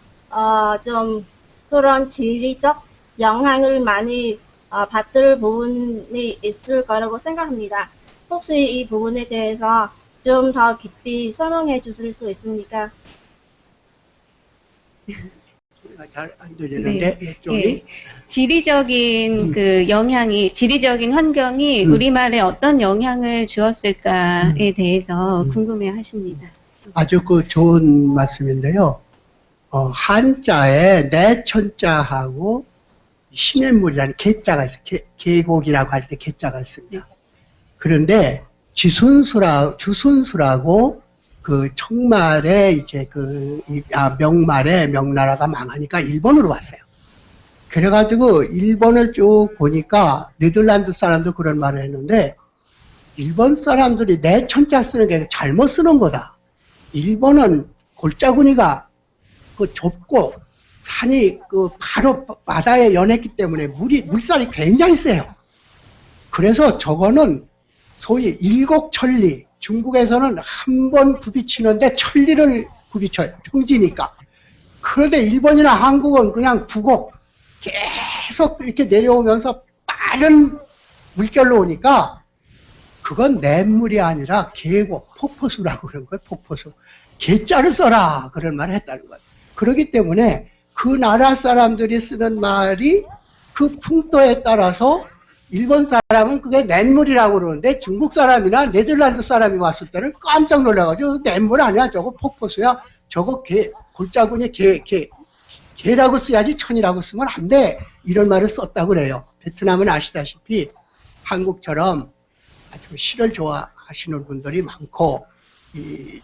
좀 그런 지리적 영향을 많이 받을 부분이 있을 거라고 생각합니다. 혹시 이 부분에 대해서 좀 더 깊이 설명해 주실 수 있습니까? 잘 안 들리는데 이쪽이 예. 지리적인 그 영향이, 지리적인 환경이 우리말에 어떤 영향을 주었을까에 대해서 궁금해 하십니다. 아주 그 좋은 말씀인데요. 한자에 내천자하고 시냇물이라는 계자가 있어요. 계곡이라고 할 때 계자가 있습니다. 그런데 주순수라고 그 청말에 이제 명말에 명나라가 망하니까 일본으로 왔어요. 그래가지고 일본을 쭉 보니까 네덜란드 사람도 그런 말을 했는데 일본 사람들이 내천자 쓰는 게 잘못 쓰는 거다. 일본은 골짜구니가 그 좁고 산이 그 바로 바다에 연했기 때문에 물살이 굉장히 세요. 그래서 저거는 소위 일곡천리, 중국에서는 한 번 굽이치는데 천리를 굽이쳐요. 평지니까. 그런데 일본이나 한국은 그냥 부곡 계속 이렇게 내려오면서 빠른 물결로 오니까 그건 냇물이 아니라 계곡, 폭포수라고 그런 거예요. 폭포수. 계자를 써라 그런 말을 했다는 거예요. 그렇기 때문에 그 나라 사람들이 쓰는 말이 그 풍토에 따라서 일본 사람은 그게 냇물이라고 그러는데 중국 사람이나 네덜란드 사람이 왔을 때는 깜짝 놀라가지고 냇물 아니야 저거 폭포수야 저거 골짜구니 개라고 써야지 천이라고 쓰면 안 돼 이런 말을 썼다고 그래요. 베트남은 아시다시피 한국처럼 아주 시를 좋아하시는 분들이 많고 이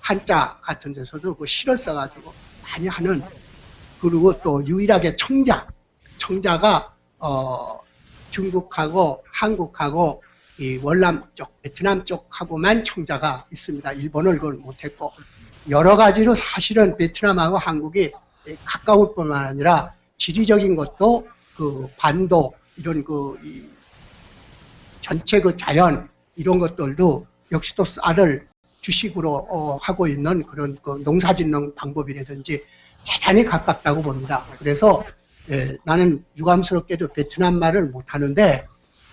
한자 같은 데서도 그 시를 써가지고 많이 하는 그리고 또 유일하게 청자가 중국하고 한국하고 이 월남 쪽, 베트남 쪽하고만 청자가 있습니다. 일본을 그걸 못했고 여러 가지로 사실은 베트남하고 한국이 가까울 뿐만 아니라 지리적인 것도 그 반도 이런 이 전체 그 자연 이런 것들도 역시 또 쌀을 주식으로 하고 있는 그런 그 농사짓는 방법이라든지 대단히 가깝다고 봅니다. 그래서 나는 유감스럽게도 베트남 말을 못하는데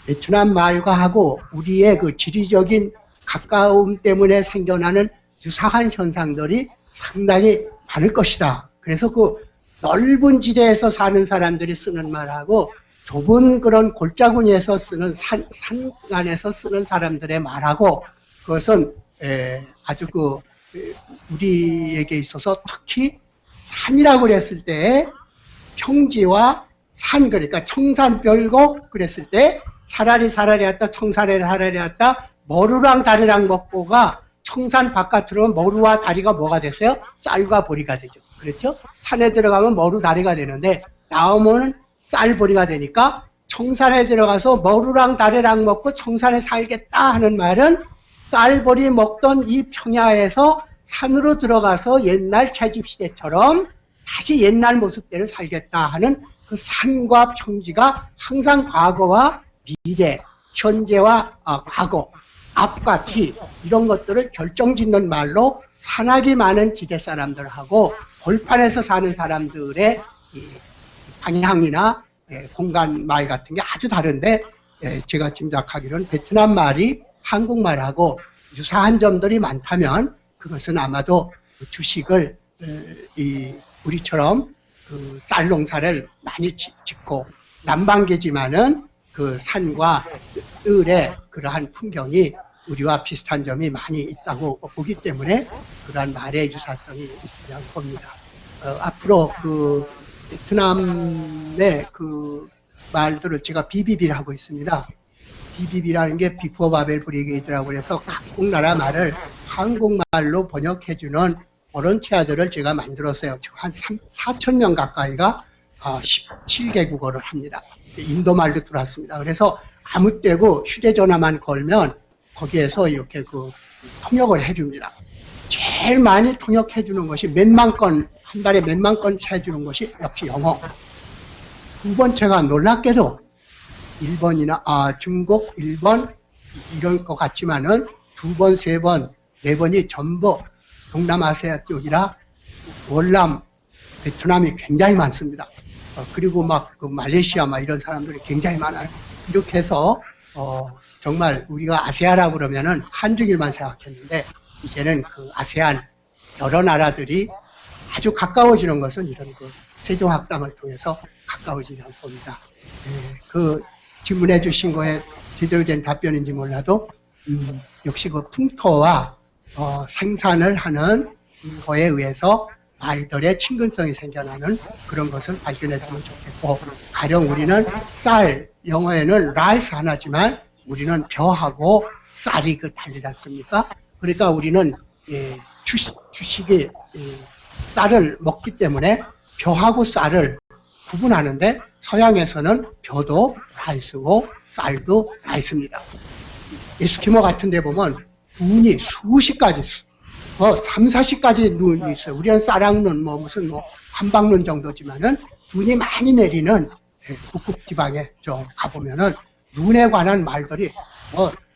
베트남 말과 하고 우리의 그 지리적인 가까움 때문에 생겨나는 유사한 현상들이 상당히 많을 것이다. 그래서 그 넓은 지대에서 사는 사람들이 쓰는 말하고 좁은 그런 골짜구니에서 쓰는 산간에서 쓰는 사람들의 말하고 그것은 아주 우리에게 있어서 특히 산이라고 그랬을 때 평지와 산 그러니까 청산별곡 그랬을 때 차라리 왔다 청산에 차라리 왔다 머루랑 다리랑 먹고가 청산 바깥으로 머루와 다리가 뭐가 됐어요? 쌀과 보리가 되죠. 그렇죠? 산에 들어가면 머루 다리가 되는데 나오면은 쌀 보리가 되니까 청산에 들어가서 머루랑 다리랑 먹고 청산에 살겠다 하는 말은 쌀보리 먹던 이 평야에서 산으로 들어가서 옛날 채집시대처럼 다시 옛날 모습대로 살겠다 하는 그 산과 평지가 항상 과거와 미래, 현재와 과거, 앞과 뒤 이런 것들을 결정짓는 말로 산악이 많은 지대 사람들하고 벌판에서 사는 사람들의 방향이나 공간 말 같은 게 아주 다른데 제가 짐작하기로는 베트남 말이 한국말하고 유사한 점들이 많다면 그것은 아마도 주식을 우리처럼 그 쌀 농사를 많이 짓고 남방계지만은 그 산과 뜰의 그러한 풍경이 우리와 비슷한 점이 많이 있다고 보기 때문에 그러한 말의 유사성이 있으려고 봅니다. 앞으로 그 베트남의 그 말들을 제가 비비비를 하고 있습니다. 비비비라는 게 비포 바벨 브리게이드라고 해서 각국 나라 말을 한국말로 번역해주는 보런티아들을 제가 만들었어요. 한 4,000명 가까이가 17개국어를 합니다. 인도 말도 들어왔습니다. 그래서 아무 때고 휴대전화만 걸면 거기에서 이렇게 그 통역을 해줍니다. 제일 많이 통역해주는 것이 몇만 건, 한 달에 몇만 건 해주는 것이 역시 영어. 두 번째가 놀랍게도 일본이나 중국, 일본 이런 것 같지만은 두 번, 세 번, 네 번이 전부 동남아시아 쪽이라 월남, 베트남이 굉장히 많습니다. 그리고 막 그 말레이시아 막 이런 사람들이 굉장히 많아요. 이렇게 해서 정말 우리가 아세아라고 그러면은 한중일만 생각했는데 이제는 그 아세안 여러 나라들이 아주 가까워지는 것은 이런 그 세종학당을 통해서 가까워지려고 봅니다. 그 질문해 주신 거에 제대로 된 답변인지 몰라도 역시 그 풍토와 생산을 하는 거에 의해서 말들의 친근성이 생겨나는 그런 것을 발견해주면 좋겠고, 가령 우리는 쌀, 영어에는 라이스 하나지만 우리는 벼하고 쌀이 그 다르지 않습니까? 그러니까 우리는 주식이 쌀을 먹기 때문에 벼하고 쌀을 구분하는데 서양에서는 벼도 라이스고 쌀도 라이스입니다. 에스키모 같은 데 보면 눈이 수십 가지 3, 40가지 눈이 있어요. 우리는 쌀랑눈, 무슨 한방눈 정도지만은 눈이 많이 내리는 북극 지방에 가보면은 눈에 관한 말들이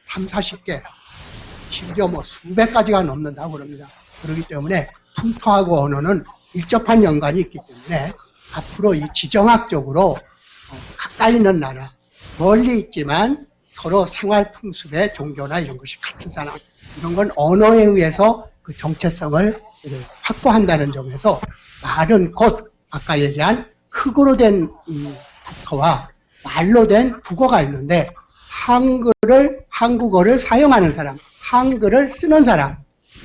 3, 40개, 심지어 수백 가지가 넘는다고 그럽니다. 그렇기 때문에 풍토하고 언어는 밀접한 연관이 있기 때문에 앞으로 이 지정학적으로 가까이 있는 나라, 멀리 있지만 서로 생활 풍습의 종교나 이런 것이 같은 사람, 이런 건 언어에 의해서 그 정체성을 확보한다는 점에서 말은 곧 아까 얘기한 흙으로 된 국어와 말로 된 국어가 있는데 한국어를 사용하는 사람, 한글을 쓰는 사람,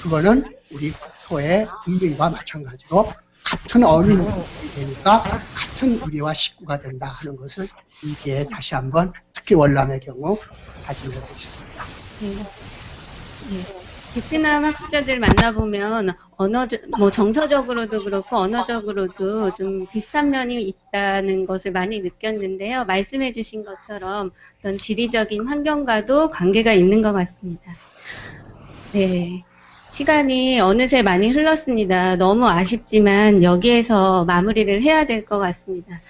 그거는 우리 국토의 국민과 마찬가지로 같은 어민이 되니까 같은 우리와 식구가 된다 하는 것을 이게 다시 한번 특히 월남의 경우 다짐해 보겠습니다. 네. 베트남 학자들 만나보면 정서적으로도 그렇고 언어적으로도 좀 비슷한 면이 있다는 것을 많이 느꼈는데요. 말씀해 주신 것처럼 어떤 지리적인 환경과도 관계가 있는 것 같습니다. 네. 시간이 어느새 많이 흘렀습니다. 너무 아쉽지만 여기에서 마무리를 해야 될 것 같습니다.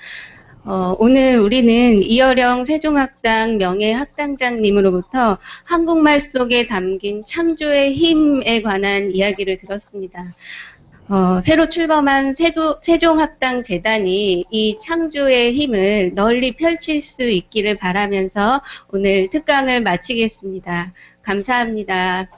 오늘 우리는 이어령 세종학당 명예학당장님으로부터 한국말 속에 담긴 창조의 힘에 관한 이야기를 들었습니다. 새로 출범한 세종학당 재단이 이 창조의 힘을 널리 펼칠 수 있기를 바라면서 오늘 특강을 마치겠습니다. 감사합니다.